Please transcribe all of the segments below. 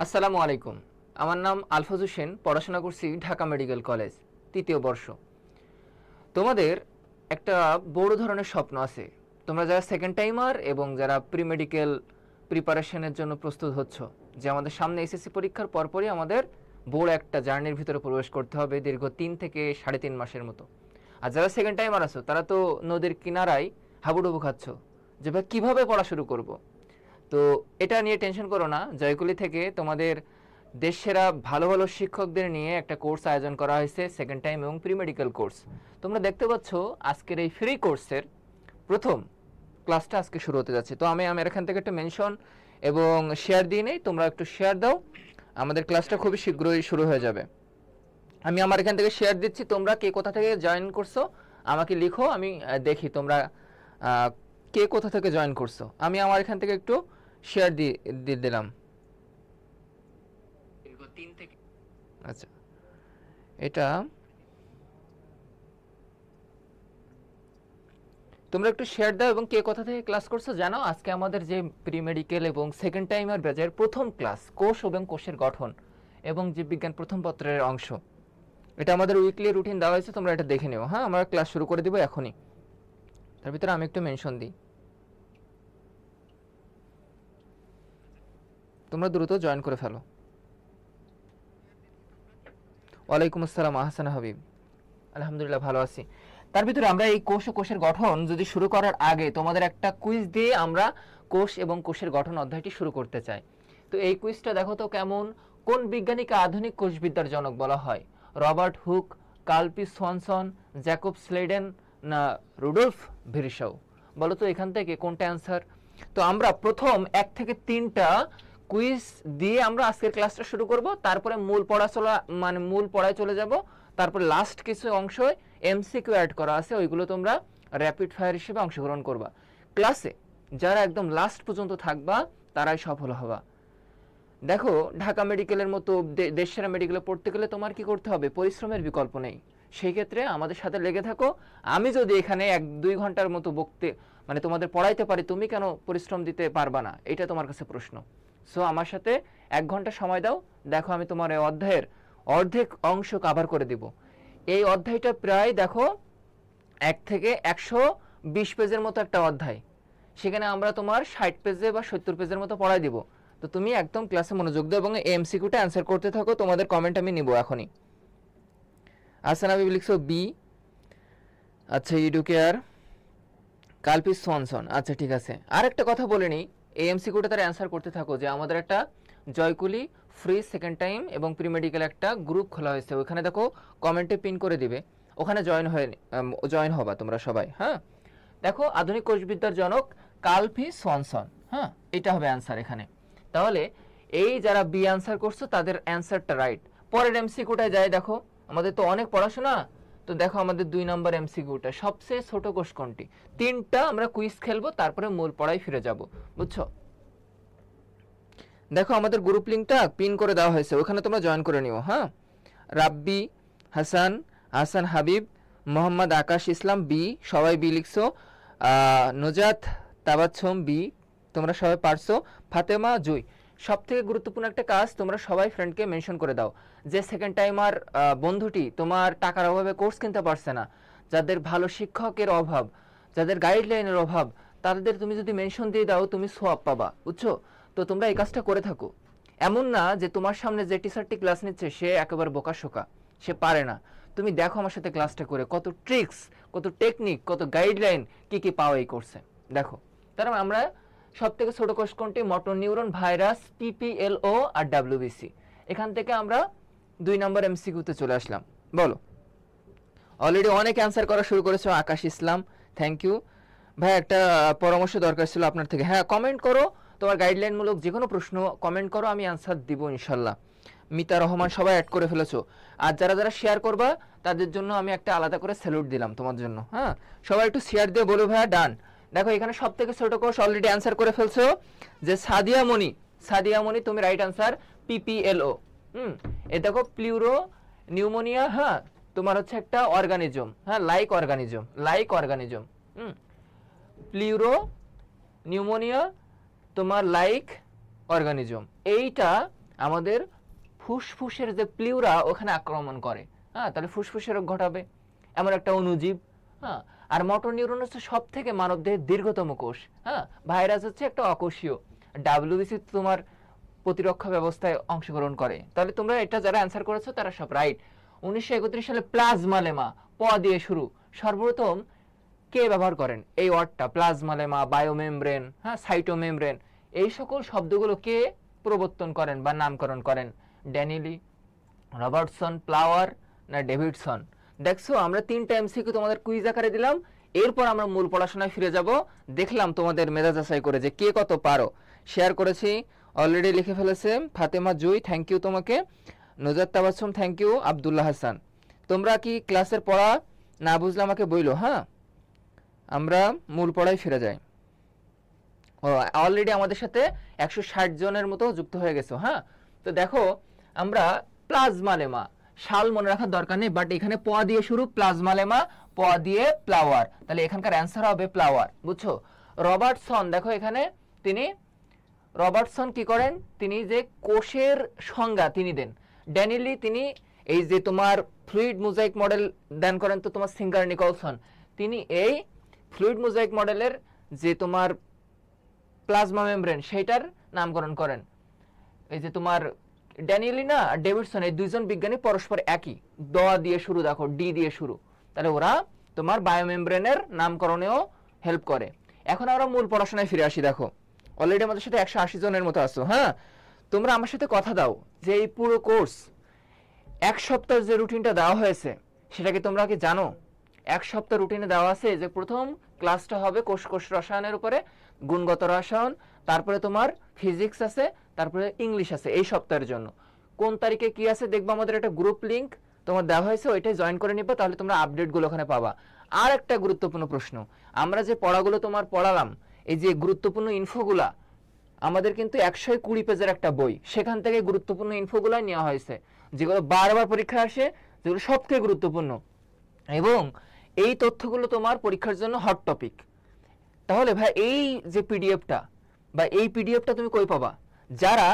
আসসালামু আলাইকুম। আমার নাম আলফাজ হোসেন, পড়াশোনা করছি ঢাকা মেডিকেল কলেজ, তৃতীয় বর্ষ। তোমাদের একটা বড় ধরনের স্বপ্ন আছে। তোমরা যারা সেকেন্ড টাইমার এবং যারা প্রি মেডিকেল প্রিপারেশনের জন্য প্রস্তুত হচ্ছ, যে আমাদের সামনে এসএসসি পরীক্ষার পরপরই আমাদের বড় একটা জার্নির ভিতরে প্রবেশ করতে হবে, দীর্ঘ 3 থেকে 3.5 মাসের মতো। আর যারা সেকেন্ড টাইমার আছো তারা তো নদীর কিনারায় হাবুডুবু খাচ্ছ যে ভাই কীভাবে পড়া শুরু করব। তো এটা নিয়ে টেনশন করো না, জয়কুলি থেকে তোমাদের দেশসেরা ভালো ভালো শিক্ষকদের নিয়ে একটা কোর্স আয়োজন করা হয়েছে, সেকেন্ড টাইম এবং প্রি মেডিকেল কোর্স। তোমরা দেখতে পাচ্ছ আজকের এই ফ্রি কোর্সের প্রথম ক্লাসটা আজকে শুরু হতে যাচ্ছে। তো আমি এখান থেকে একটা মেনশন এবং শেয়ার দিয়ে নেই, তোমরা একটু শেয়ার দাও। আমাদের ক্লাসটা খুবই শীঘ্রই শুরু হয়ে যাবে। আমি আমার এখান থেকে শেয়ার দিচ্ছি, তোমরা কে কোথা থেকে জয়েন করছো আমাকে লিখো, আমি দেখি তোমরা কে কোথা থেকে জয়েন করছো। আমি আমার এখান থেকে একটু শেয়ার দিয়ে দিলাম। আচ্ছা, এটা তোমরা একটু শেয়ার দাও এবং কে কোথা থেকে ক্লাস করছো জানাও। আজকে আমাদের যে প্রি মেডিকেল এবং সেকেন্ড টাইমার ব্যাচের প্রথম ক্লাস, কোষ এবং কোষের গঠন এবং জীববিজ্ঞান প্রথম পত্রের অংশ, এটা আমাদের উইকলি রুটিন দেওয়া হয়েছে, তোমরা এটা দেখে নিও। হ্যাঁ, আমরা ক্লাস শুরু করে দিব এখনই। তার ভিতরে আমি একটু মেনশন দিই, তোমরা দ্রুত জয়েন করে ফেলো। ওয়ালাইকুম আসসালাম আহসান হাবিব, আলহামদুলিল্লাহ ভালো আছি। তার ভিতরে আমরা এই কোষ ও কোষের গঠন যদি শুরু করার আগে তোমাদের একটা কুইজ দিয়ে আমরা কোষ এবং কোষের গঠন অধ্যায়টি শুরু করতে চাই। তো এই কুইজটা দেখো তো কেমন। কোন বিজ্ঞানীকে আধুনিক কোষবিদ্যার জনক বলা হয়? Robert Hooke, Carl P Swanson, Jacob Schleiden না রুডলফ ভিরশাউ? বলো তো এখান থেকে কোনটা অ্যান্সার। তো আমরা প্রথম 1 থেকে 3টা কুইজ দিয়ে আমরা আজকের ক্লাসটা শুরু করব, তারপরে মূল পড়ায় চলে যাব। তারপর লাস্ট কিছু অংশ এমসিকিউ অ্যাড করা আছে, ওইগুলো তোমরা র্যাপিড ফায়ার হিসেবে অংশগ্রহণ করবা। ক্লাসে যারা একদম লাস্ট পর্যন্ত থাকবা তারাই সফল হবা। দেখো, ঢাকা মেডিকেলের মতো দেশসেরা মেডিকেলে পড়তে গেলে তোমার কি করতে হবে? পরিশ্রমের বিকল্প নেই। সেই ক্ষেত্রে আমাদের সাথে লেগে থাকো। আমি যদি এখানে 1-2 ঘন্টার মতো তোমাদের পড়াইতে পারি, তুমি কেন পরিশ্রম দিতে পারবা না? এটা তোমার কাছে প্রশ্ন। সো আমার সাথে 1 ঘন্টা সময় দাও, দেখো আমি তোমার এই অধ্যায়ের অর্ধেক অংশ কভার করে দিব। এই অধ্যায়টা প্রায় দেখো 1 থেকে 120 পেজের মতো একটা অধ্যায়। সেখানে আমরা তোমার 60 পেজে বা 70 পেজের মতো পড়াই দিব। তো তুমি একদম ক্লাসে মনোযোগ দাও এবং এমসিকিউটা অ্যান্সার করতে থাকো। তোমাদের কমেন্ট আমি নিব এখনই। আসান হাবিব লিখছো বি। আচ্ছা, ইডু কেয়ার, কালপি সোয়ানসন। আচ্ছা ঠিক আছে, আর একটা কথা বলে নিই, এই এমসিকিউটা তারা অ্যান্সার করতে থাকো যে আমাদের একটা জয়কুলি ফ্রি সেকেন্ড টাইম এবং প্রি মেডিকেল একটা গ্রুপ খোলা হয়েছে, ওখানে দেখো কমেন্টে পিন করে দিবে, ওখানে জয়েন হবা তোমরা সবাই। হ্যাঁ, দেখো আধুনিক কোষবিদ্যার জনক কার্ল সোয়ানসন। হ্যাঁ, এটা হবে অ্যান্সার এখানে। তাহলে এই যারা বি অ্যান্সার করছো তাদের অ্যান্সারটা রাইট। পরের এমসিকিউটায় যায়, দেখো আমাদের তো অনেক পড়াশোনা। তো দেখো আমাদের 2 নম্বর এমসিকিউটা, সবচেয়ে ছোট কোষ কোনটি? 3টা আমরা কুইজ খেলবো, তারপরে মূল পড়ায় ফিরে যাব, বুঝছো? দেখো আমাদের গ্রুপ লিঙ্কটা পিন করে দেওয়া হয়েছে, ওখানে তোমরা জয়েন করে নিও। হ্যাঁ, রাব্বি, হাসান হাবিব, মোহাম্মদ আকাশ ইসলাম বি, সবাই বি লিখছো। নজাত তাবাচ্ছম বি, তোমরা সবাই পারছো। ফাতেমা জুই। সব থেকে গুরুত্বপূর্ণ একটা কাজ, তোমরা সবাই ফ্রেন্ডকে মেনশন করে দাও যে সেকেন্ড টাইমার বন্ধুটি তোমার টাকার অভাবে কোর্স কিনতে পারছে না, যাদের ভালো শিক্ষকের অভাব, যাদের গাইডলাইনের অভাব, তাদের তুমি যদি মেনশন দিয়ে দাও তুমি সোয়াব পাবা, বুঝছো? তো তোমরা এই কাজটা করে থাকো। এমন না যে তোমার সামনে যে টিচারটি ক্লাস নিচ্ছে সে একেবারে বোকাশোকা, সে পারে না। তুমি দেখো আমার সাথে ক্লাসটা করে কত ট্রিক্স, কত টেকনিক, কত গাইডলাইন কি পাওয়া এই কোর্সে, দেখো। তার আমরা সব থেকে ছোট কোষ কোনটি? মোটর নিউরন, ভাইরাস, পিপিএলও আর ডাব্লিউবিসি। এখান থেকে আমরা 2 নম্বর এমসিকিউতে চলে আসলাম। বলো, অলরেডি অনেক অ্যান্সার করা শুরু করেছো। আকাশ ইসলাম, থ্যাংক ইউ ভাই। একটা পরামর্শ দরকার ছিল আপনার থেকে। হ্যাঁ, কমেন্ট করো, তোমার গাইডলাইনমূলক যে কোনো প্রশ্ন কমেন্ট করো, আমি অ্যান্সার দিব ইনশাল্লাহ। মিতা রহমান, সবাই অ্যাড করে ফেলেছো। আর যারা যারা শেয়ার করবা তাদের জন্য আমি একটা আলাদা করে স্যালুট দিলাম তোমার জন্য। হ্যাঁ, সবাই একটু শেয়ার দিয়ে বলো ভাইয়া ডান। দেখো এখানে সব থেকে ছোট কোর্স অলরেডি অ্যান্সার করে ফেলছো যে সাদিয়া মনি, তুমি রাইট অ্যান্সার পিপিএলও। এ দেখো প্লিউরো নিউমোনিয়া, হ্যাঁ তোমার হচ্ছে একটা অর্গানিজম, হ্যাঁ লাইক অর্গানিজম। প্লিউরো নিউমোনিয়া তোমার লাইক অর্গানিজম, এইটা আমাদের ফুসফুসের যে প্লিউরা ওখানে আক্রমণ করে, হ্যাঁ, তাহলে ফুসফুসের রোগ ঘটাবে, এমন একটা অণুজীব। হ্যাঁ, আর মোটর নিউরন হচ্ছে সব থেকে মানবদেহের দীর্ঘতম কোষ। হ্যাঁ, ভাইরাস হচ্ছে একটা অকোষীয়। ডাব্লিউবিসি তোমার প্রতিরক্ষা ব্যবস্থায় অংশগ্রহণ করে। তাহলে তোমরা এটা যারা অ্যান্সার করেছো তারা সব রাইট। 1931 সালে প্লাজমালেমা, প দিয়ে শুরু, সর্বপ্রথম কে ব্যবহার করেন এই ওয়ার্ডটা? প্লাজমালেমা, বায়োমেমব্রেন, হ্যাঁ, সাইটোমেমব্রেন, এই সকল শব্দগুলো কে প্রবর্তন করেন বা নামকরণ করেন? ড্যানিলি, রবার্টসন, প্লাওয়ার না ডেভিডসন? দেখছো আমরা 3টা এমসিকিউ তোমাদের কুইজ আকারে দিলাম, এরপর আমরা মূল পড়াশোনায় ফিরে যাব। দেখলাম তোমাদের মেধা যাচাই করে যে কে কত পারো। শেয়ার করেছি, অলরেডি লিখে ফেলেছে ফাতেমা জুই, থ্যাংক ইউ তোমাকে। Nuzhat Tabassum, thank you. আব্দুল্লাহ হাসান, তোমরা কি ক্লাসের পড়া না বুঝলে আমাকে বইলো। হ্যাঁ, আমরা মূল পড়ায় ফিরে যাই। অলরেডি আমাদের সাথে 160 জনের মতো যুক্ত হয়ে গেছো। হ্যাঁ, তো দেখো আমরা প্লাজমালেমা, সাল মনে রাখার দরকার নেই, বাট এখানে প দিয়ে শুরু, প্লাজমালেমা, প দিয়ে প্লাওয়ার, তাহলে এখানকার অ্যান্সার হবে প্লাওয়ার। বুঝছো? রবার্টসন, দেখো এখানে তিনি রবার্টসন কি করেন? তিনি যে কোষের সংজ্ঞা তিনি দেন। ড্যানিলি তিনি এই যে তোমার ফ্লুইড মোজাইক মডেল দান করেন, তো তোমার সিঙ্গার নিকলসন তিনি এই ফ্লুইড মোজাইক মডেলের যে তোমার প্লাজমা মেমব্রেন সেইটার নামকরণ করেন। এই যে তোমার ড্যানিয়েলি না ডেভিডসন, এই দুইজন বিজ্ঞানী পরস্পর একই, দ দিয়ে শুরু, দেখো ডি দিয়ে শুরু, তাহলে ওরা তোমার বায়োমেমব্রেনের নামকরণেও হেল্প করে। এখন আমরা মূল পড়াশোনায় ফিরে আসি। দেখো অলরেডি আমাদের সাথে 180 জনের মতো আছো। হ্যাঁ, তোমরা আমার সাথে কথা দাও যে এই পুরো কোর্স 1 সপ্তাহের যে রুটিনটা দেওয়া হয়েছে সেটা কি তোমরা কি জানো? 1 সপ্তাহ রুটিনে দেওয়া আছে যে প্রথম ক্লাসটা হবে কোষ রসায়নের উপরে, গুণগত রসায়ন, তারপরে তোমার ফিজিক্স আছে, তারপরে ইংলিশ আছে এই সপ্তাহের জন্য। কোন তারিখে কি আছে দেখবো, আমাদের একটা গ্রুপ লিংক তোমার দেওয়া হয়েছে, ওইটাই জয়েন করে নিবা, তাহলে তোমরা আপডেটগুলো ওখানে পাবা। আর একটা গুরুত্বপূর্ণ প্রশ্ন, আমরা যে পড়াগুলো তোমার পড়ালাম, এই যে গুরুত্বপূর্ণ ইনফোগুলা, আমাদের কিন্তু 120 পেজের একটা বই, সেখান থেকে গুরুত্বপূর্ণ ইনফোগুলাই নেওয়া হয়েছে, যেগুলো বারবার পরীক্ষা আসে, যেগুলো সবথেকে গুরুত্বপূর্ণ, এবং এই তথ্যগুলো তোমার পরীক্ষার জন্য হট টপিক। তাহলে ভাই এই যে পিডিএফটা বা এই পিডিএফটা তুমি কই পাবা? যারা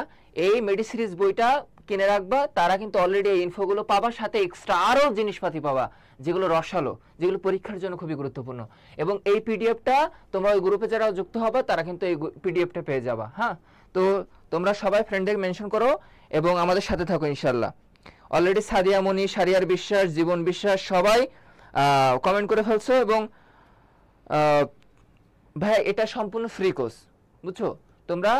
এই মেডিসিরিজ বইটা কিনে রাখবা তারা কিন্তু অলরেডি এই ইনফোগুলো পাবা, সাথে এক্সট্রা আরও জিনিসপাতি পাবা যেগুলো রসালো, যেগুলো পরীক্ষার জন্য খুবই গুরুত্বপূর্ণ। এবং এই পিডিএফটা তোমরা ওই গ্রুপে যারা যুক্ত হবে তারা কিন্তু এই পিডিএফটা পেয়ে যাবা। হ্যাঁ, তো তোমরা সবাই ফ্রেন্ডদের মেনশন করো এবং আমাদের সাথে থাকো ইনশাল্লাহ। অলরেডি সাদিয়া মনি, সারিয়ার বিশ্বাস, জীবন বিশ্বাস সবাই কমেন্ট করে ফেলছো। এবং ভাই এটা সম্পূর্ণ ফ্রি কোর্স, বুঝছো? তোমরা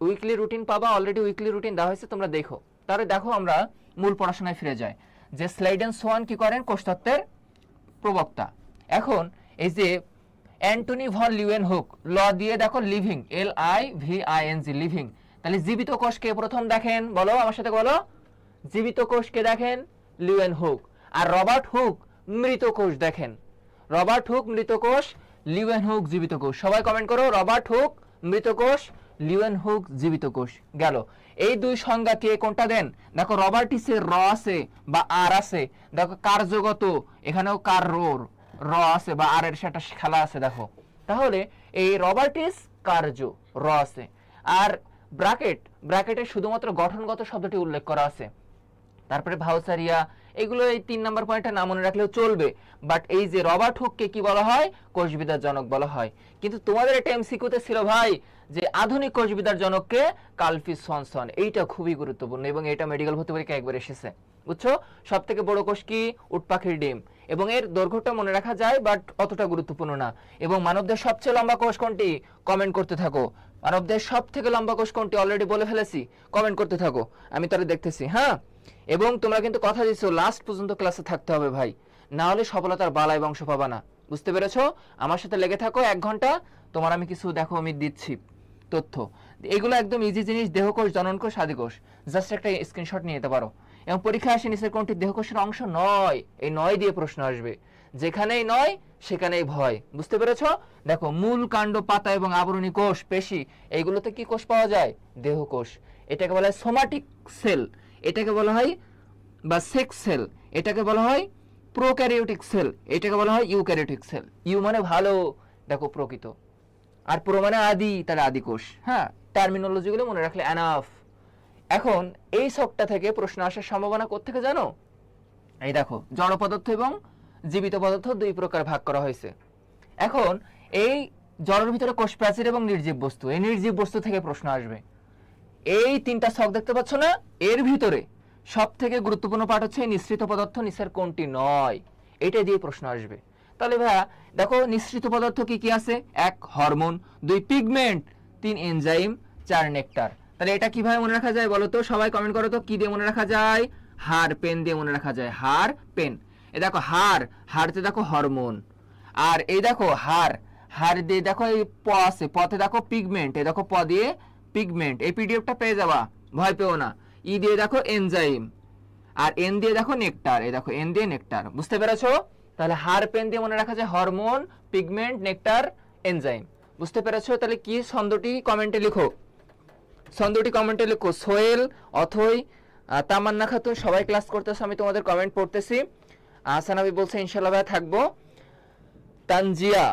উইকলি রুটিন পাবা, অলরেডি উইকলি রুটিন দেওয়া হয়েছে, তোমরা দেখো। তাহলে দেখো আমরা মূল পড়াশোনায় ফিরে যাই যে স্লাইডেন সোয়ান কি করেন? কোষতত্ত্বের প্রবক্তা। এখন এই যে অ্যান্টনি ভন লিউয়েনহুক, ল দিয়ে দেখো লিভিং, LIVING, লিভিং, তাহলে জীবিত কোষকে প্রথম দেখেন, বলো আমার সাথে বলো, জীবিত কোষকে দেখেন লিউয়েনহুক। আর রবার্ট হুক মৃত কোষ দেখেন, রবার্ট হুক মৃত কোষ, লিউয়েনহুক জীবিত কোষ। সবাই কমেন্ট করো, রবার্ট হুক মৃত কোষ, লিউয়েনহুক জীবিত কোষ। গেল এই দুই সংজ্ঞা কে কোনটা দেন? দেখো রবার্টিসে র আছে বা আর আছে, দেখো কার্যগত এখানেও কার র আছে বা আর এর সেটা খেলা আছে, দেখো। তাহলে এই রবার্টিস কার্য র আছে, আর ব্র্যাকেটে শুধুমাত্র গঠনগত শব্দটি উল্লেখ করা আছে। তারপরে ভাউসারিয়া, এগুলো এই 3 নম্বর পয়েন্টটা না মনে রাখলেও চলবে, বাট এই যে রবার্ট হুককে কি বলা হয়? কোষবিদ্যার জনক বলা হয়। কিন্তু তোমাদের একটা এমসিকিউতে ছিল ভাই যে আধুনিক কোষবিদ্যার জনককে কার্ল সোয়ানসন, এইটা খুবই গুরুত্বপূর্ণ এবং এটা মেডিকেল ভর্তি পরীক্ষায় একবার এসেছে, বুঝছো? সব থেকে বড় কোষ কি? উট পাখির ডিম, এবং এর দৈর্ঘ্যটা মনে রাখা যায় বাট অতটা গুরুত্বপূর্ণ না। এবং মানবদেহের সবচেয়ে লম্বা কোষ কোনটি? কমেন্ট করতে থাকো। মানবদেহের সব থেকে লম্বা কোষ কোনটি? অলরেডি বলে ফেলেছি, কমেন্ট করতে থাকো, আমি তাহলে দেখতেছি। হ্যাঁ, এবং তোমরা কিন্তু কথা দিচ্ছ লাস্ট পর্যন্ত ক্লাসে থাকতে হবে ভাই, না হলে সফলতার বালাই বংশ পাবা না, বুঝতে পেরেছো? আমার সাথে লেগে থাকো 1 ঘন্টা, তোমার আমি কিছু দেখো আমি দিচ্ছি তথ্য। এগুলো একদম ইজি জিনিস, দেহকোষ, জননকোষ, আদিকোষ, জাস্ট একটা স্ক্রিনশট নিয়ে যেতে পারো। এবং পরীক্ষা আসে নিচের কোনটি দেহকোষের অংশ নয়? এই নয় দিয়ে প্রশ্ন আসবে, যেখানেই নয় সেখানেই ভয়, বুঝতে পেরেছো? দেখো মূল, কাণ্ড, পাতা এবং আবরণী কোষ, পেশি, এইগুলোতে কি কোষ পাওয়া যায়? দেহকোষ। এটাকে বলা হয় সোমাটিক সেল, এটাকে বলা হয় বা সেক্স সেল, এটাকে বলা হয় প্রোক্যারিওটিক সেল, এটাকে বলা হয় ইউক্যারিওটিক সেল। ইউ মানে ভালো, দেখো প্রকৃত, আর প্রো মানে আদি, তার আদি কোষ। হ্যাঁ, টার্মিনোলজিগুলো মনে রাখলে এনাফ। এখন এই ছকটা থেকে প্রশ্ন আসার সম্ভাবনা কোত্থেকে জানো? এই দেখো, জড় পদার্থ এবং জীবিত পদার্থ দুই প্রকার ভাগ করা হয়েছে। এখন এই জড়ের ভিতরে কোষ প্রাচীর এবং নির্জীব বস্তু, এই নির্জীব বস্তু থেকে প্রশ্ন আসবে। এই তিনটা ছক দেখতে পাচ্ছ না, এর ভিতরে সব থেকে গুরুত্বপূর্ণ পার্ট হচ্ছে নিঃসৃত পদার্থ নিচের কোনটি নয়, এটা দিয়ে প্রশ্ন আসবে। তাহলে ভাইয়া দেখো, নিঃসৃত পদার্থ কি কি আছে? 1 হরমোন, 2 পিগমেন্ট, 3 এনজাইম, 4 নেকটার। তাহলে এটা কিভাবে মনে রাখা যায় বলো তো? সবাই কমেন্ট করো তো, কি দিয়ে মনে রাখা যায়? হার পেন দিয়ে মনে রাখা যায়, হার পেন। এই দেখো হারতে দেখো হরমোন, আর এই দেখো হার দিয়ে দেখো এই প আছে, পথে দেখো পিগমেন্ট, এই দেখো প দিয়ে পিগমেন্ট। এই পিডিএফটা পেয়ে যাবা, ভয় পেও না। ই দিয়ে দেখো এনজাইম, আর এন দিয়ে দেখো নেকটার, এই দেখো এন দিয়ে নেকটার। বুঝতে পেরেছো? তাহলে হার পেন দিয়ে মনে রাখা যায় হরমোন, পিগমেন্ট, নেকটার, এনজাইম। বুঝতে পেরেছো? তাহলে কি ছন্দটি কমেন্টে লিখো, ছন্দটি কমেন্টে লিখো। সোহেল, অথই, তামান্না খাতুন সবাই ক্লাস করতেছো, আমি তোমাদের কমেন্ট পড়তেছি। আহসানাবি বলছে ইনশাআল্লাহ ভাই থাকবো। তানজিয়া,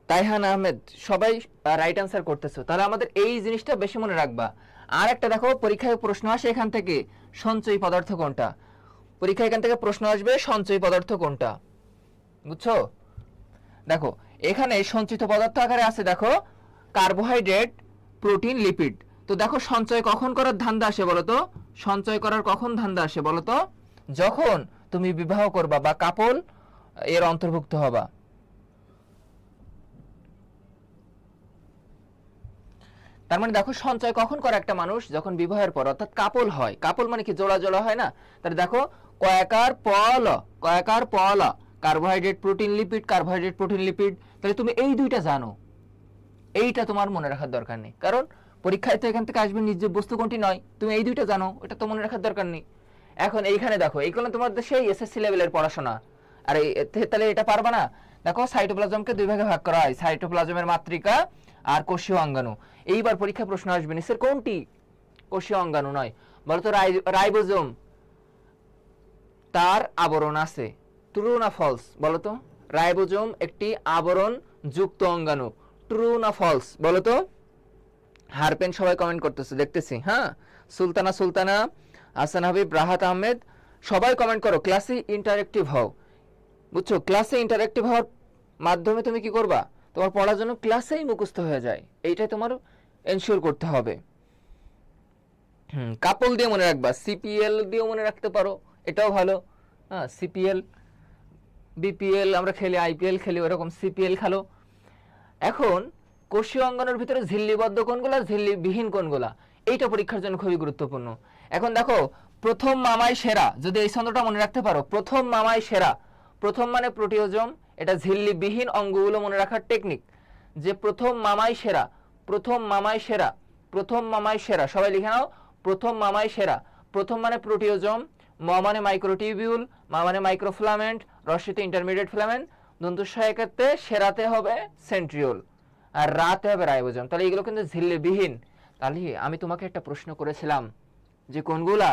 তাইহান আহমেদ সবাই রাইট অ্যান্সার করতেছো। তাহলে আমাদের এই জিনিসটা বেশি মনে রাখবা। আর একটা দেখো, পরীক্ষায় প্রশ্ন আসে এখান থেকে, সঞ্চয়ী পদার্থ কোনটা? পরীক্ষা এখান থেকে প্রশ্ন আসবে, সঞ্চয়ী পদার্থ কোনটা? বুঝছো? দেখো এখানে সঞ্চিত পদার্থ আকারে আছে, দেখো কার্বোহাইড্রেট, প্রোটিন, লিপিড। তো দেখো সঞ্চয় কখন করার ধান্দা আসে বলো তো? সঞ্চয় করার কখন ধান্দা আসে বলো তো? যখন তুমি বিবাহ করবা বা কাপল এর অন্তর্ভুক্ত হবা। তার মানে দেখো সঞ্চয় কখন করে একটা মানুষ? যখন বিবাহের পর, অর্থাৎ কাপল হয়। কাপল মানে কি? জোড়া জোড়া হয় না? তাহলে দেখো কয়াকার পল, কয়াকার পল, carbohydrate, protein, lipid, carbohydrate, protein, lipid. তাহলে তুমি এই দুইটা জানো, এইটা তোমার মনে রাখার দরকার নেই, কারণ পরীক্ষায় তো এখান থেকে আসবে নির্জীব বস্তু কোনটি নয়। তুমি এই দুইটা জানো, এটা তো মনে রাখার দরকার নেই। এখন এইখানে দেখো, এইগুলো তোমাদের সেই এসএসসি লেভেলের পড়াশোনা, আর তাহলে এটা পারবা না। দেখো সাইটোপ্লাজমকে দুই ভাগে ভাগ করা হয়, সাইটোপ্লাজমের মাতৃকা আর কোষীয় অঙ্গাণু। এইবার পরীক্ষা প্রশ্ন আসবে নিচের কোনটি? কোষীয় অঙ্গাণু নয়। বলতো রাইবোজোম তার আবরণ আছে, ট্রু না ফলস বলতো? রাইবোজোম একটি আবরণ যুক্ত অঙ্গাণু, ট্রু না ফলস বলতো? হারপেন সবাই কমেন্ট করতেছে, দেখতেছি। হ্যাঁ, সুলতানা, হাসান হাবিব, রাহাত আহমেদ সবাই কমেন্ট করো। ক্লাসে ইন্টারেক্টিভ হও, বুঝছো? ক্লাসে ইন্টারেক্টিভ হওয়ার মাধ্যমে তুমি কি করবা? তোমার পড়ার জন্য ক্লাসেই মুখস্থ হয়ে যায়, এইটাই তোমার এনশিওর করতে হবে। কাপল দিয়ে মনে রাখবা, সিপিএল দিয়েও মনে রাখতে পারো, এটাও ভালো। হ্যাঁ, সিপিএল, বিপিএল আমরা খেলি, আইপিএল খেলি, ওরকম সিপিএল খেলো। এখন কোষীয় অঙ্গাণুর ভিতরে ঝিল্লিবদ্ধ কোনগুলা, ঝিল্লিবিহীন কোনগুলা, এইটা পরীক্ষার জন্য খুবই গুরুত্বপূর্ণ। এখন দেখো, প্রথম মামাই সেরা, যদি এই ছন্দটা মনে রাখতে পারো, প্রথম মামাই সেরা। প্রথম মানে প্রোটিওজোম, এটা ঝিল্লিবিহীন অঙ্গগুলো মনে রাখার টেকনিক, যে প্রথম মামাই সেরা, প্রথম মামাই সেরা, প্রথম মামাই সেরা। সবাই লিখে নাও, প্রথম মামাই সেরা। প্রথম মানে প্রোটিওজোম, ম মানে মাইক্রোটিউবিউল, মা মানে মাইক্রোফিলামেন্ট, রস্যিতে ইন্টারমিডিয়েট ফিলামেন্ট, দন্তস্বয়কাতে সেরাতে হবে সেন্ট্রিওল, আর রাতে হবে রাইবোজোম। তাহলে এগুলো কিন্তু ঝিল্লিবিহীন। তাহলে আমি তোমাকে একটা প্রশ্ন করেছিলাম যে কোনগুলা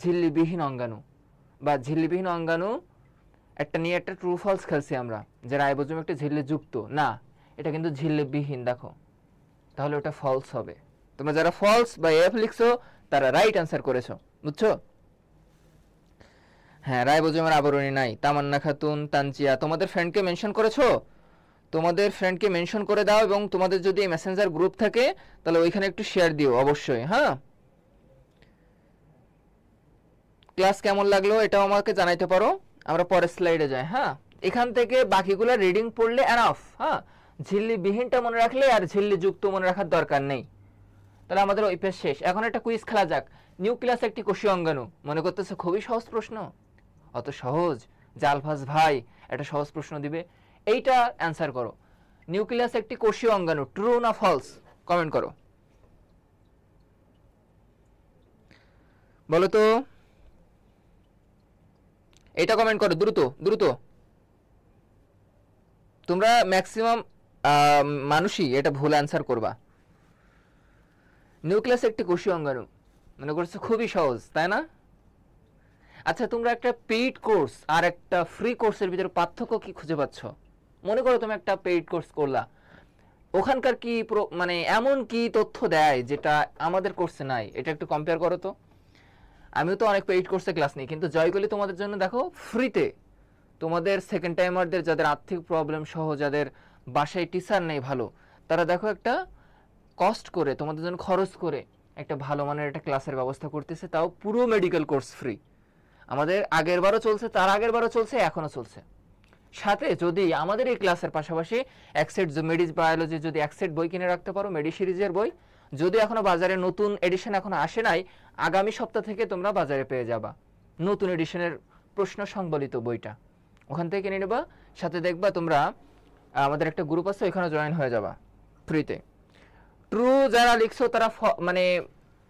ঝিল্লিবিহীন অঙ্গাণু, বা ঝিল্লিবিহীন অঙ্গাণু একটা নিয়ে একটা ট্রু ফলস খেলছি আমরা, যে রাইবোজোম একটা ঝিল্লি যুক্ত না, এটা কিন্তু ঝিল্লিবিহীন। দেখো তাহলে ওটা ফলস হবে। তোমরা যারা ফলস বা এফ লিখছো তারা রাইট অ্যান্সার করেছো, বুঝছো? হ্যাঁ, রাইবোজোমের আবরণী নাই। তামান্না খাতুন, তানজিয়া, তোমাদের ফ্রেন্ডকে মেনশন করেছো? তোমাদের ফ্রেন্ডকে মেনশন করে দাও, এবং তোমাদের যদি মেসেঞ্জার গ্রুপ থাকে তাহলে ওইখানে একটু শেয়ার দিও অবশ্যই। হ্যাঁ, ক্লাস কেমন লাগলো এটাও আমাকে জানাইতে পারো। আমরা পরের স্লাইডে যাই। হ্যাঁ, এখান থেকে বাকিগুলো রিডিং পড়লে এনাফ। হ্যাঁ, ঝিল্লিবিহীনটা মনে রাখলে আর ঝিল্লি যুক্ত মনে রাখার দরকার নেই। তাহলে আমাদের ওই পেজ শেষ। এখন একটা কুইজ খেলা যাক। নিউক্লিয়াস একটি কোষীয় অঙ্গাণু, মনে করতেছে খুবই সহজ প্রশ্ন, অত সহজ জালফাজ ভাই একটা সহজ প্রশ্ন দিবে, এইটা অ্যান্সার করো। নিউক্লিয়াস একটি কোষীয় অঙ্গাণু, ট্রু না ফলস? কমেন্ট করো, বলো তো। এটা কমেন্ট করো দ্রুত দ্রুত। তোমরা ম্যাক্সিমাম মানুষই এটা ভুল অ্যান্সার করবা। নিউক্লিয়াস একটি কোষীয় অঙ্গাণু, মনে করছো খুবই সহজ, তাই না? আচ্ছা, তোমরা একটা পেইড কোর্স আর একটা ফ্রি কোর্সের ভিতরে পার্থক্য কি খুঁজে পাচ্ছ? মনে করো তুমি একটা পেইড কোর্স করলা, ওখানকার কি মানে এমন কি তথ্য দেয় যেটা আমাদের কোর্সে নাই, এটা একটু কম্পেয়ার করো তো। আমিও তো অনেক পেইড কোর্সে ক্লাস নিই, কিন্তু জয়কলি তোমাদের জন্য দেখো ফ্রিতে, তোমাদের সেকেন্ড টাইমারদের যাদের আর্থিক প্রবলেম সহ, যাদের বাসায় টিচার নেই ভালো, তারা দেখো একটা কস্ট করে তোমাদের জন্য খরচ করে একটা ভালো মানের একটা ক্লাসের ব্যবস্থা করতেছে, তাও পুরো মেডিকেল কোর্স ফ্রি। আমাদের আগের বারও চলছে, তার আগের বারও চলছে, এখনো চলছে। সাথে যদি আমাদের এই ক্লাসের পাশাপাশি এক সেট মেডিস বায়োলজি যদি এক সেট বই কিনে রাখতে পারো, মেডি সিরিজের বই, যদি এখনো বাজারে নতুন এডিশন এখনো আসে নাই, আগামী সপ্তাহ থেকে তোমরা বাজারে পেয়ে যাবা নতুন এডিশনের প্রশ্ন সংবলিত বইটা, ওখান থেকে কিনে নেবা। সাথে দেখবা তোমরা আমাদের একটা গ্রুপ আছে, ওইখানে জয়েন হয়ে যাবা ফ্রিতে। ট্রু যারা লিখছো তারা মানে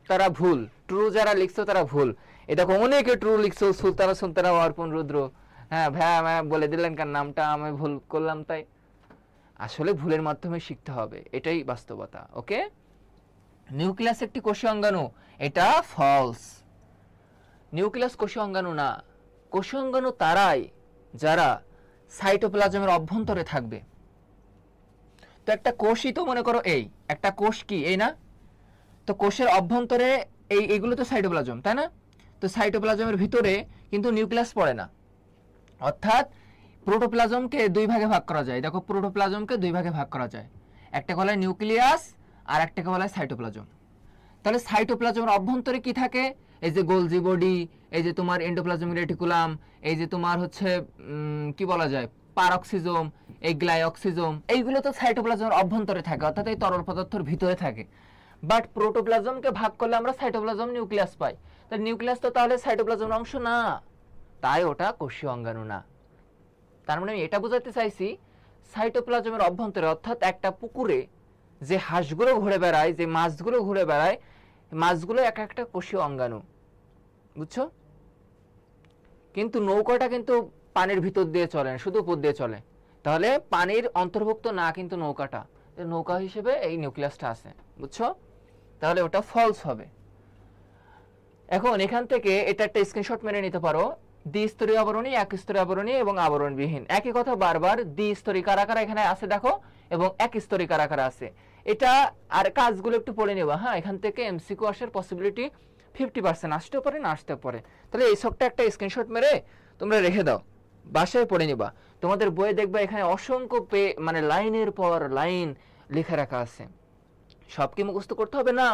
তারা ভুল, ট্রু যারা লিখছো তারা ভুল। এ দেখো অনেকে ট্রু লিখছো, সুলতানা সুলতানা অর্পণ রুদ্র, হ্যাঁ ভাইয়া বলে দিলেন কার নামটা, আমি ভুল করলাম তাই। আসলে ভুলের মাধ্যমে শিখতে হবে, এটাই বাস্তবতা। ওকে, নিউক্লিয়াস একটি কোষীয় অঙ্গাণু, এটা ফলস। নিউক্লিয়াস কোষীয় অঙ্গাণু না। কোষীয় অঙ্গাণু তারাই যারা সাইটোপ্লাজমের অভ্যন্তরে থাকবে। তো একটা কোষই তো মনে করো এই একটা কোষ কি এই না, তো কোষের অভ্যন্তরে এইগুলো তো সাইটোপ্লাজম, তাই না? তো সাইটোপ্লাজমের ভিতরে কিন্তু নিউক্লিয়াস পড়ে না, অর্থাৎ প্রোটোপ্লাজমকে দুই ভাগে ভাগ করা যায়। দেখো প্রোটোপ্লাজমকে দুই ভাগে ভাগ করা যায়, একটাকে বলা হয় নিউক্লিয়াস আর একটাকে বলা হয় সাইটোপ্লাজম। তাহলে সাইটোপ্লাজমের অভ্যন্তরে কি থাকে? এই যে গোলজি বডি, এই যে তোমার এন্ডোপ্লাজমিক রেটিকুলাম, এই যে তোমার হচ্ছে কি বলা যায় পারক্সিজোম, এই গ্লাইঅক্সিজোম, এইগুলো তো সাইটোপ্লাজমের অভ্যন্তরে থাকে, অর্থাৎ এই তরল পদার্থের ভিতরে থাকে। বাট প্রোটোপ্লাজমকে ভাগ করলে আমরা সাইটোপ্লাজম নিউক্লিয়াস পাই। তাহলে নিউক্লিয়াস তো তাহলে সাইটোপ্লাজমের অংশ না, তাই ওটা কোষীয় অঙ্গাণু না। তার মানে আমি এটা বোঝাতে চাইছি, সাইটোপ্লাজমের অভ্যন্তরে, অর্থাৎ একটা পুকুরে যে হাঁসগুলো ঘুরে বেড়ায়, যে মাছগুলো ঘুরে বেড়ায়, মাছগুলো এক একটা কোষীয় অঙ্গাণু, বুঝছো? কিন্তু নৌকাটা কিন্তু পানির ভিতর দিয়ে চলে না, শুধু উপর দিয়ে চলে। তাহলে পানির অন্তর্ভুক্ত না কিন্তু নৌকাটা, নৌকা হিসেবে এই নিউক্লিয়াসটা আছে, বুঝছো? তাহলে ওটা ফলস হবে। এখন এখান থেকে এটা একটা স্ক্রিনশট মেরে নিতে পারো, দ্বিস্তরীয় আবরণী, একস্তরীয় আবরণী এবং আবরণবিহীন। একই কথা বারবার, দ্বিস্তরী কারা কারা এখানে আছে দেখো, এবং একস্তরী কারা কারা আছে। এটা আর কাজগুলো একটু পড়ে নেবা। হ্যাঁ, এখান থেকে এমসিকিউ আসার পসিবিলিটি 50% আসতে পারে, না আসতে পারে। তাহলে এই সবটা একটা স্ক্রিনশট মেরে তোমরা রেখে দাও, বাসায় পড়ে নিবা। তোমাদের বইয়ে দেখবা এখানে অসংখ্য মানে লাইনের পর লাইন লেখা রাখা আছে। সব কি মুখস্থ করতে হবে না,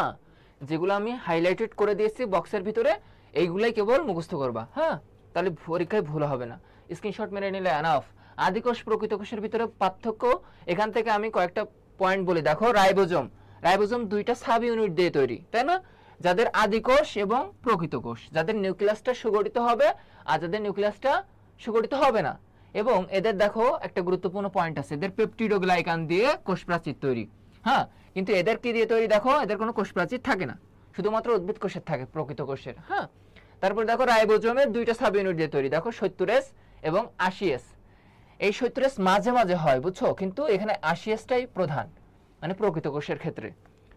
যেগুলো আমি হাইলাইটেড করে দিয়েছি বক্সের ভিতরে, এইগুলাই কেবল মুখস্থ করবা। হ্যাঁ, তাহলে পরীক্ষায় ভুল হবে না, স্ক্রিনশট মেরে নিলে এনাফ। আদিকোষ প্রকৃত কোষের ভিতরে পার্থক্য, এখান থেকে আমি কয়েকটা পয়েন্ট বলি। দেখো রাইবোজোম, রাইবোজোম দুইটা সাব ইউনিট দিয়ে তৈরি, তাই না? যাদের আদিকোষ এবং প্রকৃত কোষ, যাদের নিউক্লিয়াসটা সুগঠিত হবে আর যাদের নিউক্লিয়াসটা সুগঠিত হবে না। এবং এদের দেখো একটা গুরুত্বপূর্ণ পয়েন্ট আছে, এদের পেপটিডোগ্লাইকান দিয়ে কোষ প্রাচীর তৈরি। হ্যাঁ, কিন্তু এদের কি দিয়ে তৈরি দেখো, এদের কোনো কোষ প্রাচীর থাকে না, শুধুমাত্র উদ্ভিদ কোষের থাকে, প্রকৃত কোষের। হ্যাঁ, তারপর দেখো রাইবোজোমের দুইটা সাব ইউনিট দিয়ে তৈরি, দেখো 70S এবং 80S। এই 70S মাঝে মাঝে হয়, বুঝছো, কিন্তু এখানে 80Sটাই প্রধান, মানে প্রকৃত কোষের ক্ষেত্রে।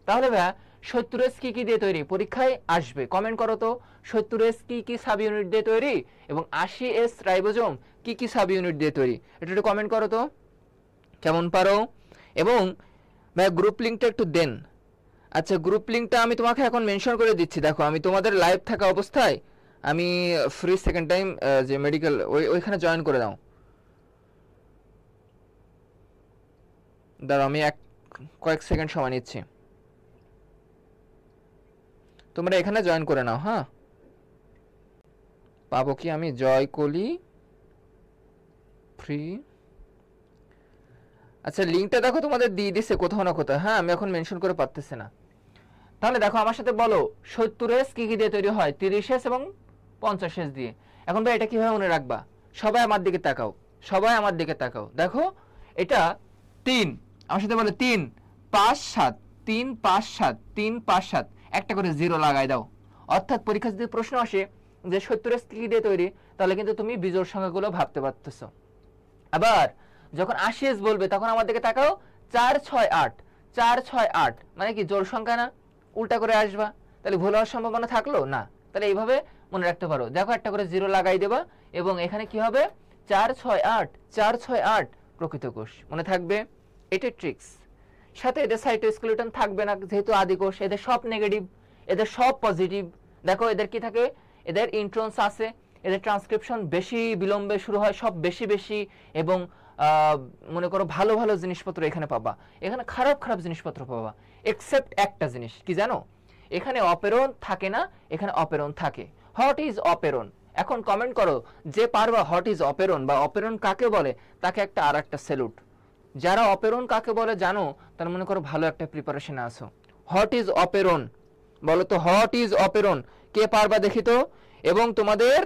তাহলে ভাইয়া 70S কি কি দিয়ে তৈরি, পরীক্ষায় আসবে, কমেন্ট করো তো 70S কি কি সাব ইউনিট দিয়ে তৈরি এবং 80S রাইবোজোম কি কি সাব ইউনিট দিয়ে তৈরি, এটা একটু কমেন্ট করো তো কেমন পারো। এবং ভাইয়া গ্রুপ লিঙ্কটা একটু দেন। আচ্ছা, গ্রুপ লিঙ্কটা আমি তোমাকে এখন মেনশন করে দিচ্ছি। দেখো আমি তোমাদের লাইভ থাকা অবস্থায় আমি ফ্রি সেকেন্ড টাইম যে মেডিকেল ওইখানে জয়েন করে দাও। দাঁড়াও আমি কয়েক সেকেন্ড সময় নিচ্ছি, তোমরা এখানে জয়েন করে নাও। হ্যাঁ, পাবো কি আমি জয়কলি ফ্রি? আচ্ছা, লিঙ্কটা দেখো তোমাদের দিয়ে দিছে কোথাও না কোথাও। হ্যাঁ, আমি এখন মেনশন করে পারতেছি না। তাহলে দেখো আমার সাথে বলো 70S কি কি দিয়ে তৈরি হয়, 30S এবং 50S দিয়ে। এখন ভাই এটা কিভাবে মনে রাখবা? সবাই আমার দিকে তাকাও, সবাই আমার দিকে তাকাও। দেখো এটা 3, আমার সাথে বলো 3 5 7, 3 5 7, 3 5 7, একটা করে জিরো লাগাই দাও। অর্থাৎ পরীক্ষা যদি প্রশ্ন আসে যে 70S কি দিয়ে তৈরি, তাহলে কিন্তু তুমি বিজোড় সংখ্যাগুলো ভাবতে পারতেছো। আবার যখন 80S বলবে তখন আমার দিকে তাকাও, 4 6 8, 4 6 8 মানে কি জোড় সংখ্যা না? উল্টা করে আসবা, তাহলে ভুল হওয়ার সম্ভাবনা থাকলো না। তাহলে এইভাবে মনে রাখতে পারো। দেখো একটা করে জিরো লাগাই দেবা এবং এখানে কি হবে 4 6 8, 4 6 8 প্রকৃত কোষ মনে থাকবে। এটাই ট্রিক্স। সাথে এদের সাইটোস্কেলিটন থাকবে না, যেহেতু আদি কোষ, এদের সব নেগেটিভ, এদের সব পজিটিভ। দেখো এদের কি থাকে, এদের ইন্ট্রন্স আছে, এদের ট্রান্সক্রিপশন বেশি বিলম্বে শুরু হয়, সব বেশি বেশি, এবং মনে করো ভালো ভালো জিনিসপত্র এখানে পাবা, এখানে খারাপ খারাপ জিনিসপত্র পাবা, এক্সেপ্ট একটা জিনিস কি জানো, এখানে অপেরন থাকে না, এখানে অপেরন থাকে। What is operon? এখন কমেন্ট করো যে পারবা হোয়াট ইজ অপেরন বা অপেরন কাকে বলে, তাকে একটা আর একটা স্যালুট। যারা অপেরন কাকে বলে জানো, তার মনে করো ভালো একটা প্রিপারেশনে আসো। হোয়াট ইজ অপেরন বলো তো, হোয়াট ইজ অপেরন কে পারবা দেখি তো। এবং তোমাদের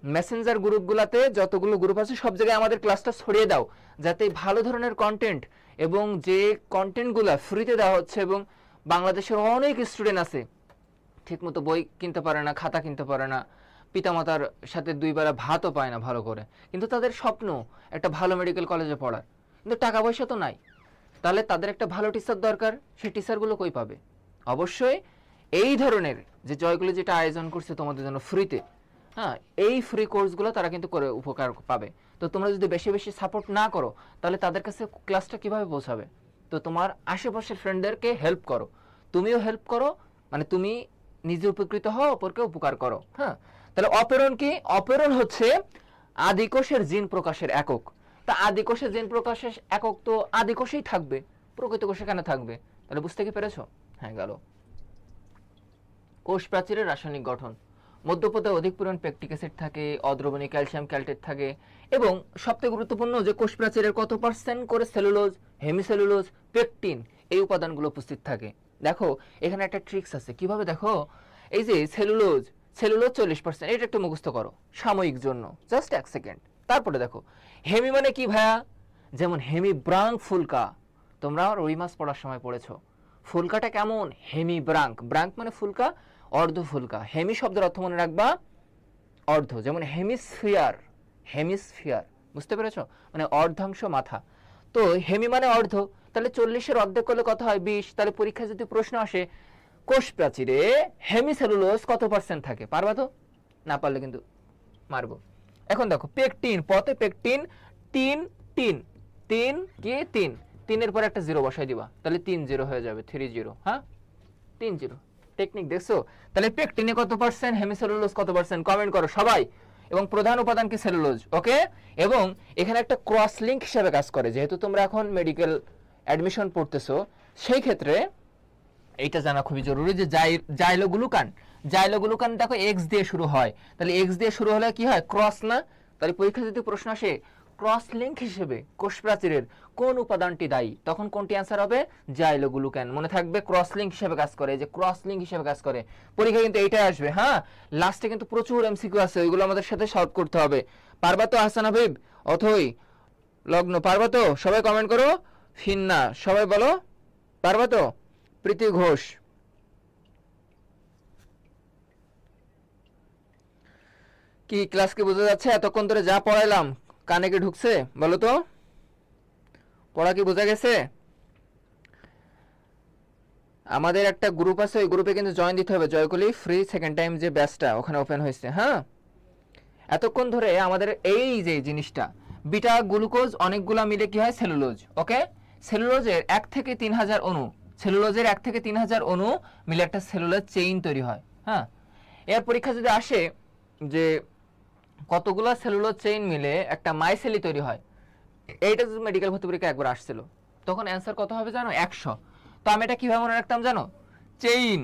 মেসেঞ্জার গ্রুপগুলোতে যতগুলো গ্রুপ আছে সব জায়গায় আমাদের ক্লাসটা ছড়িয়ে দাও, যাতে ভালো ধরনের কন্টেন্ট এবং যে কন্টেন্টগুলো ফ্রিতে দেওয়া হচ্ছে, এবং বাংলাদেশের অনেক স্টুডেন্ট আছে ঠিকমতো বই কিনতে পারে না, খাতা কিনতে পারে না, পিতামাতার সাথে 2 বেলা ভাতও পায় না ভালো করে, কিন্তু তাদের স্বপ্ন একটা ভালো মেডিকেল কলেজে পড়ার, কিন্তু টাকা পয়সা তো নাই। তাহলে তাদের একটা ভালো টিচার দরকার, সেই টিচারগুলো কই পাবে? অবশ্যই এই ধরনের যে জয়গুলো যেটা আয়োজন করছে তোমাদের জন্য ফ্রিতে, হ্যাঁ, এই ফ্রি কোর্সগুলো তারা কিন্তু করে উপকার পাবে। তো তোমরা যদি বেশি বেশি সাপোর্ট না করো, তাহলে তাদের কাছে ক্লাসটা কিভাবে পৌঁছাবে? তো তোমার আশেপাশের ফ্রেন্ডদেরকে হেল্প করো, তুমিও হেল্প করো, মানে তুমি নিজে উপকৃত হও, অপরকে উপকার করো। হ্যাঁ, তাহলে অপেরণ কি? অপেরণ হচ্ছে আদিকোষের জিন প্রকাশের একক। তা আদিকোষের জিন প্রকাশের একক তো আদিকোষেই থাকবে, প্রকৃত কোষে কেন থাকবে? তাহলে বুঝতে কি পেরেছো? হ্যাঁ, গেল। কোষ প্রাচীরের রাসায়নিক গঠন, মধ্যপথে অধিক পরিমাণ পেকটিক অ্যাসিড থাকে, অদ্রবণী ক্যালসিয়াম ক্যালটেট থাকে, এবং সবথেকে গুরুত্বপূর্ণ যে কোষ প্রাচীরের কত পার্সেন্ট করে সেলুলোজ, হেমিসেলুলোজ, পেকটিন এই উপাদানগুলো উপস্থিত থাকে। দেখো এখানে একটা ট্রিক্স আছে, কিভাবে দেখো, এই যে সেলুলোজ 40%, এটা একটু মুখস্থ করো সাময়িক জন্য, জাস্ট 1 সেকেন্ড। তারপরে দেখো হেমি মানে কি ভাইয়া, যেমন হেমি ব্রাঙ্ক ফুলকা, তোমরা রুই মাছ পড়ার সময় পড়েছো, ফুলকাটা কেমন? হেমি ব্রাঙ্ক, ব্রাঙ্ক মানে ফুলকা, অর্ধ ফুলকা। হেমি শব্দের অর্থ মনে রাখবা অর্ধ, যেমন হেমিস্ফিয়ার, হেমিস্ফিয়ার, বুঝতে পেরেছো, মানে অর্ধাংশ মাথা। তো হেমি মানে অর্ধ, তাহলে 40-এর অর্ধেক করলে কত হয়? 20। তাহলে পরীক্ষায় যদি প্রশ্ন আসে কোষ প্রাচীরে হেমিসেলুলোজ কত পার্সেন্ট থাকে, পারবা তো? না পারলে কিন্তু মারবো। এখন দেখো পেকটিন, পথে পেকটিন 3 3 3 কি 3 3-এর পর একটা 0 বসাই দিবা, তাহলে 3 0 হয়ে যাবে, 3 0। হ্যাঁ, 3 0। টেকনিক দেখছো? তাহলে পেকটিনে কত পার্সেন্ট, হেমিসেলুলোজ কত পার্সেন্ট, কমেন্ট করো সবাই। এবং প্রধান উপাদান কি? সেলুলোজ। ওকে, এবং এখানে একটা ক্রস লিংক হিসেবে কাজ করে, যেহেতু তোমরা এখন মেডিকেল অ্যাডমিশন পড়তেছো, সেই ক্ষেত্রে এইটা জানা খুবই জরুরি যে জাইলোগ্লুকান, জাইলোগ্লুকান দেখো এক্স দিয়ে শুরু হয়, তাহলে এক্স দিয়ে শুরু হলে কি হয়? ক্রস না? তাহলে পরীক্ষা যদি প্রশ্ন আসে ক্রস লিংক হিসেবে কোষ প্রাচীরের কোন উপাদানটি দায়ী, তখন কোনটি অ্যান্সার হবে? জাইলোগ্লুকান। মনে থাকবে ক্রস লিংক হিসেবে কাজ করে, যে ক্রস লিংক হিসেবে কাজ করে। পরীক্ষা কিন্তু এইটাই আসবে। হ্যাঁ, লাস্টে কিন্তু প্রচুর এমসিকিউ আছে, ওইগুলো আমাদের সাথে সলভ করতে হবে। পারবা তো হাসান হাবিব, অথই, লগ্ন, পারবা তো? সবাই কমেন্ট করো। ফিন্না, সবাই বলো পারবা তো? প্রীতি ঘোষ, কি ক্লাস কি বোঝা যাচ্ছে? এতক্ষণ ধরে যা পড়াইলাম কানে কি ঢুকছে বলো তো? পড়া কি বোঝা গেছে? আমাদের একটা গ্রুপ আছে, ওই গ্রুপে কিন্তু জয়েন দিতে হবে, জয়কলি ফ্রি সেকেন্ড টাইম যে ব্যাচটা ওখানে ওপেন হয়েছে। হ্যাঁ, এতক্ষণ ধরে আমাদের এই যে জিনিসটা বিটা গ্লুকোজ অনেকগুলা মিলে কি হয়? সেলুলোজ। ওকে, সেলুলোজের 1 থেকে 3000 অণু, সেলুলোজের 1 থেকে 3000 অণু মিলে একটা সেলুলোজ চেইন তৈরি হয়। হ্যাঁ, এর পরীক্ষা যদি আসে যে কতগুলো সেলুলোজ চেইন মিলে একটা মাইসেলি তৈরি হয়, এইটা যদি মেডিকেল ভর্তি পরীক্ষা একবার আসছিল, তখন অ্যান্সার কত হবে জানো? 100। তো আমি এটা কিভাবে মনে রাখতাম জানো? চেইন,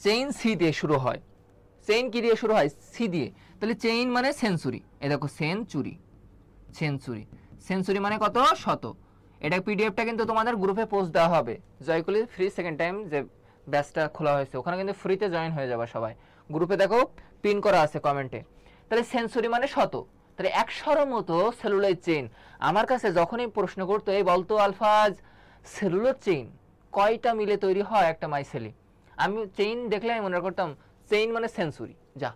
চেইন সি দিয়ে শুরু হয়, চেইন কি দিয়ে শুরু হয়? সি দিয়ে। তাহলে চেইন মানে সেঞ্চুরি, এই দেখো সেঞ্চুরি, সেঞ্চুরি, সেঞ্চুরি মানে কত? 100। এটা পিডিএফটা কিন্তু তোমাদের গ্রুপে পোস্ট দেওয়া হবে, জয়কুলি ফ্রি সেকেন্ড টাইম যে ব্যাচটা খোলা হয়েছে, ওখানে কিন্তু ফ্রিতে জয়েন হয়ে যাবে সবাই। গ্রুপে দেখো পিন করা আছে কমেন্টে। তাহলে সেঞ্চুরি মানে 100, তাহলে 100-এর মতো সেলুলোজ চেইন। আমার কাছে যখনই প্রশ্ন করতো এই বলতো আলফাজ সেলুলোজ চেইন কয়টা মিলে তৈরি হয় একটা মাইসেলি, আমি চেইন দেখলে আমি মনে করতাম চেইন মানে সেঞ্চুরি, যা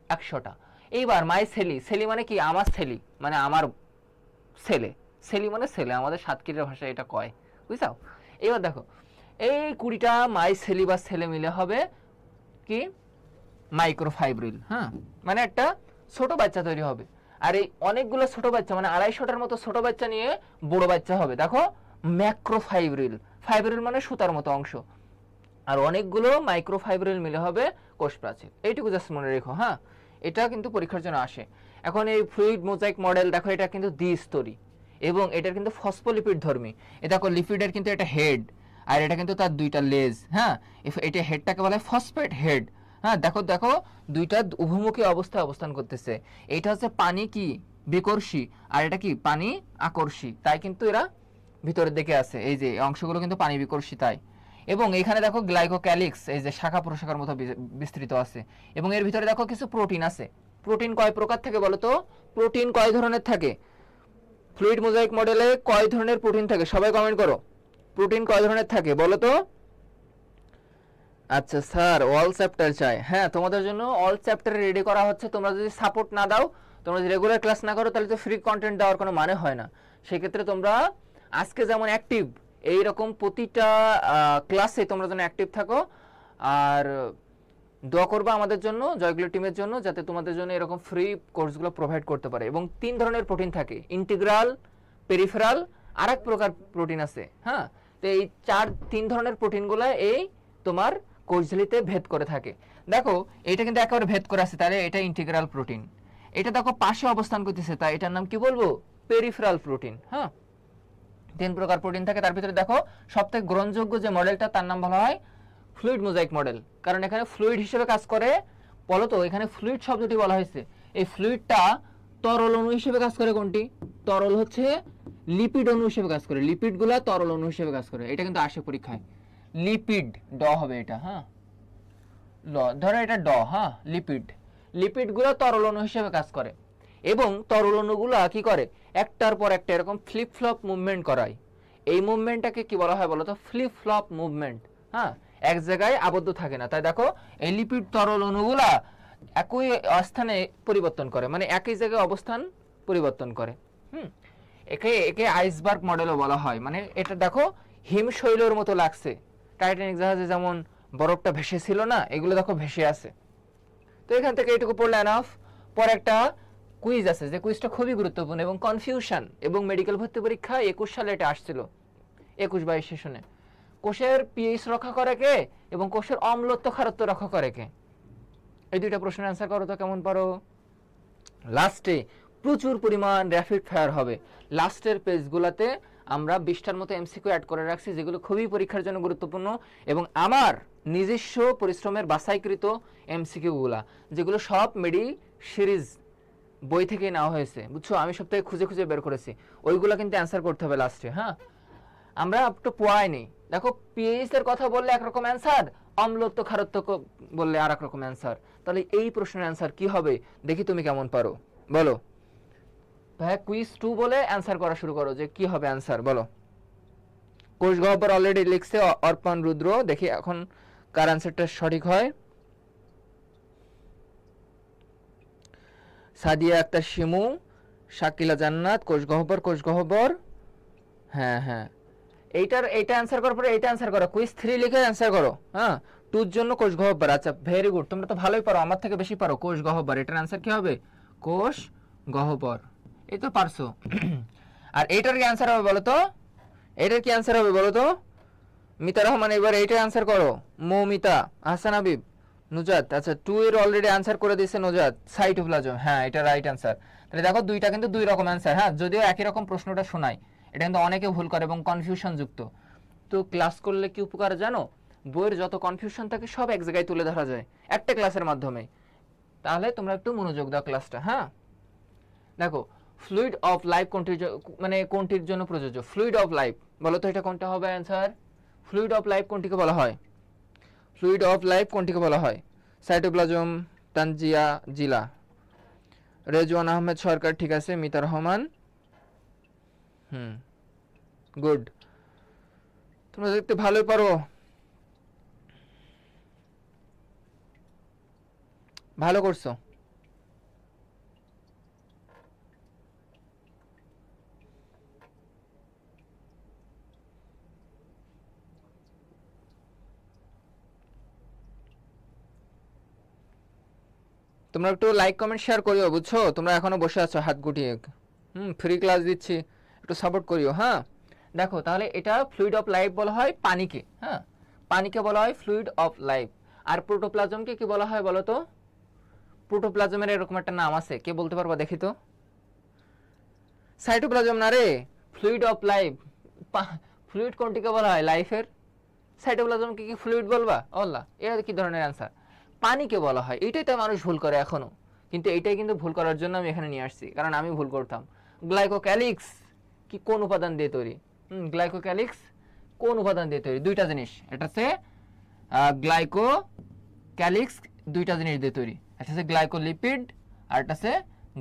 100টা। এইবার মাইসেলি, সেলি মানে কি? আমার সেলি মানে আমার ছেলে, সেলি মানে ছেলে, আমাদের সাতক্ষীরার ভাষায় এটা কয়, বুঝছাও? এবার দেখো এই 20টা মাইসেলি বা ছেলে মিলে হবে কি? মাইক্রোফাইব্রিল। হ্যাঁ, মানে একটা ছোট বাচ্চা তৈরি হবে। আর এই অনেকগুলো ছোট বাচ্চা মানে 250টার মতো ছোট বাচ্চা নিয়ে বড় বাচ্চা হবে। দেখো ম্যাক্রোফাইব্রিল। ফাইব্রিল মানে সুতার মতো অংশ, আর অনেকগুলো মাইক্রোফাইব্রিল মিলে হবে কোষ প্রাচীর। এইটুকু জাস্ট মনে রেখো, হ্যাঁ, এটা কিন্তু পরীক্ষার জন্য আসে। এখন এই ফ্লুইড মোজাইক মডেল দেখো, এটা কিন্তু দ্বিস্তরী এবং এটার কিন্তু ফসফোলিপিড ধর্মী। এ দেখো লিপিডের কিন্তু এটা হেড, আর এটা কিন্তু তার দুইটা লেজ, হ্যাঁ, এটা হেডটাকে বলা হয় ফসফেট হেড। হ্যাঁ, দেখো দেখো দুইটা উভমুখী অবস্থায় অবস্থান করতেছে। এইটা হচ্ছে পানি কি বিকর্ষী, আর এটা কি পানি আকর্ষী, তাই কিন্তু এরা ভিতরের দিকে আছে। এই যে অংশগুলো কিন্তু পানি বিকর্ষী তাই। এবং এখানে দেখো গ্লাইকোক্যালিক্স, এই যে শাখা প্রশাখার মতো বিস্তৃত আছে, এবং এর ভিতরে দেখো কিছু প্রোটিন আছে। প্রোটিন কয় প্রকার থাকে বলো তো? প্রোটিন কয় ধরনের থাকে? ফ্লুইড মোজাইক মডেলে কয় ধরনের প্রোটিন থাকে? সবাই কমেন্ট করো, প্রোটিন কয় ধরনের থাকে বলো তো? আচ্ছা স্যার অল চ্যাপ্টার চাই। হ্যাঁ, তোমাদের জন্য অল চ্যাপ্টার রেডি করা হচ্ছে। তোমরা যদি সাপোর্ট না দাও, তোমরা যদি রেগুলার ক্লাস না করো, তাহলে তো ফ্রি কন্টেন্ট দেওয়ার কোনো মানে হয় না। সেক্ষেত্রে তোমরা আজকে যেমন অ্যাক্টিভ, এইরকম প্রতিটা ক্লাসে তোমরা যেন অ্যাক্টিভ থাকো। আর দোয়া করবা আমাদের জন্য, জয়গুলো টিমের জন্য, যাতে তোমাদের জন্য এরকম ফ্রি কোর্সগুলো প্রোভাইড করতে পারে। এবং 3 ধরনের প্রোটিন থাকে, ইন্টিগ্রাল, পেরিফেরাল, আর এক প্রকার প্রোটিন আছে। হ্যাঁ, তো এই 3 ধরনের প্রোটিনগুলো এই তোমার কোষঝিল্লিতে ভেদ করে থাকে। দেখো এটা কিন্তু একেবারে ভেদ করে আছে, তাহলে এটা ইন্টিগ্রাল প্রোটিন। এটা দেখো পাশে অবস্থান করতেছে, তাই এটার নাম কি বলবো? Peripheral protein. হ্যাঁ, 3 প্রকার প্রোটিন থাকে। তার ভিতরে দেখো সবথেকে গ্রহণযোগ্য যে মডেলটা, তার নাম বলা হয় ফ্লুইড মোজাইক মডেল, কারণ এখানে ফ্লুইড হিসেবে কাজ করে। বলো তো, এখানে ফ্লুইড শব্দটি বলা হয়েছে, এই ফ্লুইডটা তরল অণু হিসেবে কাজ করে। কোনটি? তরল হচ্ছে লিপিড অণু হিসেবে কাজ করে। লিপিডগুলো তরল অণু হিসেবে কাজ করে। এটা কিন্তু আসে পরীক্ষায়, লিপিড ড হবে এটা। হ্যাঁ, ল ধরো এটা ড। হ্যাঁ, লিপিড, লিপিডগুলো তরল অণু হিসেবে কাজ করে। এবং তরল অণুগুলো কি করে? একটার পর একটা এরকম ফ্লিপ ফ্লপ মুভমেন্ট করায়। এই মুভমেন্টটাকে কি বলা হয় বলো তো? Flip flop movement. হ্যাঁ, এক জায়গায় আবদ্ধ থাকে না। তাই দেখো এই লিপিড তরল অণুগুলা একই স্থানে পরিবর্তন করে, মানে একই জায়গায় অবস্থান পরিবর্তন করে। একে একে আইসবার্গ মডেলও বলা হয়। মানে এটা দেখো হিমশৈলের মতো লাগছে। টাইটানিক জাহাজে যেমন বরফটা ভেসে ছিল না, এগুলো দেখো ভেসে আছে। তো এখান থেকে এটুকু পড়লে এনাফ। পর একটা কুইজ আছে, যে কুইজটা খুবই গুরুত্বপূর্ণ এবং কনফিউশন, এবং মেডিকেল ভর্তি পরীক্ষা 21 সালে এটা আসছিল, 21-22 সেশনে। কোষের পিএইচ রক্ষা করে কে এবং কোষের অম্লত্ব ক্ষারত্ব রক্ষা করে কে? এই দুইটা প্রশ্নের অ্যান্সার করো তো কেমন পারো। লাস্টে প্রচুর পরিমাণ র্যাপিড ফায়ার হবে। লাস্টের পেজগুলোতে আমরা 20টার মতো এমসিকিউ অ্যাড করে রাখছি, যেগুলো খুবই পরীক্ষার জন্য গুরুত্বপূর্ণ, এবং আমার নিজস্ব পরিশ্রমের বাছাইকৃত এমসিকিউগুলা, যেগুলো সব মেডি সিরিজ বই থেকে নেওয়া হয়েছে, বুঝছো? আমি সব থেকে খুঁজে খুঁজে বের করেছি, ওইগুলো কিন্তু অ্যান্সার করতে হবে লাস্টে। হ্যাঁ, আমরা একটু পোয়াই নেই। দেখো পিএইচ এর কথা বললে একরকম অ্যান্সার, অম্লত্ব ক্ষারত্ব বললে আর এক রকম অ্যান্সার। তাহলে এই প্রশ্নের অ্যান্সার কি হবে? দেখি তুমি কেমন পারো, বলো। ভাই কুইজ 2 বলে অ্যান্সার করা শুরু করো, যে কি হবে অ্যান্সার বলো। কোষ গহ্বর অলরেডি লিখছে অর্পণ রুদ্র, দেখি এখন কার অ্যান্সারটা সঠিক হয়। সাদিয়া আক্তার শিমু, শাকিলা জান্নাত, কোষ গহ্বর। হ্যাঁ হ্যাঁ, এইটা অ্যান্সার করার পরে এইটা অ্যান্সার করো, কুইজ 3 লিখে অ্যান্সার করো। হ্যাঁ, 2 এর জন্য কোষ গহ্বর। আচ্ছা ভেরি গুড, তোমরা তো ভালোই পারো, আমার থেকে বেশি পারো। কোষ গহ্বর, এটার অ্যান্সার কি হবে? কোষ গহ্বর। এই তো পারছো। আর এইটার কি অ্যান্সার হবে বলো তো? এটার কি অ্যান্সার হবে বলো তো? মিতা রহমান, এবার এইটার অ্যান্সার করো। মৌমিতা, হাসান হাবিব, নুজাত। আচ্ছা 2 এর অলরেডি অ্যান্সার করে দিয়েছে নুজাত, সাইটোপ্লাজম। হ্যাঁ, এটা রাইট অ্যান্সার। তাহলে দেখো দুইটা কিন্তু 2 রকম অ্যান্সার। হ্যাঁ, যদিও একই রকম প্রশ্নটা শোনায়, এটা কিন্তু অনেকে ভুল করে এবং কনফিউশন যুক্ত। তো ক্লাস করলে কি উপকার জানো? বইয়ের যত কনফিউশন থাকে সব এক জায়গায় তুলে ধরা যায় একটা ক্লাসের মাধ্যমে। তাহলে তোমরা একটু মনোযোগ দাও ক্লাসটা। হ্যাঁ, দেখো ফ্লুইড অফ লাইফ কোনটির জন্য প্রযোজ্য? ফ্লুইড অফ লাইফ, বলো তো এটা কোনটা হবে অ্যান্সার? ফ্লুইড অফ লাইফ কোনটিকে বলা হয়? ফ্লুইড অফ লাইফ কোনটিকে বলা হয়? সাইটোপ্লাজম, তানজিয়া জিলা, রেজওয়ান আহমেদ সরকার, ঠিক আছে। মিতা রহমান, গুড, তোমরা দেখতে ভালোই পারো, ভালো করছো। তোমরা একটু লাইক কমেন্ট শেয়ার করিও, বুঝছো? তোমরা এখনো বসে আছো হাত গুটিয়ে। ফ্রি ক্লাস দিচ্ছি, একটু সাপোর্ট করিও। হ্যাঁ, দেখো তাহলে এটা ফ্লুইড অফ লাইফ বলা হয় পানিকে, হ্যাঁ পানিকে বলা হয় ফ্লুইড অফ লাইফ। আর প্রোটোপ্লাজমকে কি বলা হয় বলো তো? প্রোটোপ্লাজমের এরকম একটা নাম আছে, কে বলতে পারবা দেখি তো? সাইটোপ্লাজম না রে, ফ্লুইড অফ লাইফ। ফ্লুইড কোনটিকে বলা হয় লাইফের? সাইটোপ্লাজমকে কি ফ্লুইড বলবা? আল্লাহ, এটা কি ধরনের অ্যান্সার? পানিকে বলা হয়, এটাই তো মানুষ ভুল করে এখনো। কিন্তু এটাই কিন্তু ভুল করার জন্য আমি এখানে নিয়ে আসছি, কারণ আমি ভুল করতাম। গ্লাইকোক্যালিক্স কি কোন উপাদান দিয়ে তৈরি? গ্লাইকোক্যালিক্স কোন উপাদান দিয়ে তৈরি? দুইটা জিনিস, এটা হচ্ছে গ্লাইকোক্যালিক্স দুইটা জিনিস দিয়ে তৈরি, একটা হচ্ছে গ্লাইকোলিপিড আর একটা হচ্ছে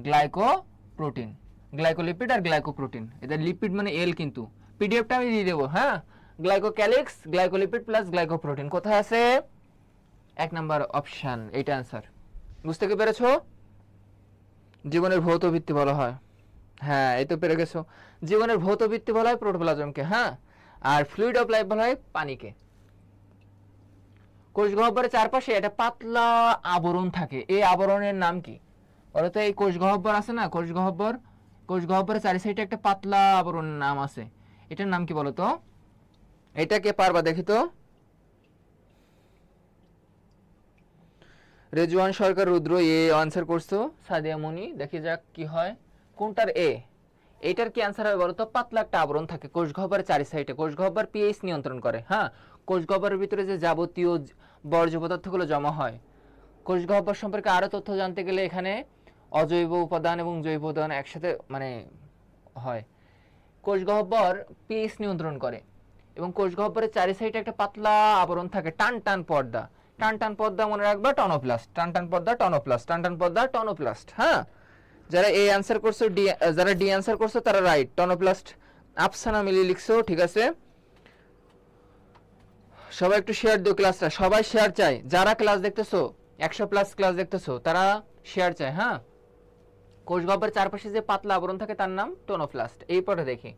গ্লাইকোপ্রোটিন। গ্লাইকোলিপিড আর গ্লাইকোপ্রোটিন, এদের লিপিড মানে এল, কিন্তু পিডিএফটা আমি দিয়ে দেবো। হ্যাঁ, গ্লাইকোক্যালিক্স গ্লাইকোলিপিড প্লাস গ্লাইকোপ্রোটিন কোথায় আছে? 1 নাম্বার অপশন, এইটা অ্যান্সার। বুঝতে কি পেরেছো? জীবনের ভৌত ভিত্তি বলা হয়, হ্যাঁ এই তো পেরে গেছো। জীবনের ভৌত ভিত্তি বলা হয় প্রোটোপ্লাজমকে, হ্যাঁ। আর ফ্লুইড অফ লাইফ বলা হয় পানিকে। কোষ গহ্বরের চারপাশে একটা পাতলা আবরণ থাকে, এই আবরণের নাম কি বলতো? এই কোষ গহ্বর আছে না, কোষ গহ্বর, কোষ গহ্বরের চারি সাইডে একটা পাতলা আবরণের নাম আছে, এটার নাম কি বলতো? এটা কে পারবা দেখি তো? রেজওয়ান সরকার রুদ্র এ আনসার করছো, সাদিয়া মনি, দেখি যাক কি হয়। কোনটার এ? এইটার কি অ্যান্সার হবে বলতো? পাতলা একটা আবরণ থাকে কোষ গহ্বরের চারি সাইডে। কোষ গহ্বর পিএইচ নিয়ন্ত্রণ করে, হ্যাঁ। কোষ গহ্বরের ভিতরে যে যাবতীয় বর্জ্য পদার্থগুলো জমা হয়, কোষ গহ্বর সম্পর্কে আরো তথ্য জানতে গেলে এখানে অজৈব উপাদান এবং জৈব উপাদান একসাথে মানে হয়। কোষ গহ্বর পিএইচ নিয়ন্ত্রণ করে এবং কোষ গহ্বরের চারি সাইডে একটা পাতলা আবরণ থাকে, টান টান পর্দা। টান টান পর্দা মনে রাখবা টনোপ্লাস্ট, টান টান পর্দা টনোপ্লাস্ট, টান টান পর্দা টনোপ্লাস্ট, হ্যাঁ। যারা এ অ্যান্সার করছো, ডি যারা ডি অ্যান্সার করছো তারা রাইট, টনোপ্লাস্ট। আফসানা মিলি লিখছো, ঠিক আছে। সবাই একটু শেয়ার দিও ক্লাসটা, সবাই শেয়ার চাই। যারা ক্লাস দেখতেছো 100+ ক্লাস দেখতেছো তারা শেয়ার চাই, হ্যাঁ। কোষ গহ্বরের চারপাশে যে পাতলা আবরণ থাকে তার নাম টোনোপ্লাস্ট। এই পরে দেখি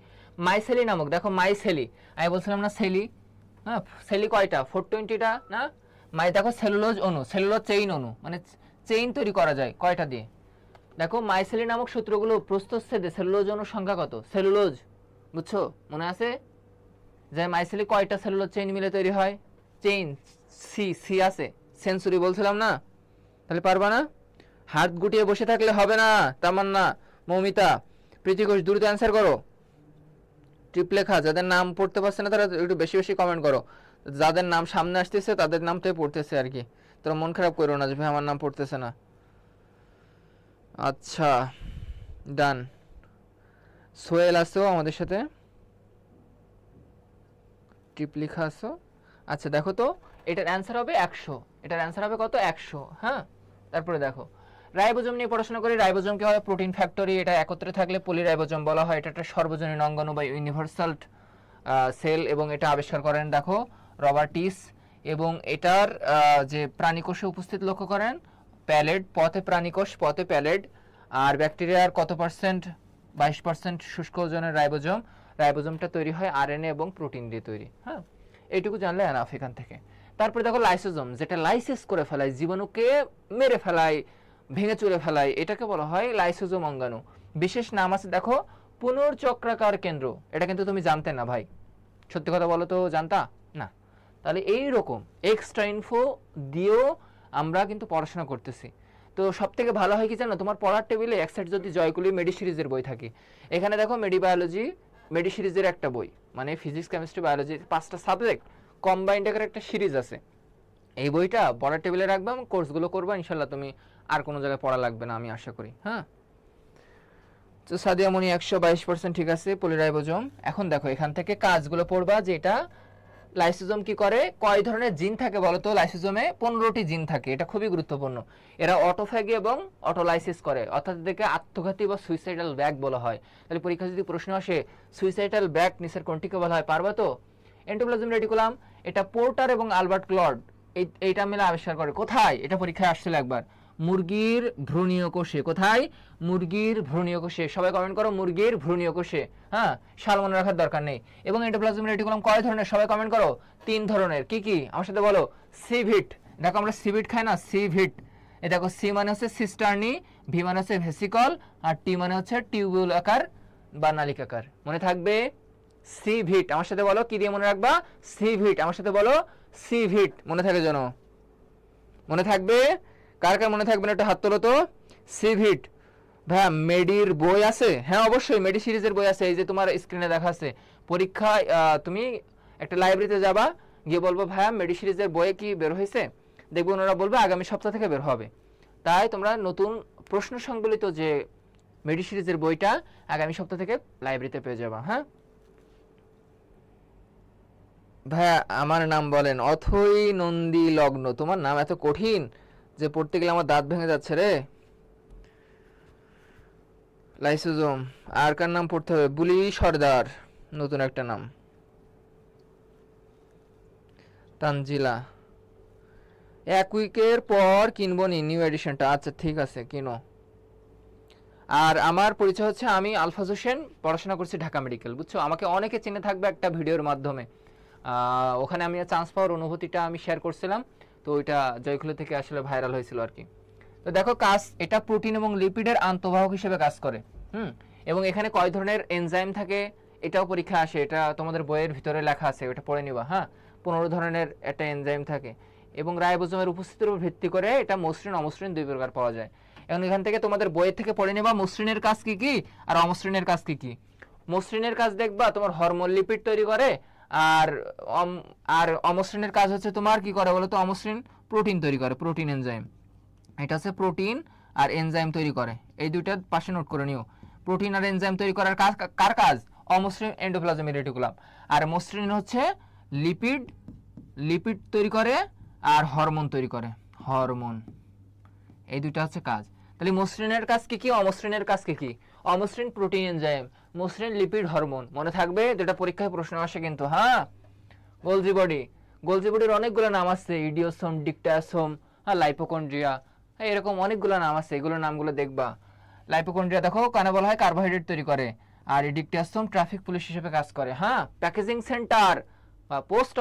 মাইসেলি নামক, দেখো মাইসেলি, আমি বলছিলাম না সেলি, হ্যাঁ সেলি কয়টা? 420টা না। মাই দেখো সেলুলোজ অণু, সেলুলোজ চেইন অণু, মানে চেইন তৈরি করা যায় কয়টা দিয়ে? দেখো মাইসেলি নামক সূত্রগুলো প্রস্থচ্ছেদে সেলুলোজ অণুর সংখ্যা কত? সেলুলোজ, বুঝছো? মনে আছে যে মাইসেলি কয়টা সেলুলোজ চেইন মিলে তৈরি হয়? চেইন সি, সি আছে, সেঞ্চুরি বলছিলাম না। তাহলে পারবা না? হাত গুটিয়ে বসে থাকলে হবে না। তামান্না, মৌমিতা, প্রীতি ঘোষ, দ্রুত অ্যান্সার করো। টিপলেখা, যাদের নাম পড়তে পারছে না তারা একটু বেশি বেশি কমেন্ট করো। যাদের নাম সামনে আসতেছে তাদের নাম তো পড়তেছে আর কি, তোরা মন খারাপ করো না যে ভাই আমার নাম পড়তেছে না। আচ্ছা ডান। সোহেল আসো আমাদের সাথে, টিপলেখা আসো। আচ্ছা দেখো তো, এটার অ্যান্সার হবে 100, এটার অ্যান্সার হবে কত? 100, হ্যাঁ। তারপরে দেখো রাইবোজোম নিয়ে পড়াশোনা করি। রাইবোজোমকে হয় প্রোটিন ফ্যাক্টরি, এটা একত্রে থাকলে পলিরাইবোজোম বলা হয়। এটা একটা সর্বজনীন অঙ্গাণু বা ইউনিভার্সাল সেল, এবং এটা আবিষ্কার করেন দেখো রবার্টিস। এবং এটার যে প্রাণীকোষে উপস্থিত লক্ষ্য করেন প্যালেড, পথে প্রাণীকোষ, পথে প্যালেড। আর ব্যাকটেরিয়ার কত পার্সেন্ট? 22% শুষ্ক ওজনের রাইবোজোম। রাইবোজোমটা তৈরি হয় আরএনএ এবং প্রোটিন দিয়ে তৈরি, হ্যাঁ। এইটুকু জানলে এনাফ এখান থেকে। তারপরে দেখো লাইসোজোম, যেটা লাইসিস করে ফেলায়, জীবাণুকে মেরে ফেলায়, ভেঙে চুরে ফেলায়, এটাকে বলা হয় লাইসোজোম অঙ্গাণু। বিশেষ নাম আছে দেখো পুনর্চক্রাকার কেন্দ্র, এটা কিন্তু তুমি জানতে না ভাই, সত্যি কথা বলো তো, জানতা না? তাহলে এই রকম এক্সট্রা ইনফো দিয়েও আমরা কিন্তু পড়াশোনা করতেছি। তো সব থেকে ভালো হয় কি জানো, তোমার পড়ার টেবিলে এক সাইড যদি জয়কুলি মেডি সিরিজের বই থাকে, এখানে দেখো মেডি বায়োলজি, মেডি সিরিজের একটা বই, মানে ফিজিক্স কেমিস্ট্রি বায়োলজি 5টা সাবজেক্ট কম্বাইন্ড এর একটা সিরিজ আছে। এই বইটা পড়ার টেবিলে রাখবা, কোর্সগুলো করবা, ইনশাল্লাহ তুমি আর কোনো জায়গায় পড়া লাগবে না আমি আশা করি, হ্যাঁ। তো সাদিয়া মনি 122% ঠিক আছে, পলিরাইবোজোম। এখন দেখো এখান থেকে কাজগুলো পড়বা, যেটা লাইসোজোম কি করে, কয় ধরনের জিন থাকে বলো তো? লাইসোজোমে 15টি জিন থাকে, এটা খুবই গুরুত্বপূর্ণ। এরা অটোফ্যাগি এবং অটোলাইসিস করে, অর্থাৎ এদেরকে আত্মঘাতী বা সুইসাইডাল ব্যাগ বলা হয়। তাহলে পরীক্ষা যদি প্রশ্ন আসে সুইসাইডাল ব্যাগ নিচের কোনটিকে বলা হয়, পারবা তো? এন্ডোপ্লাজম রেটিকুলাম, এটা পোর্টার এবং আলবার্ট ক্লড এইটা মিলে আবিষ্কার করে। কোথায়? এটা পরীক্ষায় আসছিল একবার, মুরগির ভ্রূণীয় কোষে। কোথায়? মুরগির ভ্রূণীয় কোষে। সবাই কমেন্ট করো মুরগির ভ্রূণীয় কোষে, হ্যাঁ, সাল মনে রাখার দরকার নেই। এবং এন্ডোপ্লাজমিক রেটিকুলাম কয় ধরনের? সবাই কমেন্ট করো। 3 ধরনের। কি কি আমার সাথে বলো? সিভিট, দেখো আমরা সিভিট খাই না, সিভিট। এ দেখো সি মানে হচ্ছে সিস্টার্নি, ভি মানে হচ্ছে ভেসিকল, আর টি মানে হচ্ছে টিউবুল আকার বা নালিকাকার। মনে থাকবে সিভিট, আমার সাথে বলো কি দিয়ে মনে রাখবা? সিভিট, আমার সাথে বলো সিভিট, মনে থাকে যেন, মনে থাকবে? কার কার মনে থাকবে না একটা হাত তোলো তো। সিভিট। ভাইয়া মেডির বই আছে? হ্যাঁ অবশ্যই মেডি সিরিজের বই আছে, এই যে তোমার স্ক্রিনে দেখা আছে। পরীক্ষায় তুমি একটা লাইব্রেরিতে যাবা, গিয়ে বলবো ভাইয়া মেডি সিরিজের বই কি বের হয়েছে, দেখবো ওনারা বলবে আগামী সপ্তাহ থেকে বের হবে। তাই তোমরা নতুন প্রশ্ন সংবলিত যে মেডি সিরিজের বইটা আগামী সপ্তাহ থেকে লাইব্রেরিতে পেয়ে যাবা। হ্যাঁ ভাইয়া আমার নাম বলেন। অথই নন্দী লগ্ন, তোমার নাম এত কঠিন যে পড়তে গেলে আমার দাঁত ভেঙে যাচ্ছে রে। লাইসোজোম, আর কার নাম পড়তে হবে? বুলি সর্দার, নতুন একটা নাম। তানজিলা, এক উইকের পর কিনবো নি নিউ এডিশনটা। আচ্ছা ঠিক আছে কিনো। আর আমার পরিচয় হচ্ছে, আমি আলফাজ হোসেন, পড়াশোনা করছি ঢাকা মেডিকেল, বুঝছো? আমাকে অনেকে চিনে থাকবে একটা ভিডিওর মাধ্যমে। ওখানে আমি চান্স পাওয়ার অনুভূতিটা আমি শেয়ার করছিলাম, তো ওইটা জয়খুলি থেকে আসলে ভাইরাল হয়েছিল আর কি। তো দেখো কাজ, এটা প্রোটিন এবং লিপিডের আন্তঃবাহক হিসেবে কাজ করে। এবং এখানে কয় ধরনের এনজাইম থাকে এটাও পরীক্ষা আসে, এটা তোমাদের বইয়ের ভিতরে লেখা আছে, ওটা পড়ে নিবা। হ্যাঁ 15 ধরনের একটা এনজাইম থাকে, এবং রাইবোজোমের উপস্থিতির উপর ভিত্তি করে এটা মসৃণ অমসৃণ দুই প্রকার পাওয়া যায়। এবং এখান থেকে তোমাদের বইয়ের থেকে পড়ে নেবা মসৃণের কাজ কি কি আর অমসৃণের কাজ কি কি। মসৃণের কাজ দেখবা তোমার হরমোন লিপিড তৈরি করে, আর আর অমসৃণের কাজ হচ্ছে তোমার কি করে বলো তো? অমসৃণ প্রোটিন তৈরি করে, প্রোটিন এনজাইম। এটা হচ্ছে প্রোটিন আর এনজাইম তৈরি করে, এই দুইটা পাশে নোট করে নিও। প্রোটিন আর এনজাইম তৈরি করার কাজ কার কাজ? অমসৃণ এন্ডোপ্লাজমিক রেটিকুলাম। আর মসৃণ হচ্ছে লিপিড, লিপিড তৈরি করে আর হরমোন তৈরি করে, হরমোন। এই দুইটা হচ্ছে কাজ। তাহলে মসৃণের কাজ কি কি, অমসৃণের কাজ কি কি? অমসৃণ প্রোটিন এনজাইম, মসৃণ লিপিড হরমোন। মনে থাকবে, যেটা পরীক্ষায় প্রশ্ন আসে কিন্তু। হ্যাঁ গোলজি বডি, গোলজি বডির অনেকগুলো নাম আছে, ইডিওসোম, ডিকটাসোম, হ্যাঁ লাইপোকন্ড্রিয়া, হ্যাঁ এরকম অনেকগুলো নাম আছে, এগুলো নামগুলো দেখবা। লাইপোকন্ড্রিয়া দেখো কানে বলা হয় কার্বোহাইড্রেট তৈরি করে, আর ডিকটাসোম ট্রাফিক পুলিশ হিসেবে কাজ করে। হ্যাঁ প্যাকেজিং সেন্টার বা পোস্ট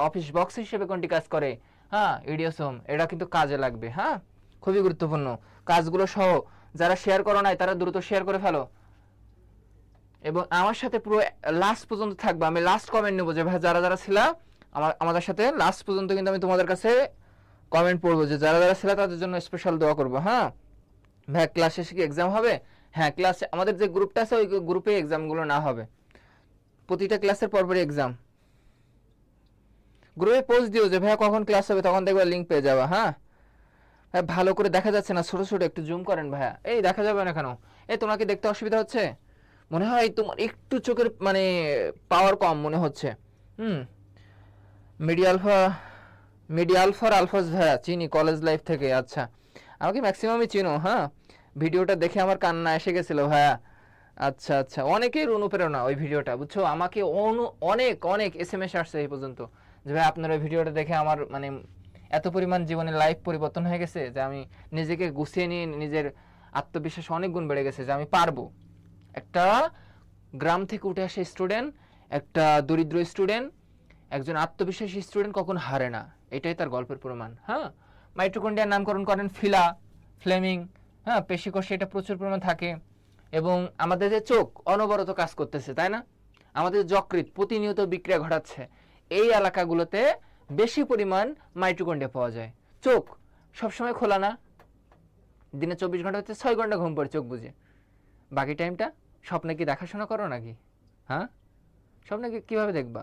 অফিস বক্স হিসেবে কোনটি কাজ করে? হ্যাঁ ইডিওসোম, এটা কিন্তু কাজে লাগবে। হ্যাঁ খুবই গুরুত্বপূর্ণ কাজগুলো সহ। যারা শেয়ার করো নাই তারা দ্রুত শেয়ার করে ফেলো, এবং আমার সাথে পুরো লাস্ট পর্যন্ত থাকবে। আমি লাস্ট কমেন্ট নেবো যে ভাই যারা যারা ছিল আমাদের সাথে লাস্ট পর্যন্ত, কিন্তু আমি তোমাদের কাছে কমেন্ট পড়বো যে যারা যারা ছিল তাদের জন্য স্পেশাল দোয়া করবো। হ্যাঁ ভাই ক্লাস শেষে কি এক্সাম হবে? হ্যাঁ ক্লাসে আমাদের যে গ্রুপটা আছে ওই গ্রুপে এক্সামগুলো না হবে, প্রতিটা ক্লাসের পরপরই এক্সাম। গ্রুপে পোস্ট দিও যে ভাইয়া কখন ক্লাস হবে, তখন দেখবে লিঙ্ক পেয়ে যাবা। হ্যাঁ ভালো করে দেখা যাচ্ছে না, ছোট ছোট একটু জুম করেন ভাইয়া। এই দেখা যাবে না কেন? এই তোমাকে দেখতে অসুবিধা হচ্ছে মনে হয়, তোমার একটু চোখের মানে পাওয়ার কম মনে হচ্ছে। মিডিয়ালফার আলফাজ ভাইয়া চিনি কলেজ লাইফ থেকে। আচ্ছা আমাকে ম্যাক্সিমামই চিনো। হ্যাঁ ভিডিওটা দেখে আমার কান্না এসে গেছিল ভাইয়া। আচ্ছা আচ্ছা, অনেকের অনুপ্রেরণা ওই ভিডিওটা, বুঝছো? আমাকে অনেক অনেক SMS আসছে এই পর্যন্ত যে ভাই আপনার ওই ভিডিওটা দেখে আমার মানে এত পরিমাণ জীবনের লাইফ পরিবর্তন হয়ে গেছে যে আমি নিজেকে গুছিয়ে নিয়ে নিজের আত্মবিশ্বাস অনেক গুণ বেড়ে গেছে যে আমি পারবো। একটা গ্রাম থেকে উঠে আসে স্টুডেন্ট, একটা দরিদ্র স্টুডেন্ট, একজন আত্মবিশ্বাসী স্টুডেন্ট কখন হারে না, এটাই তার গল্পের প্রমাণ। হ্যাঁ মাইটোকন্ড্রিয়ার নামকরণ করেন ফ্লেমিং। হ্যাঁ পেশিকোষে এটা প্রচুর পরিমাণ থাকে, এবং আমাদের যে চোখ অনবরত কাজ করতেছে তাই না, আমাদের যকৃৎ প্রতিনিয়ত বিক্রিয়া ঘটাচ্ছে, এই এলাকাগুলোতে বেশি পরিমাণ মাইটোকন্ড্রিয়া পাওয়া যায়। চোখ সবসময় খোলা না, দিনে 24 ঘন্টা হচ্ছে 6 ঘন্টা ঘুম পড়ে চোখ বুঝে, বাকি টাইমটা স্বপ্নে কি দেখাশোনা করো নাকি? হ্যাঁ স্বপ্নে কিভাবে দেখবা?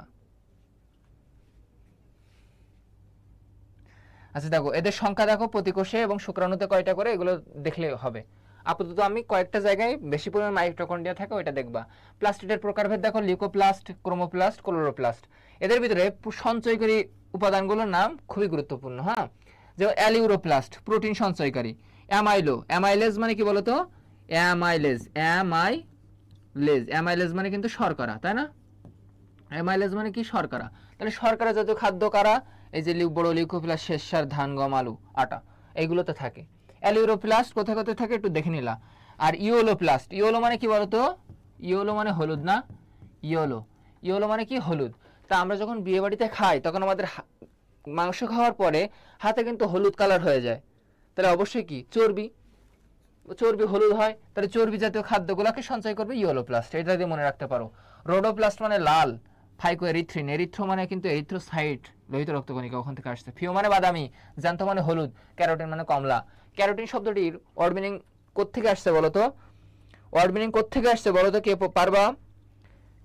আচ্ছা দেখো এদের সংখ্যা দেখো প্রতি কোষে এবং শুক্রাণুতে কয়টা করে, এগুলো দেখলে হবে। আপাতত আমি কয়েকটা জায়গায় বেশি পরিমাণ মাইটোকন্ড্রিয়া থাকে ওইটা দেখবা। প্লাস্টিডের প্রকারভেদ দেখো, লিউকোপ্লাস্ট, ক্রোমোপ্লাস্ট, ক্লোরোপ্লাস্ট। এদের ভিতরে সঞ্চয়কারী উপাদানগুলোর নাম খুবই গুরুত্বপূর্ণ। হ্যাঁ যেমন অ্যালিউরোপ্লাস্ট প্রোটিন সঞ্চয়কারী, অ্যামাইলেজ মানে কি বলতো? অ্যামাইলেজ মানে কিন্তু শর্করা, তাই না? অ্যামাইলেজ মানে কি? শর্করা। তাহলে শর্করা জাতীয় খাদ্য কারা? এই যে বড় লিউকোপ্লাস্ট, শ্বেতসার, ধান, গম, আলু, আটা, এইগুলোতে থাকে। অ্যালিউরোপ্লাস্ট কোথায় কোথায় থাকে একটু দেখে নিলা। আর ইওলোপ্লাস্ট, ইওলো মানে কি বলতো? ইওলো মানে হলুদ না? ইওলো মানে কি? হলুদ। তা আমরা যখন বিয়ে বাড়িতে খাই তখন আমাদের মাংস খাওয়ার পরে হাতে কিন্তু হলুদ কালার হয়ে যায়, তাহলে অবশ্যই কি? চর্বি। চর্বি হলুদ হয়, তাহলে চর্বি জাতীয় খাদ্যগুলোকে সঞ্চয় করবে ইয়েলোপ্লাস্ট, এটা দিয়ে মনে রাখতে পারো। রোডোপ্লাস্ট মানে লাল, ফাইকো এরিথ্রিন, এরিথ্রো মানে কিন্তু এরিথ্রোসাইট, লোহিত রক্তকণিকা, ওখান থেকে আসছে। ফিও মানে বাদামি, জ্যান্থো মানে হলুদ, ক্যারোটিন মানে কমলা। ক্যারোটিন শব্দটির ওয়ার্ড মিনিং কোত্থেকে আসছে বলো তো? ওয়ার্ড মিনিং কোত্থেকে আসছে বলো তো, কে পারবা?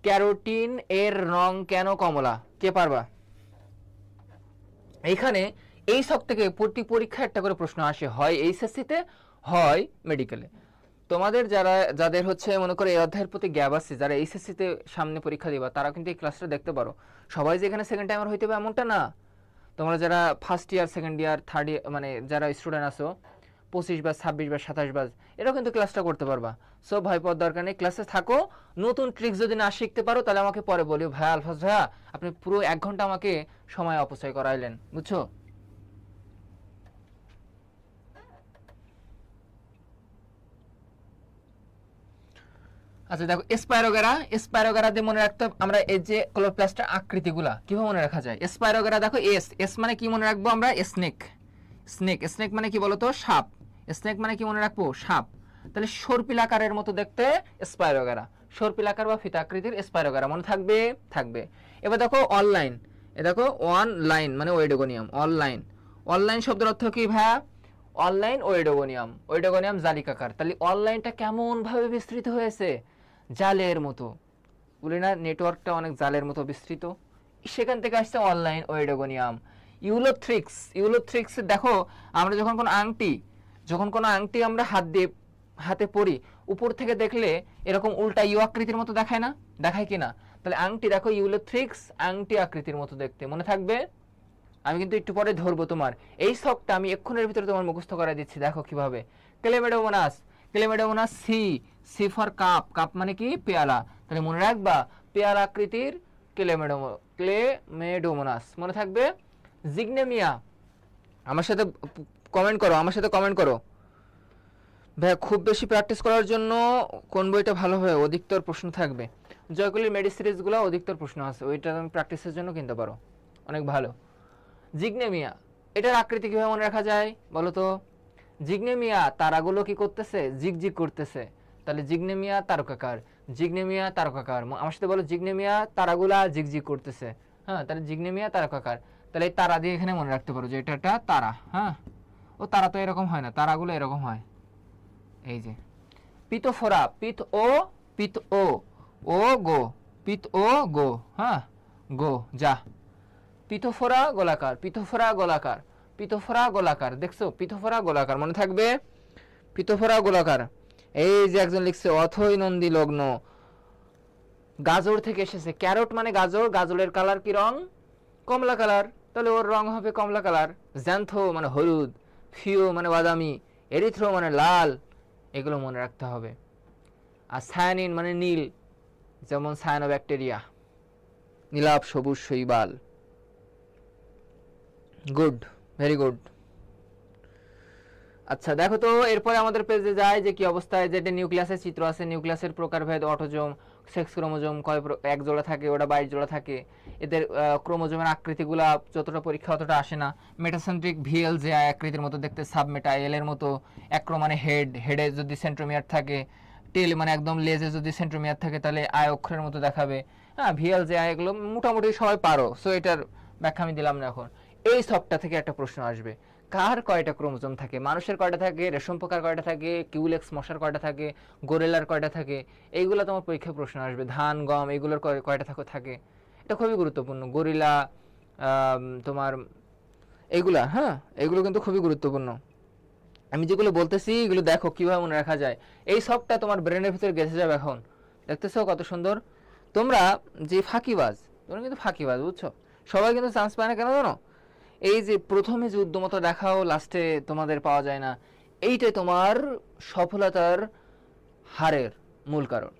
ক্যারোটিন এর রং কেন কমলা, কে পারবা? এইখানে এই সব থেকে প্রতি পরীক্ষা একটা করে প্রশ্ন আসে, হয় এইচএসসিতে হয় মেডিকেলে। তোমাদের যাদের হচ্ছে মনে করে এই অধ্যায়ের প্রতি গ্যাপ আছে, যারা এইচএসসিতে সামনে পরীক্ষা দিবা, তারা কিন্তু এই ক্লাসটা দেখতে পারো। সবাই যে এখানে সেকেন্ড টাইমার হইতে হবে এমনটা না। তোমরা যারা first year, second year, third year, মানে যারা স্টুডেন্ট আছো 25 ব্যাচ, 26 ব্যাচ, 27 ব্যাচ, এটাও কিন্তু ক্লাসটা করতে পারবা। সো ভয় পাওয়ার দরকার নেই, ক্লাসে থাকো। নতুন ট্রিক্স যদি না শিখতে পারো তাহলে আমাকে পরে বলিও, ভাইয়া আলফাজ ভাইয়া আপনি পুরো 1 ঘন্টা আমাকে সময় অপচয় করাইলেন, বুঝছো? আচ্ছা দেখো, স্পাইরোগেরা দিয়ে মনে রাখতে আমরা এই যে ক্লোরোপ্লাস্টের আকৃতিগুলা কিভাবে মনে রাখা যায়। স্পাইরোগেরা দেখো, এস মানে কি মনে রাখবো আমরা? স্নেক মানে কি বলতো? সাপ। স্নেক মানে কি মনে রাখবো? সাপ। তাহলে সর্পিলাকারের মতো দেখতে স্পাইরোগেরা, সর্পিলাকার বা ফিতা আকৃতির স্পাইরোগেরা মনে থাকবে। এবার দেখো অনলাইন, এ দেখো অনলাইন মানে ওয়েডোগোনিয়াম। অনলাইন শব্দের অর্থ কি ভাইয়া? অনলাইন ওয়েডোগোনিয়াম জালিকাকার। তাহলে অনলাইনটা কেমন ভাবে বিস্তৃত হয়েছে? জালের মতো, বলি না নেটওয়ার্কটা অনেক জালের মতো বিস্তৃত, সেখান থেকে আসছে অনলাইন ওয়েডোগোনিয়াম। ইউলোথ্রিক্স দেখো, আমরা যখন কোনো আংটি আমরা হাতে পরি, উপর থেকে দেখলে এরকম উল্টা ইউ আকৃতির মতো দেখায় কিনা? তাহলে আংটি দেখো, ইউলোথ্রিক্স আংটি আকৃতির মতো দেখতে, মনে থাকবে। আমি কিন্তু একটু পরে ধরবো তোমার এই শখটা, আমি এক্ষুনের ভিতরে তোমার মুখস্থ করাই দিচ্ছি, দেখো কিভাবে। ক্লেমেডোমোনাস সি ফর কাপ মানে কি? পেয়ালা। তাহলে মনে রাখবা পেয়ালা আকৃতির ক্লেমেডোমোনাস, মনে থাকবে। জিগনেমিয়া, আমার সাথে কমেন্ট করো ভাই, খুব বেশি প্র্যাকটিস করার জন্য কোন বইটা ভালো হয়? অধিকতর প্রশ্ন থাকবে। জয়কুলির মেডি সিরিজগুলো অধিকতর প্রশ্ন আছে, ওইটা তুমি প্র্যাকটিসের জন্য কিনতে পারো, অনেক ভালো। জিগনেমিয়া, এটার আকৃতি কিভাবে মনে রাখা যায় বলো তো? জিগনেমিয়া তারাগুলো কি করতেছে? জিগজিগ করতেছে। তাহলে জিগনেমিয়া তারকাকার, আমার সাথে বলো, জিগনেমিয়া তারাগুলা জিগজিগ করতেছে। হ্যাঁ, তাহলে জিগনেমিয়া তারকাকার। তাহলে এই তারা দিয়ে এখানে মনে রাখতে পারো যে এটা একটা তারা। হ্যাঁ, ও তারা তো এরকম হয় না, তারাগুলো এরকম হয়। এই যে পিতোফোরা, গো, হ্যাঁ গো যা। পিতোফোরা গোলাকার, দেখছো? পিতোফোরা গোলাকার মনে থাকবে, পিতোফোরা গোলাকার। এই যে একজন লিখছে অথই নন্দী লগ্ন, গাজর থেকে এসেছে। ক্যারট মানে গাজরের কালার কি রং? কমলা কালার, তাহলে ওর রং হবে কমলা কালার। জ্যান্থো মানে হলুদ, ফিও মানে বাদামি, এরিথ্রো মানে লাল, এগুলো মনে রাখতে হবে। আর সায়ানিন মানে নীল, যেমন সায়ানোব্যাকটেরিয়া, নীলাভ সবুজ শৈবাল। Good, very good. আচ্ছা দেখো তো, এরপরে আমাদের পেজে যায় যে কি অবস্থায়, যেটা নিউক্লিয়াসের চিত্র আছে, নিউক্লিয়াসের প্রকারভেদ, অটোজোম, সেক্স ক্রোমোজোম এক জোড়া থাকে, ওটা 22 জোড়া থাকে। এদের ক্রোমোজোমের আকৃতিগুলা যতটা পরীক্ষা অতটা আসে না। মেটাসেন্ট্রিক ভিএল যে আকৃতির মতো দেখতে, সাবমেটা এল এর মতো। অ্যাক্রো মানে হেডে যদি সেন্ট্রোমিয়ার থাকে, টেল মানে একদম লেজে যদি সেন্ট্রোমিয়ার থাকে তাহলে আয় অক্ষরের মতো দেখাবে। হ্যাঁ, ভিএল যে এগুলো মোটামুটি সবাই পারো, সো এটার ব্যাখ্যা আমি দিলাম না এখন। এই সবটা থেকে একটা প্রশ্ন আসবে, কার কয়টা ক্রোমোজোম থাকে? মানুষের কয়টা থাকে? রেশম পোকার কয়টা থাকে? কিউলেক্স মশার কয়টা থাকে? গোরেলার কয়টা থাকে? এইগুলো তোমার পরীক্ষায় প্রশ্ন আসবে। ধান, গম এগুলোর কয়টা থাকে? এটা খুবই গুরুত্বপূর্ণ। গরিলা, তোমার এইগুলা, হ্যাঁ এগুলো কিন্তু খুবই গুরুত্বপূর্ণ। আমি যেগুলো বলতেছি এগুলো দেখো কিভাবে মনে রাখা যায়। এই সবটা তোমার ব্রেনের ভিতরে গেছে যাবে। এখন দেখতেছো কত সুন্দর। তোমরা যে ফাঁকিবাজ, তোমরা কিন্তু ফাঁকিবাজ, বুঝছো? সবাই কিন্তু চান্স পায় না, কেন জানো? এই যে প্রথমে যে উদ্যমতা দেখাও, লাস্টে তোমাদের পাওয়া যায় না, এইটাই তোমার সফলতার হারের মূল কারণ।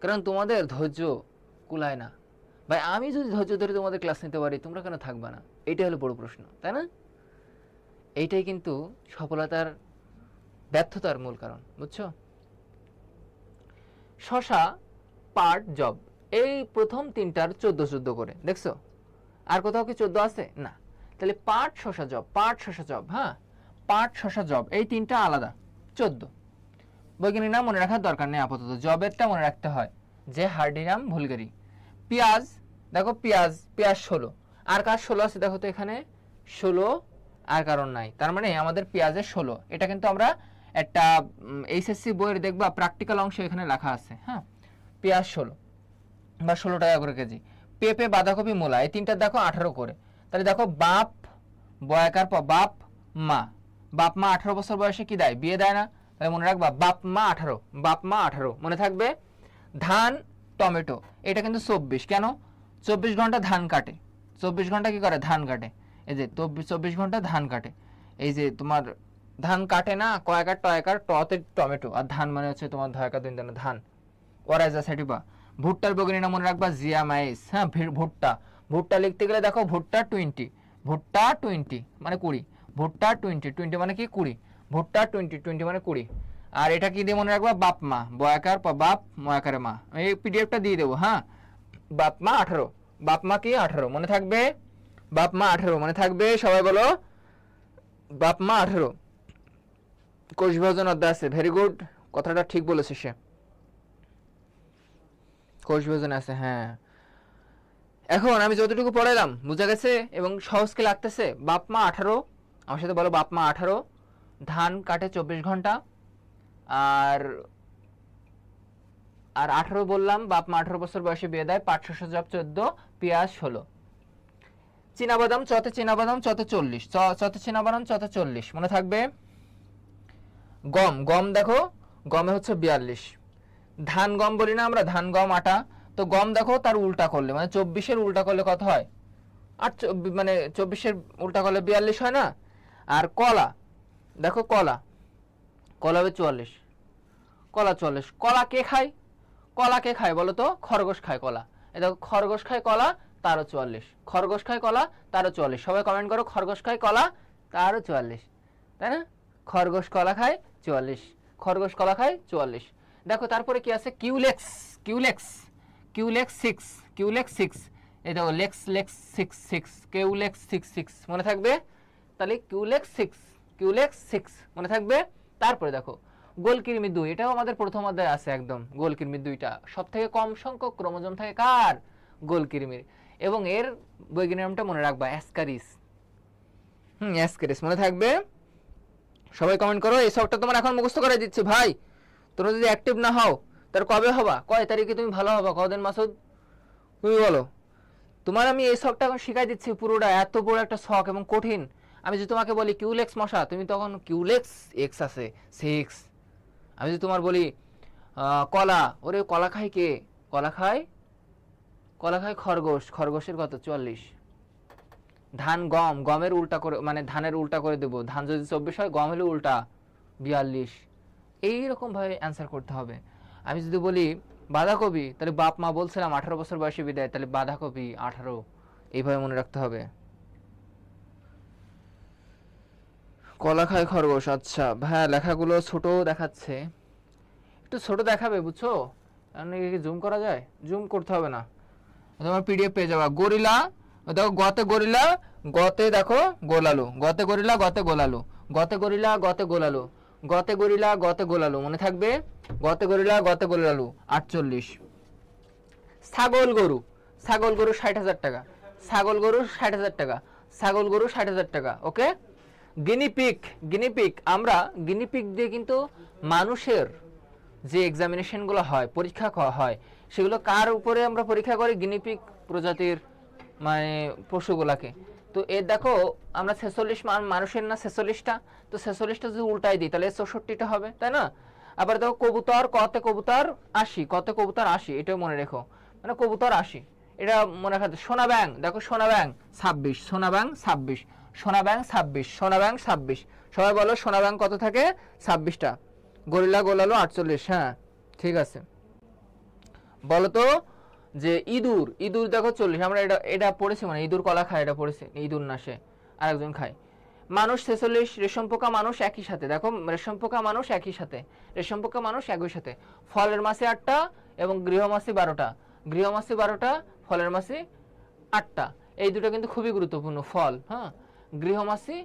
কারণ তোমাদের ধৈর্য কুলায় না। ভাই আমি যদি ধৈর্য ধরে তোমাদের ক্লাস নিতে পারি, তোমরা কেন থাকবে না? এইটাই হলো বড় প্রশ্ন, তাই না? এইটাই কিন্তু সফলতার ব্যর্থতার মূল কারণ, বুঝছো? শশা, পাট, জব, এই প্রথম তিনটার 14 করে দেখছো? আর কোথাও কি 14 আছে? না। তাহলে পাট, শশা, জব, হ্যাঁ পাট, শশা, জব এই তিনটা আলাদা 14। বৈজ্ঞানিক নাম মনে রাখার দরকার নেই আপাতত, জবেরটা মনে রাখতে হয়, যে হার্ডিনাম ভুলগারি। পেঁয়াজ, দেখো পেঁয়াজ, পেঁয়াজ 16, আর কার 16 আছে দেখো তো এখানে 16, আর কারণ নাই, তার মানে আমাদের পেঁয়াজের 16। এটা কিন্তু আমরা একটা এইচএসসি বইয়ের দেখবা প্র্যাকটিক্যাল অংশ এখানে লেখা আছে। হ্যাঁ, পেঁয়াজ 16 বা 16 টাকা করে কেজি। পেঁপে, বাঁধাকপি, মূলা, এই তিনটা দেখো 18 করে। তাহলে দেখো বাপ, বয়াকার বাপ মা, বাপ মা 18 বছর বয়সে কি দেয়? বিয়ে দেয় না? তাহলে মনে রাখবা বাপ মা 18, বাপ মা 18 মনে থাকবে। ধান, টমেটো, এটা কিন্তু 24, কেন? 24 ঘন্টা ধান কাটে, 24 ঘন্টা কি করে? ধান কাটে। এই যে 24 ঘন্টা ধান কাটে, এই যে তোমার ধান কাটে না, কয়াকার টয়াকার টতে টমেটো, আর ধান মানে হচ্ছে তোমার ধয়াকার দিন ধান, ওরাইজা সেটিবা। ভুট্টার বৈজ্ঞানিক নাম মনে রাখবা জিয়ামাইস। হ্যাঁ, ভুট্টা, ভুট্টা লিখতে গেলে দেখো ভুট্টা 20, ভুট্টা 20 মানে 20, ভুট্টা 20 মানে কি 20, ভুট্টা 20 মানে 20। আর এটা কি দিয়ে মনে রাখবা? বাপ মা, বয়াকার বাপ, ময়াকারে মা। এই পিডিএফটা দিয়ে দেবো। হ্যাঁ, বাপ মা 18, বাপ মা কি 18 মনে থাকবে, বাপ মা 18 মনে থাকবে। সবাই বলো বাপ মা 18। কোষ বিভাজন অধ্যায় আছে, ভেরি গুড, কথাটা ঠিক বলেছে সে, কোষ বিভাজন আছে। হ্যাঁ, এখন আমি যতটুকু পড়াইলাম বুঝা গেছে এবং সহজ কি লাগতেছে? বাপ মা 18, আমার সাথে বলো বাপ মা 18, ধান কাটে 24 ঘন্টা, আর 18 বললাম, বাপ মা 18 বছর বয়সে বিয়ে দেয়, পাট শস্য জব 14, পেঁয়াজ 16। চীনাবাদাম, চতে চীনাবাদাম, চতে 40, চতে চীনাবাদাম, চতে 40 মনে থাকবে। গম, গম দেখো গমে হচ্ছে 42। ধান গম বলি না আমরা, ধান গম আটা, তো গম দেখো তার উল্টা করলে মানে 24-এর উল্টা করলে কত হয়? আর মানে 24-এর উল্টা করলে 42 হয় না? আর কলা দেখো, কলা, কলা হবে 44, কলা 44। কলা কে খায়? কলা কে খায় বলো তো? খরগোশ খায় কলা। এই দেখো খরগোশ খায় কলা, তারও 44, খরগোশ খায় কলা, তারও 44। সবাই কমেন্ট করো খরগোশ খায় কলা, তারও 44, তাই না? খরগোশ কলা খায় 44, খরগোশ কলা খায় 44। দেখো তারপরে কি আছে? কিউলেক্স, কিউলেক্স, কিউলেক্স 6, কিউলেক্স 6, এই দেখো লেক্স লেক্স 6 6, কিউলেক্স 6 6 মনে থাকবে। তাহলে কিউলেক্স 6, কিউলেক্স 6 মনে থাকবে। তারপরে দেখো গোলকৃমি 2, এটাও আমাদের প্রথম অধ্যায়ে আছে একদম। গোলকৃমি 2টা সবথেকে কম সংখ্যক ক্রোমোজোম থাকে কার? গোলকৃমির। এবং এর বৈজ্ঞানিক নামটা মনে রাখবা অ্যাসকারিস। অ্যাসকারিস মনে থাকবে। সবাই কমেন্ট করো। এই সবটা তোমার এখন মুখস্থ করে দিচ্ছি ভাই, তোমরা যদি অ্যাক্টিভ না হও তার কবে হবা? কয় তারিখে তুমি ভালো হবা? কদিন মাসুদ তুমি বলো? তোমার আমি এই শখটা এখন শিখাই দিচ্ছি পুরোটা, এত বড় একটা শখ এবং কঠিন। আমি যদি তোমাকে বলি কিউলেক্স মশা, তুমি তখন কিউলেক্স এক্স আছে 6। আমি যদি তোমার বলি কলা, ওরে কলা খায় কে? কলা খায়, কলা খায় খরগোশ, খরগোশের কত? 44। ধান গম, গমের উল্টা করে মানে ধানের উল্টা করে দেবো, ধান যদি 24 হয় গম হলে উল্টা 42। এইরকম ভাবে অ্যান্সার করতে হবে। আমি যদি বলি বাঁধাকপি, তাহলে বাপ মা বলছিলাম 18 বছর বয়সে বিদায়, তাহলে বাঁধাকপি 18, এইভাবে মনে রাখতে হবে। কলা খায় খরগোশ, আচ্ছা ভাইয়া লেখাগুলো ছোট দেখাচ্ছে, একটু ছোট দেখাবে বুঝছো? জুম করা যায়? জুম করতে হবে না, তোমার পিডিএফ পেয়ে যাবা। গরিলা, দেখো গতে গরিলা, গতে দেখো গোলালু, গতে গরিলা, গতে গোলালু, গতে গরিলা, গতে গোলালু, গতে গরিলা, গতে গোলালু মনে থাকবে। গতে গরিলা, গতে গোলালু 48। ছাগল গরু, ছাগল গরু 60,000 টাকা, ছাগল গরু 60,000 টাকা, ছাগল গরু 60,000 টাকা। ওকে। গিনিপিগ, গিনিপিগ, আমরা গিনিপিগ দিয়ে কিন্তু মানুষের যে এক্সামিনেশনগুলো হয়, পরীক্ষা হয়, সেগুলো কার উপরে আমরা পরীক্ষা করি? গিনিপিগ প্রজাতির মানে পশুগুলাকে। তো এর দেখো আমরা 46 মানুষের না 46টা, তো 46টা যদি উল্টাই দিই তাহলে 64টা হবে, তাই না? আবার দেখো কবুতর, কতে কবুতর 80, কতে কবুতর 80, এটাও মনে রেখো, মানে কবুতর 80, এটা মনে রাখতে। সোনা ব্যাং, দেখো সোনা ব্যাং 26, সোনা ব্যাং 26, সোনা ব্যাং 26, সোনা ব্যাং 26। সবাই বলো সোনা ব্যাং কত থাকে? 26টা। গরিলা গোলালো 48। হ্যাঁ ঠিক আছে। বলো তো যে ইঁদুর, ইঁদুর দেখো 40, আমরা এটা পড়েছি, মানে ইঁদুর কলা খায়, এটা পড়েছি। ইঁদুর না, সে আরেকজন খায়। মানুষ 46, রেশম পোকা মানুষ একই সাথে, দেখো রেশম পোকা মানুষ একই সাথে, রেশম পোকা মানুষ একই সাথে। ফলের মাসে 8টা এবং গৃহমাসি 12টা, গৃহমাসি 12টা, ফলের মাসি 8টা। এই দুটো কিন্তু খুবই গুরুত্বপূর্ণ। ফল, হ্যাঁ, গৃহমাসি,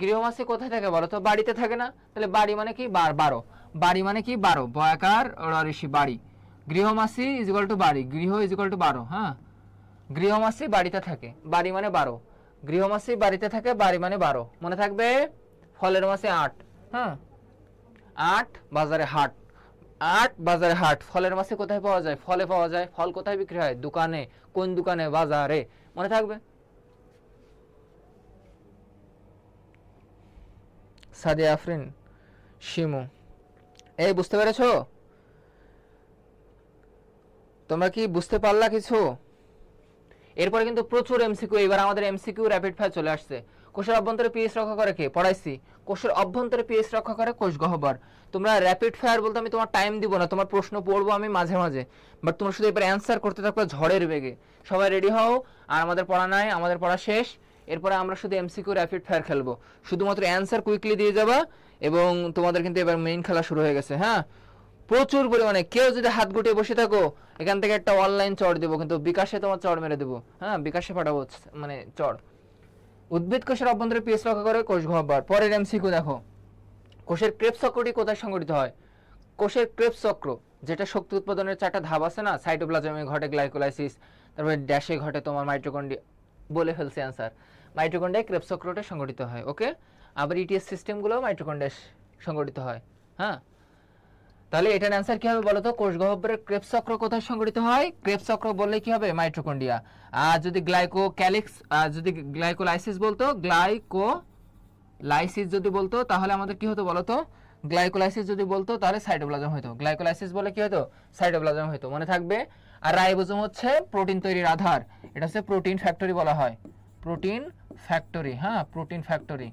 গৃহমাসি কোথায় থাকে বলো তো? বাড়িতে থাকে না? তাহলে বাড়ি মানে কি? 12, বাড়ি মানে কি 12, বয়াকার ঋষি বাড়ি। গৃহমাসি ইজ ইকুয়াল টু বাড়ি, গৃহ ইজ ইকুয়াল টু 12। হ্যাঁ, গৃহমাসি বাড়িতে থাকে, বাড়ি মানে 12, গৃহমাসি বাড়িতে থাকে, বাড়ি মানে 12, মনে থাকবে। ফলের মাসে 8, হ্যাঁ 8 বাজারে হাট, 8 বাজারে হাট। ফলের মাসে কোথায় পাওয়া যায়? ফলে পাওয়া যায়। ফল কোথায় বিক্রি হয়? দোকানে। কোন দোকানে? বাজারে, মনে থাকবে। সাদিয়া আফরিন, শিমু, এই বুঝতে পেরেছো? তোমরা কি বুঝতে পারলা কিছু? এরপরে কিন্তু প্রচুর এমসিকিউ। এবার আমাদের এমসিকিউ র্যাপিড ফায়ার চলে আসছে। কোষের অভ্যন্তরে পিএইচ রক্ষা করে কে? পড়াইছি। কোষের অভ্যন্তরে পিএইচ রক্ষা করে কোষ গহ্বর। তোমরা র্যাপিড ফায়ার বলতে আমি তোমার টাইম দিব না, তোমার প্রশ্ন পড়বো আমি মাঝে মাঝে, বাট তোমরা শুধু এবার অ্যান্সার করতে থাকবে ঝড়ের বেগে। সবাই রেডি হও। আর আমাদের পড়া নাই, আমাদের পড়া শেষ। এরপরে আমরা শুধু এমসিকিউ র্যাপিড ফায়ার খেলবো, শুধুমাত্র অ্যান্সার কুইকলি দিয়ে যাবা। এবং তোমাদের কিন্তু এবার মেইন খেলা শুরু হয়ে গেছে। হ্যাঁ, প্রচুর পরিমাণে। কেউ যদি হাত গুটিয়ে বসে থাকো, এখান থেকে একটা অনলাইন চড় দেবো, কিন্তু বিকাশে তোমার চড় মেরে দেবো। হ্যাঁ, বিকাশে পাঠাবো মানে চড়। উদ্ভিদ কোষের অভ্যন্তরে পিএইচ রক্ষা করে কোষ গহ্বর। পরের এমসিকিউ দেখো, কোষের ক্রেবস চক্রটি কোথায় সংঘটিত হয়? কোষের ক্রেবস চক্র, যেটা শক্তি উৎপাদনের 4টা ধাপ আছে না, সাইটোপ্লাজমে ঘটে গ্লাইকোলাইসিস, তারপরে ড্যাশে ঘটে তোমার মাইটোকন্ড্রিয়া, বলে ফেলছে অ্যান্সার। মাইটোকন্ড্রিয়ায় ক্রেবস চক্রটা সংঘটিত হয়। ওকে, আবার ইটিএস সিস্টেমগুলো মাইটোকন্ড্রিয়ায় সংঘটিত হয়। হ্যাঁ, তাহলে এটার অ্যান্সার কি হবে বলো তো? কোষ গহ্বরের ক্রেবস চক্র কোথায় সংঘটিত হয়? ক্রেবস চক্র বললে কি হবে? মাইটোকন্ড্রিয়া। আর যদি গ্লাইকোক্যালিক্স, যদি গ্লাইকোলাইসিস বলতো, গ্লাইকোলাইসিস যদি বলতো তাহলে আমাদের কি হতো বলো তো? গ্লাইকোলাইসিস যদি বলতো তাহলে সাইটোপ্লাজম হতো। গ্লাইকোলাইসিস বলে কি হতো? সাইটোপ্লাজম হতো, মনে থাকবে। আর রাইবোজোম হচ্ছে প্রোটিন তৈরির আধার, এটা হচ্ছে প্রোটিন ফ্যাক্টরি বলা হয়, প্রোটিন ফ্যাক্টরি। হ্যাঁ, প্রোটিন ফ্যাক্টরি।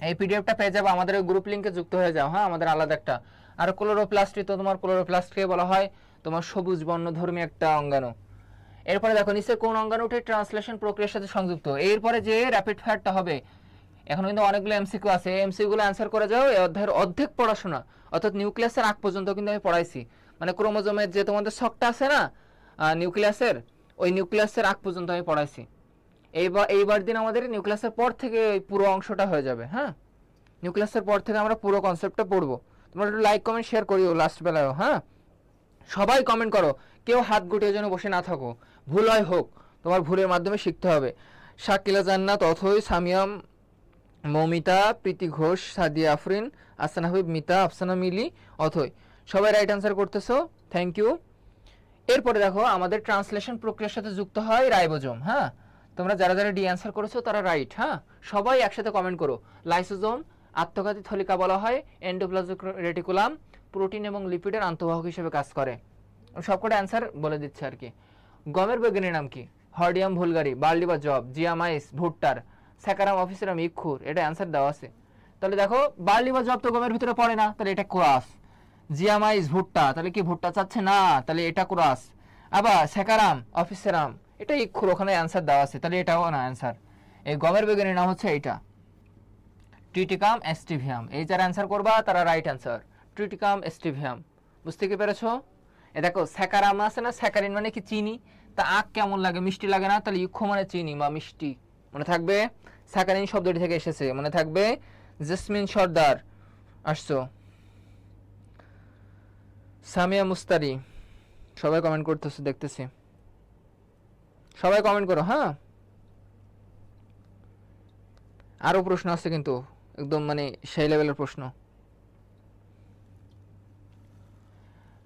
এই পিডিএফটা পেয়ে যাবে, আমাদের ওই গ্রুপ লিংকে যুক্ত হয়ে যাও। হ্যাঁ, আমাদের আলাদা একটা। আর ক্লোরোপ্লাস্ট, তো তোমার ক্লোরোপ্লাস্টকে বলা হয় তোমার সবুজ বর্ণধর্মী একটা অঙ্গাণু। এরপরে দেখো নিচে কোন অঙ্গাণুটি ট্রান্সলেশন প্রক্রিয়ার সাথে সংযুক্ত? এরপরে যে র্যাপিড ফায়ারটা হবে, এখন কিন্তু অনেকগুলো এমসিকিউ আছে, এমসিকিউগুলো অ্যান্সার করে যাও। এই অধ্যায়ের অর্ধেক পড়াশোনা, অর্থাৎ নিউক্লিয়াসের আগ পর্যন্ত কিন্তু আমি পড়াইছি। মানে ক্রোমোজোমের যে তোমাদের ছকটা আছে না নিউক্লিয়াসের, ওই নিউক্লিয়াসের আগ পর্যন্ত আমি পড়াইছি। এইবার দিন আমাদের নিউক্লিয়াসের পর থেকে ওই পুরো অংশটা হয়ে যাবে। হ্যাঁ, নিউক্লিয়াসের পর থেকে আমরা পুরো কনসেপ্টটা পড়বো। তোমরা একটু লাইক কমেন্ট শেয়ার করিও লাস্ট বেলায়ও। হ্যাঁ, সবাই কমেন্ট করো, কেউ হাত গুটিয়ে যেন বসে না থাকো। ভুল হয় হোক, তোমার ভুলের মাধ্যমে শিখতে হবে। শাকিলা জান্নাত, অথই, সামিয়াম, মৌমিতা, প্রীতি ঘোষ, সাদিয়া আফরিন, আহসান হাবিব, মিতা, আফসানা মিলি, অথই, সবাই রাইট অ্যান্সার করতেছো, থ্যাংক ইউ। এরপরে দেখো আমাদের ট্রান্সলেশন প্রক্রিয়ার সাথে যুক্ত হয় রাইবোজোম। হ্যাঁ, তোমরা যারা যারা ডি অ্যান্সার করেছো তারা রাইট। হ্যাঁ, সবাই একসাথে কমেন্ট করো। লাইসোজোম আত্মঘাতী থলিকা বলা হয়, এন্ডোপ্লাজমিক রেটিকুলাম প্রোটিন এবং লিপিডের আন্তঃবাহক হিসেবে কাজ করে। সবকটা অ্যান্সার বলে দিচ্ছে আর কি। গমের বৈজ্ঞানিক নাম কি? হর্ডিয়াম ভুলগারি, বার্লি বা জব, জিয়ামাইস ভুট্টার, স্যাকারাম অফিসেরাম ইক্ষুর, এটা অ্যান্সার দেওয়া আছে। তাহলে দেখো বার্লি বা জব তো গমের ভিতরে পড়ে না, তাহলে এটা ক্রাস। জিয়ামাইস ভুট্টা, তাহলে কি ভুট্টা চাচ্ছে না, তাহলে এটা ক্রাস। আবার স্যাকারাম অফিসেরাম, এটা ইক্ষুর, ওখানে অ্যান্সার দেওয়া আছে, তাহলে এটাও না অ্যান্সার। এই গমের বৈজ্ঞানিক নাম হচ্ছে এইটা, ট্রিটিকাম এস্টিভিয়াম। এই যারা অ্যান্সার করবা তারা রাইট অ্যান্সার, ট্রিটিকাম এস্টিভিয়াম। বুঝতে কি পেরেছো? এ দেখো স্যাকারাম আছে না, স্যাকারিন মানে কি চিনি, তা আখ কেমন লাগে? মিষ্টি লাগে না, তাহলে ইক্ষু মানে চিনি বা মিষ্টি, মনে থাকবে। স্যাকারিন শব্দটি থেকে এসেছে, মনে থাকবে। জেসমিন সর্দার আসছো, সামিয়া মুস্তারি, সবাই কমেন্ট করতেছে দেখতেছি, সবাই কমেন্ট করো। হ্যাঁ, আরো প্রশ্ন আছে কিন্তু একদম মানে সেই লেভেলের প্রশ্ন।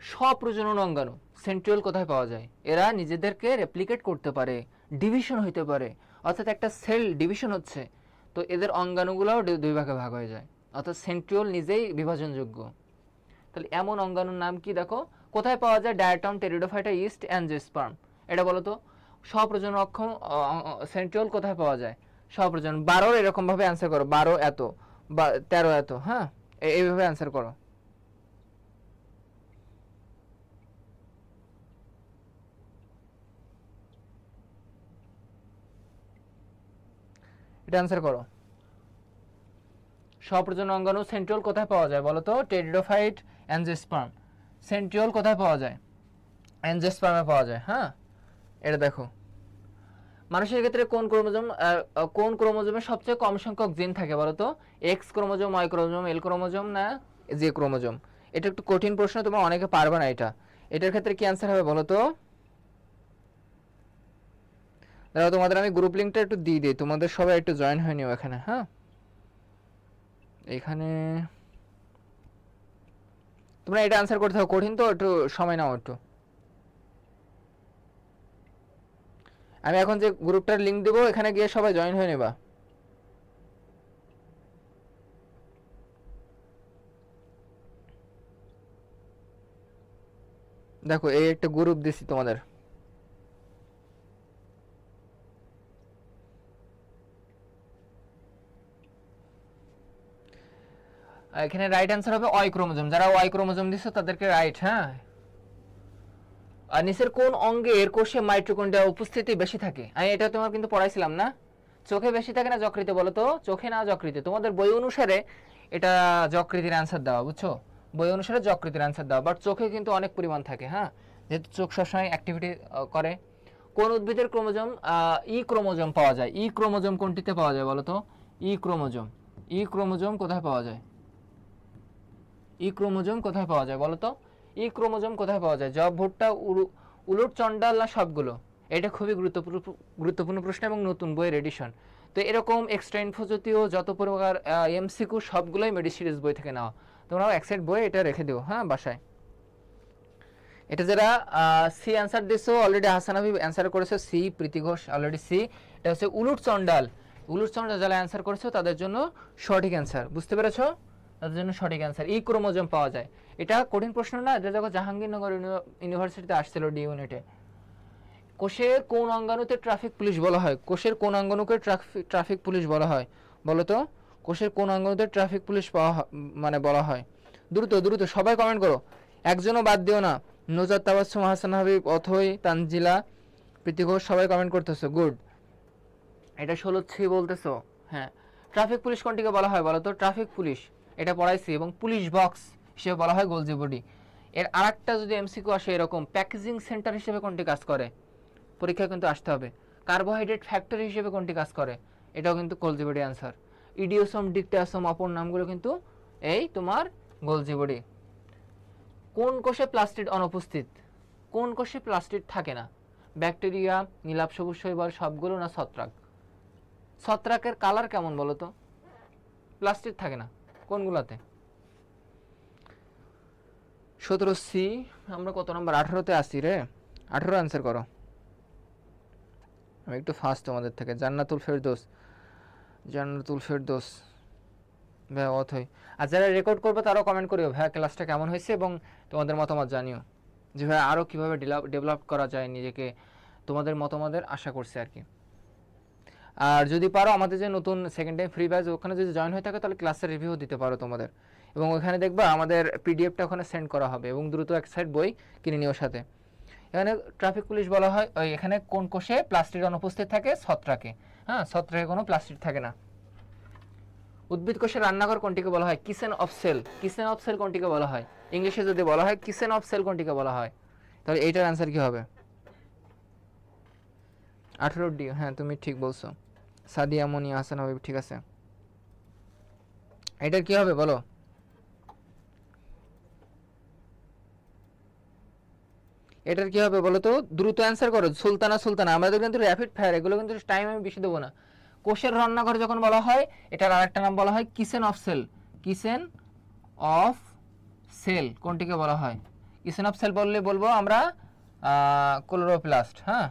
স্বপ্রজনন অঙ্গাণু সেন্ট্রিওল কোথায় পাওয়া যায়? এরা নিজেদেরকে রেপ্লিকেট করতে পারে, ডিভিশন হইতে পারে, অর্থাৎ একটা সেল ডিভিশন হচ্ছে, তো এদের অঙ্গাণুগুলোও দুই ভাগে ভাগ হয়ে যায়, অর্থাৎ সেন্ট্রিওল নিজেই বিভাজনযোগ্য। তাহলে এমন অঙ্গাণুর নাম কি দেখো? কোথায় পাওয়া যায়? Diatom, pteridophyta, east, angiosperm. এটা বলো তো, স্বপ্রজনন অক্ষম সেন্ট্রিওল কোথায় পাওয়া যায়? স্বপ্রজনন 12 এরকম ভাবে অ্যান্সার করো, 12 এত বা 13 এত। হ্যাঁ, এইভাবে অ্যান্সার করো। এটা অ্যান্সার করো। স্বপ্রজনন অঙ্গাণু সেন্ট্রিওল কোথায় পাওয়া যায় বলো তো? Pteridophyte, angiosperm. সেন্ট্রিওল কোথায় পাওয়া যায়? অ্যাঞ্জিওস্পার্মে পাওয়া যায়। হ্যাঁ, এটা দেখো। মানুষের ক্ষেত্রে কোন ক্রোমোজোমে সবচেয়ে কম সংখ্যক জিন থাকে বলো তো? এক্স ক্রোমোজোম, ওয়াই ক্রোমোজোম, এল ক্রোমোজোম না যে ক্রোমোজোম। এটা একটু কঠিন প্রশ্ন, তোমরা অনেকে পারবে না এটা। এটার ক্ষেত্রে কি অ্যান্সার হবে বলো তো? দাঁড়াও তোমাদের আমি গ্রুপ লিঙ্কটা একটু দিয়ে দিই, তোমাদের সবাই একটু জয়েন হয়ে নিও এখানে। হ্যাঁ, এখানে তোমরা এটা অ্যান্সার করতে হবে, কঠিন তো, একটু সময় নাও একটু। আমি এখন যে গ্রুপটার লিঙ্ক দেবো, এখানে গিয়ে সবাই জয়েন হয়ে নেবা। দেখো এই একটা গ্রুপ দিছি তোমাদের। এখানে রাইট অ্যান্সার হবে ওয়াই ক্রোমোজোম। যারা ওয়াই ক্রোমোজোম দিছো তাদেরকে রাইট। হ্যাঁ, আর নিচের কোন অঙ্গের কোষে মাইটোকন্ড্রিয়া উপস্থিতি বেশি থাকে? আমি এটা তোমার কিন্তু পড়াইছিলাম না। চোখে বেশি থাকে না যকৃতে বলো তো? চোখে না যকৃতে? তোমাদের বই অনুসারে এটা যকৃতির অ্যান্সার দেওয়া, বুঝছো? বই অনুসারে যকৃতির অ্যান্সার দেওয়া, বাট চোখে কিন্তু অনেক পরিমাণ থাকে। হ্যাঁ, যেহেতু চোখ সবসময় অ্যাক্টিভিটি করে। কোন উদ্ভিদের ক্রোমোজোম ই ক্রোমোজোম পাওয়া যায়? ই ক্রোমোজোম কোনটিতে পাওয়া যায় বলো তো? ই ক্রোমোজোম, ই ক্রোমোজোম কোথায় পাওয়া যায়? ই ক্রোমোজোম কোথায় পাওয়া যায় বলো তো? ই ক্রোমোজোম কোথায় পাওয়া যায়? জব, ভুট্টা, উলট, চন্ডাল না সবগুলো? এটা খুবই গুরুত্বপূর্ণ প্রশ্ন এবং নতুন বইয়ের এডিশন। তো এরকম এক্সট্রা ইনফো জাতীয় যত প্রকার এমসিকিউ সবগুলোই মেডি সিরিজ বই থেকে নেওয়া। তোমরাও এক সেট বই এটা রেখে দিও হ্যাঁ বাসায়। এটা যারা সি অ্যান্সার দিছো অলরেডি, হাসান হাবিব অ্যান্সার করেছো সি, প্রীতি ঘোষ অলরেডি সি। এটা হচ্ছে উলট চন্ডাল। উলট চন্ডাল যারা অ্যান্সার করেছো তাদের জন্য সঠিক অ্যান্সার, বুঝতে পেরেছো? তাদের জন্য সঠিক অ্যান্সার ই ক্রোমোজোম পাওয়া যায়। এটা কঠিন প্রশ্ন না, এটা যখন জাহাঙ্গীরনগর ইউনিভার্সিটিতে আসছিল ডি ইউনিটে। কোষের কোন অঙ্গাণুতে ট্রাফিক পুলিশ বলা হয়? কোষের কোন অঙ্গাণুকে ট্রাফিক পুলিশ বলা হয় বলো তো? কোষের কোন অঙ্গাণুতে ট্রাফিক পুলিশ মানে বলা হয়? দ্রুত দ্রুত সবাই কমেন্ট করো, একজনও বাদ দিও না। নুজাত, তাবাসসুম, হাসান হাবিব, অথই, তানজিলা, প্রীতি ঘোষ সবাই কমেন্ট করতেছো, গুড। এটা 16 বলতেছো। হ্যাঁ, ট্রাফিক পুলিশ কোনটিকে বলা হয় বলো তো? ট্রাফিক পুলিশ এটা পড়াইছি, এবং পুলিশ বক্স হিসেবে বলা হয় গোলজি বডি। এর আরেকটা যদি এমসিকিউ আসে এরকম, প্যাকেজিং সেন্টার হিসেবে কোনটি কাজ করে? পরীক্ষায় কিন্তু আসতে হবে। কার্বোহাইড্রেট ফ্যাক্টরি হিসেবে কোনটি কাজ করে? এটাও কিন্তু গোলজি বডি অ্যান্সার। ইডিওসোম, ডিকটাসোম অপর নামগুলো কিন্তু এই তোমার গোলজি বডি। কোন কোষে প্লাস্টিড অনুপস্থিত? কোন কোষে প্লাস্টিড থাকে না? ব্যাকটেরিয়া, নীলাভ, সবুজ শৈবাল, সবগুলো না ছত্রাক? ছত্রাকের কালার কেমন বলো তো? প্লাস্টিড থাকে না কোনগুলাতে? 17 সি। আমরা কত নম্বর? 18তে আসি রে। 18 অ্যান্সার করো। আমি একটু ফাস্ট তোমাদের থেকে। জান্নাতুল ফেরদৌস, জান্নাতুল ফেরদৌস ভাই অথই। আর যারা রেকর্ড করবে তারাও কমেন্ট করিও ভাই ক্লাসটা কেমন হয়েছে, এবং তোমাদের মতামত জানিও যে ভাই আরও কীভাবে ডেভেলপ করা যায় নিজেকে। তোমাদের মতামতের আশা করছি আর কি। আর যদি পারো আমাদের যে নতুন সেকেন্ড টাইম ফ্রি ব্যাচ, ওখানে যদি জয়েন হয়ে থাকে তাহলে ক্লাসের রিভিউ দিতে পারো তোমাদের, এবং ওখানে দেখবা আমাদের পিডিএফটা ওখানে সেন্ড করা হবে, এবং দ্রুত এক সাইড বই কিনে নিও সাথে। এখানে ট্রাফিক পুলিশ বলা হয় ওই এখানে কোন কোষে প্লাস্টিড অনুপস্থিত থাকে? ছত্রাকে। হ্যাঁ, ছত্রাকে কোনো প্লাস্টিড থাকে না। উদ্ভিদ কোষের রান্নাঘর কোনটিকে বলা হয়? Kitchen of cell. Kitchen of cell কোনটিকে বলা হয়? ইংলিশে যদি বলা হয় কিচেন অফ সেল কোনটিকে বলা হয়, তাহলে এইটার অ্যান্সার কি হবে? 18 ডি। হ্যাঁ তুমি ঠিক বলছো। সাদিয়া মনি, হাসান হাবিব, ঠিক আছে। এটার কি হবে বলো? এটার কি হবে বলো তো? দ্রুত অ্যান্সার করো। সুলতানা, সুলতানা। আমাদের কিন্তু র্যাপিড ফায়ার, এগুলো কিন্তু টাইম আমি বেশি দেবো না। কোষের রান্নাঘর যখন বলা হয়, এটার আরেকটা নাম বলা হয় kitchen of cell. Kitchen of cell কোনটিকে বলা হয়? কিচেন অফ সেল বললে বলবো আমরা ক্লোরোপ্লাস্ট। হ্যাঁ,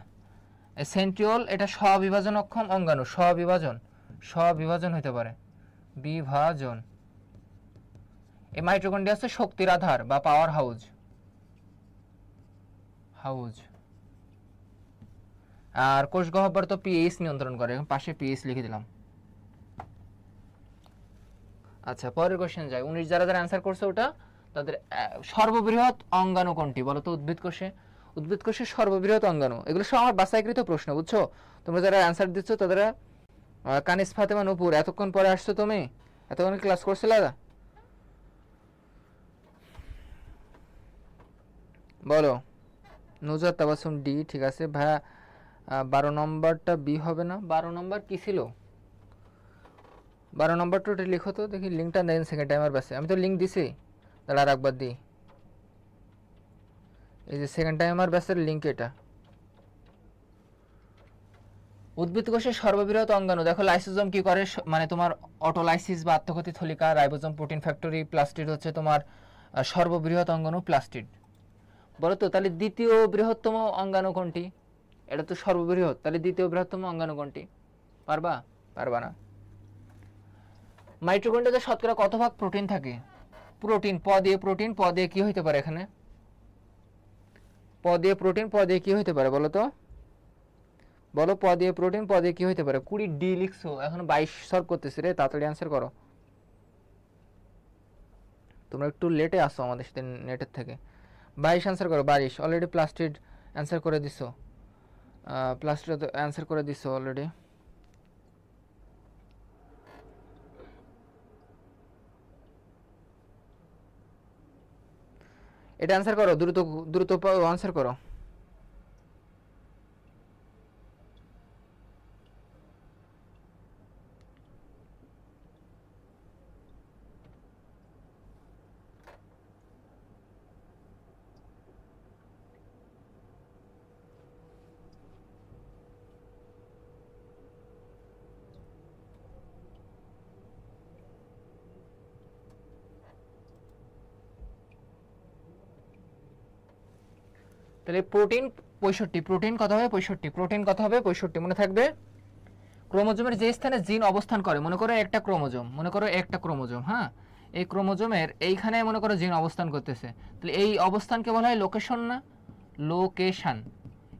সেন্ট্রিওল এটা স্ববিভাজন অক্ষম অঙ্গাণু। স্ববিভাজন হতে পারে, বিভাজন। এই মাইটোকন্ড্রিয়া হচ্ছে শক্তির আধার বা পাওয়ার হাউস। আর কোষ গহ্বর তো পিএইচ নিয়ন্ত্রণ করে, পাশে পিএইচ লিখে দিলাম। আচ্ছা, পরের কোশ্চেন যাই। 19 যারা যারা অ্যান্সার করছে ওটা তাদের সর্ববৃহৎ অঙ্গাণু কোনটি বলো তো? উদ্ভিদ কোষে। উদ্ভিদ কোষের সর্ববৃহৎ অঙ্গাণু, এগুলো সব আমার বাছাইকৃত প্রশ্ন, বুঝছো? তোমরা যারা অ্যান্সার দিচ্ছ তাদের কানিস, ফাতেমা, নূপুর, এতক্ষণ পরে আসছো তুমি? এতক্ষণ ক্লাস করছিলে? বলো। নুজাত, তাবাসসুম ডি, ঠিক আছে ভাইয়া। 12 নম্বরটা বি হবে না? 12 নম্বর কি ছিল? 12 নম্বরটা লিখো তো দেখি, লিঙ্কটা দেন সেকেন্ড টাইমার বাসে। আমি তো লিঙ্ক দিছি। দাঁড়া আর একবার দিই, এই যে সেকেন্ড টাইম আমার ব্যাসের লিঙ্ক এটা। উদ্ভিদ কোষের সর্ববৃহৎ অঙ্গাণু, দেখো লাইসোজোম কি করে, মানে তোমার অটোলাইসিস বা আত্মঘাতী থলিকা, রাইবোজোম প্রোটিন ফ্যাক্টরি, প্লাস্টিড হচ্ছে তোমার সর্ববৃহৎ অঙ্গাণু প্লাস্টিড। বলো তো তাহলে দ্বিতীয় বৃহত্তম অঙ্গাণু কোনটি? এটা তো সর্ববৃহৎ, তাহলে দ্বিতীয় বৃহত্তম অঙ্গাণু কোনটি? পারবা? পারবা না। মাইটোকন্ড্রিয়াতে শতকরা কত ভাগ প্রোটিন থাকে? প্রোটিন, প দিয়ে প্রোটিন, প দিয়ে কি হইতে পারে এখানে? প দিয়ে প্রোটিন, প দিয়ে কি হইতে পারে বলো তো? বলো, প দিয়ে প্রোটিন, প দিয়ে কি হইতে পারে? 20 ডি লিখছো, এখন 22 সলভ করতেছি রে, তাড়াতাড়ি অ্যান্সার করো। তোমরা একটু লেটে আসো আমাদের সাথে নেটের থেকে। 22 অ্যান্সার করো, 22। অলরেডি প্লাস্টিড অ্যান্সার করে দিছো, প্লাস্টিড অ্যান্সার করে দিছো অলরেডি। এটা অ্যান্সার করো, দ্রুত দ্রুত অ্যান্সার করো। তাহলে প্রোটিন 65, প্রোটিন কত হবে? 65, প্রোটিন কত হবে? 65, মনে থাকবে। ক্রোমোজোমের যে স্থানে জিন অবস্থান করে, মনে করো একটা ক্রোমোজোম, মনে করো একটা ক্রোমোজোম, হ্যাঁ, এই ক্রোমোজোমের এইখানে মনে করো জিন অবস্থান করতেছে, তাহলে এই অবস্থানকে বলা হয় লোকেশন না? লোকেশন।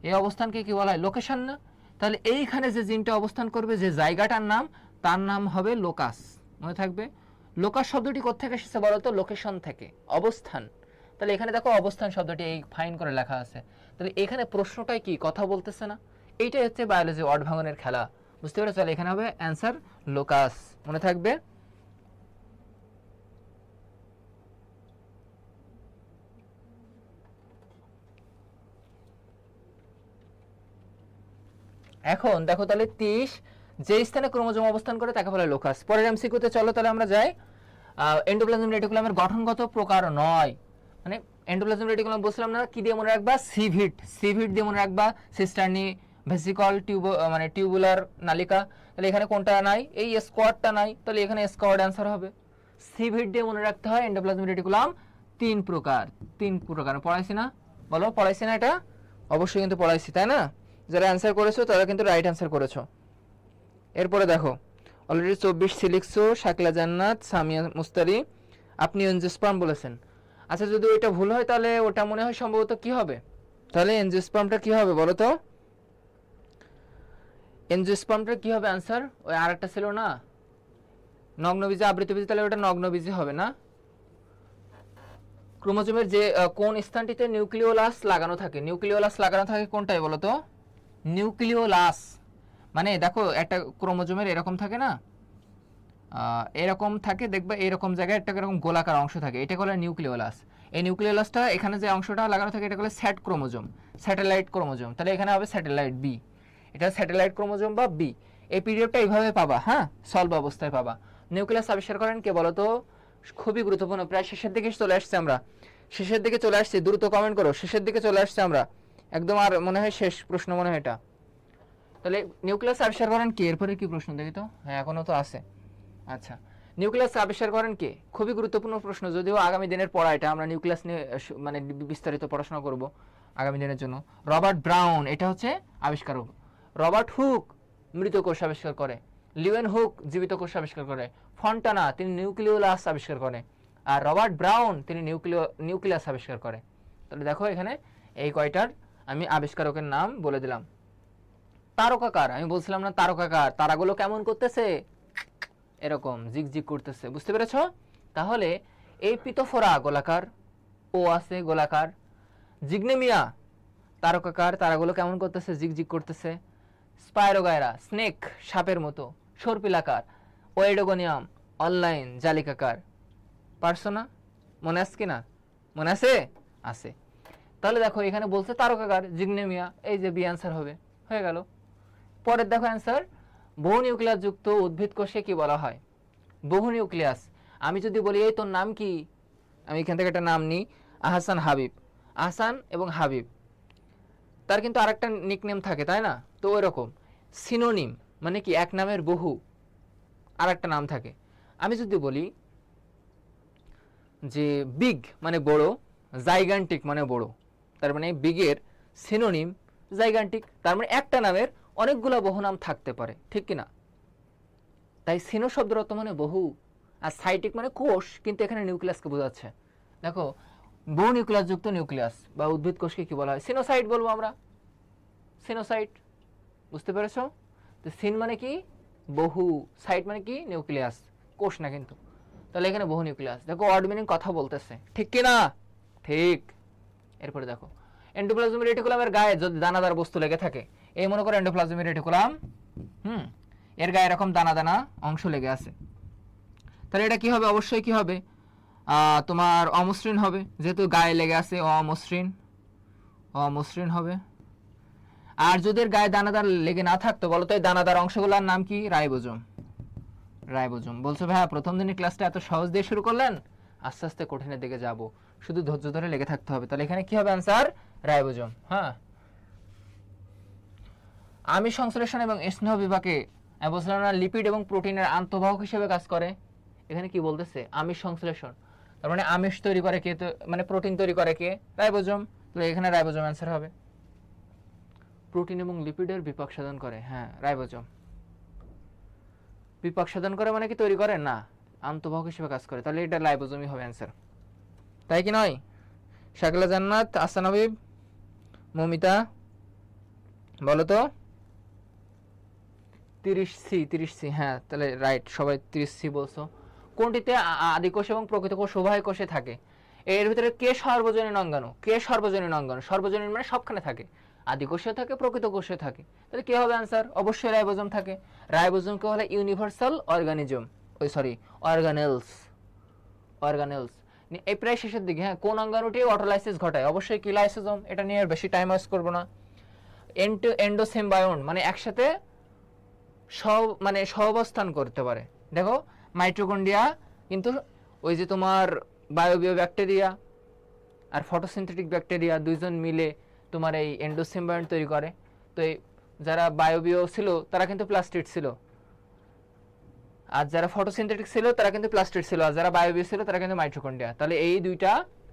এই অবস্থানকে কি বলা হয়? লোকেশন না? তাহলে এইখানে যে জিনটা অবস্থান করবে, যে জায়গাটার নাম, তার নাম হবে লোকাস, মনে থাকবে। লোকাস শব্দটি কোত্থেকে এসেছে বলো তো? লোকেশন থেকে, অবস্থান। তাহলে এখানে দেখো অবস্থান শব্দটি এই ফাইন করে লেখা আছে, তাহলে এখানে প্রশ্নটাই কি? কথা বলতেছে না? এইটাই হচ্ছে বায়োলজি ওয়ার্ড ভাঙনের খেলা, বুঝতে পেরেছো? তাহলে এখানে হবে অ্যান্সার লোকাস, মনে থাকবে। এখন দেখো তাহলে 30 যে স্থানে ক্রোমোজোম অবস্থান করে তাকে বলে লোকাস। পরের এমসিকিউতে চলো তাহলে আমরা যাই। এন্ডোপ্লাজমিক রেটিকুলামের গঠনগত প্রকার নয়, মানে এন্ডোপ্লাজমিক রেটিকুলাম বলছিলাম না, কি দিয়ে মনে রাখবা? সিভিট, সিভিট দিয়ে মনে রাখবা। সিস্টার্নি, ভেসিকল, মানে টিউবুলার নালিকা, তাহলে এখানে কোনটা নাই? এই স্কোয়াডটা নাই, তাহলে এখানে স্কোয়াড অ্যান্সার হবে। সিভিট দিয়ে মনে রাখতে হয় এন্ডোপ্লাজমিক রেটিকুলাম 3 প্রকার। 3 প্রকার পড়াইছি না? বলো, পড়াইছি না? এটা অবশ্যই কিন্তু পড়াইছি, তাই না? যারা অ্যান্সার করেছো তারা কিন্তু রাইট অ্যান্সার করেছো। এরপরে দেখো অলরেডি 24 লিখছো, শাকিলা জান্নাত, সামিয়া মুস্তারি, আপনি এনজিওস্পার্ম বলেছেন। আচ্ছা, যদি ওইটা ভুল হয় তাহলে ওটা মনে হয় সম্ভবত কি হবে? তাহলে এনজিওস্পার্মটা কি হবে বলো তো? এনজিওস্পার্মটা কি হবে অ্যান্সার? ওই আরেকটা ছিল না, নগ্নবীজে আবৃতবীজে, তাহলে ওটা নগ্নবীজে হবে না? ক্রোমোজোমের যে কোন স্থানটিতে নিউক্লিওলাস লাগানো থাকে? নিউক্লিওলাস লাগানো থাকে কোনটাই বলো তো? নিউক্লিওলাস মানে দেখো একটা ক্রোমোজোমের এরকম থাকে না, এরকম থাকে, দেখবে এরকম জায়গায় একটা এরকম গোলাকার অংশ থাকে, এটা বলে নিউক্লিওলাস। এই নিউক্লিওলাসটা এখানে যে অংশটা লাগানো থাকে এটা বলে স্যাট ক্রোমোজোম, স্যাটেলাইট ক্রোমোজোম, তাহলে এখানে হবে স্যাটেলাইট বি, এটা স্যাটেলাইট ক্রোমোজোম বা বি। এই পিরিয়ডটা এইভাবে পাবা, হ্যাঁ, সলভ অবস্থায় পাবা। নিউক্লিয়াস আবিষ্কার করেন কে বলো তো? খুবই গুরুত্বপূর্ণ, প্রায় শেষের দিকে চলে আসছে আমরা, শেষের দিকে চলে আসছি, দ্রুত কমেন্ট করো, শেষের দিকে চলে আসছে আমরা একদম, আর মনে হয় শেষ প্রশ্ন মনে হয় এটা। তাহলে নিউক্লিয়াস আবিষ্কার করেন কে? এরপরে কি প্রশ্ন দেখি তো, হ্যাঁ এখনো তো আছে। আচ্ছা, নিউক্লিয়াস আবিষ্কার করেন কে? খুবই গুরুত্বপূর্ণ প্রশ্ন, যদিও আগামী দিনের পড়া এটা, আমরা নিউক্লিয়াস নিয়ে মানে বিস্তারিত পড়াশোনা করব আগামী দিনের জন্য। রবার্ট ব্রাউন এটা হচ্ছে আবিষ্কারক। রবার্ট হুক মৃত কোষ আবিষ্কার করে, লিওয়েন হুক জীবিত কোষ আবিষ্কার করে, ফন্টানা তিনি নিউক্লিওলাস আবিষ্কার করে, আর রবার্ট ব্রাউন তিনি নিউক্লিয়াস আবিষ্কার করে। তাহলে দেখো এখানে এই কয়টার আমি আবিষ্কারকের নাম বলে দিলাম। তারকাকার, আমি বলছিলাম না তারকাকার, তারাগুলো কেমন করতেছে? এরকম জিগজিগ করতেছে, বুঝতে পেরেছো? তাহলে এই পিতোফোরা গোলাকার, ও আছে গোলাকার। জিগনেমিয়া তারকাকার, তারাগুলো কেমন করতেছে? জিগজিগ করতেছে। স্পাইরোগায়রা স্নেক, সাপের মতো। সর্পিলাকার। ওয়েডোগোনিয়াম অনলাইন, জালিকাকার। পারছো না? মনে আছে কিনা? মনে আছে? আছে। তাহলে দেখো এখানে বলছে তারকাকার, জিগনেমিয়া, এই যে বি অ্যান্সার হবে, হয়ে গেল। পরের দেখো অ্যান্সার, বহু নিউক্লিয়াস যুক্ত উদ্ভিদ কোষে কি বলা হয়? বহু নিউক্লিয়াস। আমি যদি বলি এই তোর নাম কি, আমি এখান থেকে একটা নাম নিই, আহসান হাবিব। আহসান এবং হাবিব, তার কিন্তু আরেকটা নিকনেম থাকে, তাই না? তো ওই রকম সিনোনিম মানে কি এক নামের বহু আরেকটা নাম থাকে। আমি যদি বলি যে বিগ মানে বড়, জাইগান্টিক মানে বড়, তার মানে বিগের সিনোনিম জাইগান্টিক। তার মানে একটা নামের অনেকগুলো বহু নাম থাকতে পারে, ঠিক কিনা? তাই সিনো শব্দের অর্থ মানে বহু, আর সাইটিক মানে কোষ, কিন্তু এখানে নিউক্লিয়াসকে বোঝাচ্ছে। দেখো বহু নিউক্লিয়াস যুক্ত নিউক্লিয়াস বা উদ্ভিদ কোষকে কি বলা হয়? সিনোসাইট বলবো আমরা, সিনোসাইট। বুঝতে পেরেছো? তো সিন মানে কি বহু, সাইট মানে কি নিউক্লিয়াস, কোষ না কিন্তু। তাহলে এখানে বহু নিউক্লিয়াস। দেখো ওয়ার্ড মিনিং কথা বলতেছে, ঠিক কি না? ঠিক। এরপরে দেখো এন্ডোপ্লাজমিক রেটিকুলামের গায়ে যদি দানাদার বস্তু লেগে থাকে, এই মনে করো এন্ডোপ্লাজমিক রেটিকুলাম, এর গায়ে এরকম দানা দানা অংশ লেগে আছে, তাহলে এটা কি হবে? অবশ্যই কি হবে? তোমার অমসৃণ হবে, যেহেতু গায়ে লেগে আছে, অমসৃণ, অমসৃণ হবে। আর যদি এর গায়ে দানাদার লেগে না থাকতো, বলো তো এই দানাদার অংশগুলোর নাম কি? রাইবোজোম। রাইবোজোম। বলছো ভাইয়া প্রথম দিনের ক্লাসটা এত সহজ দিয়ে শুরু করলেন, আস্তে আস্তে কঠিনের দিকে যাব, শুধু ধৈর্য ধরে লেগে থাকতে হবে। তাহলে এখানে কি হবে অ্যান্সার? রাইবোজোম। হ্যাঁ, আমিষ সংশ্লেষণ এবং স্নেহ বিভাগে বলছিলাম না লিপিড এবং প্রোটিনের আন্তঃবাহক হিসেবে কাজ করে। এখানে কি বলতেছে? আমিষ সংশ্লেষণ, তার মানে আমিষ তৈরি করে কে? মানে প্রোটিন তৈরি করে কে? রাইবোজোম। তাহলে এখানে রাইবোজোম অ্যান্সার হবে। প্রোটিন এবং লিপিডের বিপাক সাধন করে, হ্যাঁ রাইবোজোম। বিপাক সাধন করে মানে কি তৈরি করে না, আন্তঃবাহক হিসেবে কাজ করে, তাহলে এটা রাইবোজোমই হবে অ্যান্সার, তাই কি নয়? শাকিলা জান্নাত, আহসান হাবিব, মমিতা, বলো তো। 30C, 30C, হ্যাঁ তাহলে রাইট, সবাই 30C বলছো। কোনটিতে আদিকোষ এবং প্রকৃত কোষ উভয় কোষে থাকে? এর ভিতরে কে সর্বজনীন অঙ্গাণু? কে সর্বজনীন অঙ্গাণু? সর্বজনীন মানে সবখানে থাকে, আদিকোষে থাকে, প্রকৃত কোষে থাকে, তাহলে কি হবে অ্যান্সার? অবশ্যই রাইবোজোম থাকে। রাইবোজোমকে বলে ইউনিভার্সাল অর্গানিজম, অর্গানেলস, অর্গানেলস। এই প্রায় শেষের দিকে। হ্যাঁ, কোন অঙ্গাণুটি অটোলাইসিস ঘটায়? অবশ্যই কি লাইসোজোম। এটা নিয়ে বেশি টাইম ওয়েস্ট করবো না। এন্ডোসিম্বায়ন মানে একসাথে সহাবস্থান করতে পারে। দেখো মাইটোকন্ড্রিয়া কিন্তু ওই যে তোমার বায়োবিও ব্যাকটেরিয়া আর ফটোসিনথেটিক ব্যাকটেরিয়া দুইজন মিলে তোমার এই এন্ডোসিম্বায়ন তৈরি করে। তো এই যারা বায়োবিও ছিল তারা কিন্তু প্লাস্টিড ছিল, আর যারা ফটোসিনথেটিক ছিল তারা কিন্তু প্লাস্টিড ছিল, আর যারা বায়োবিও ছিল তারা কিন্তু মাইটোকন্ড্রিয়া। তাহলে এই দুইটা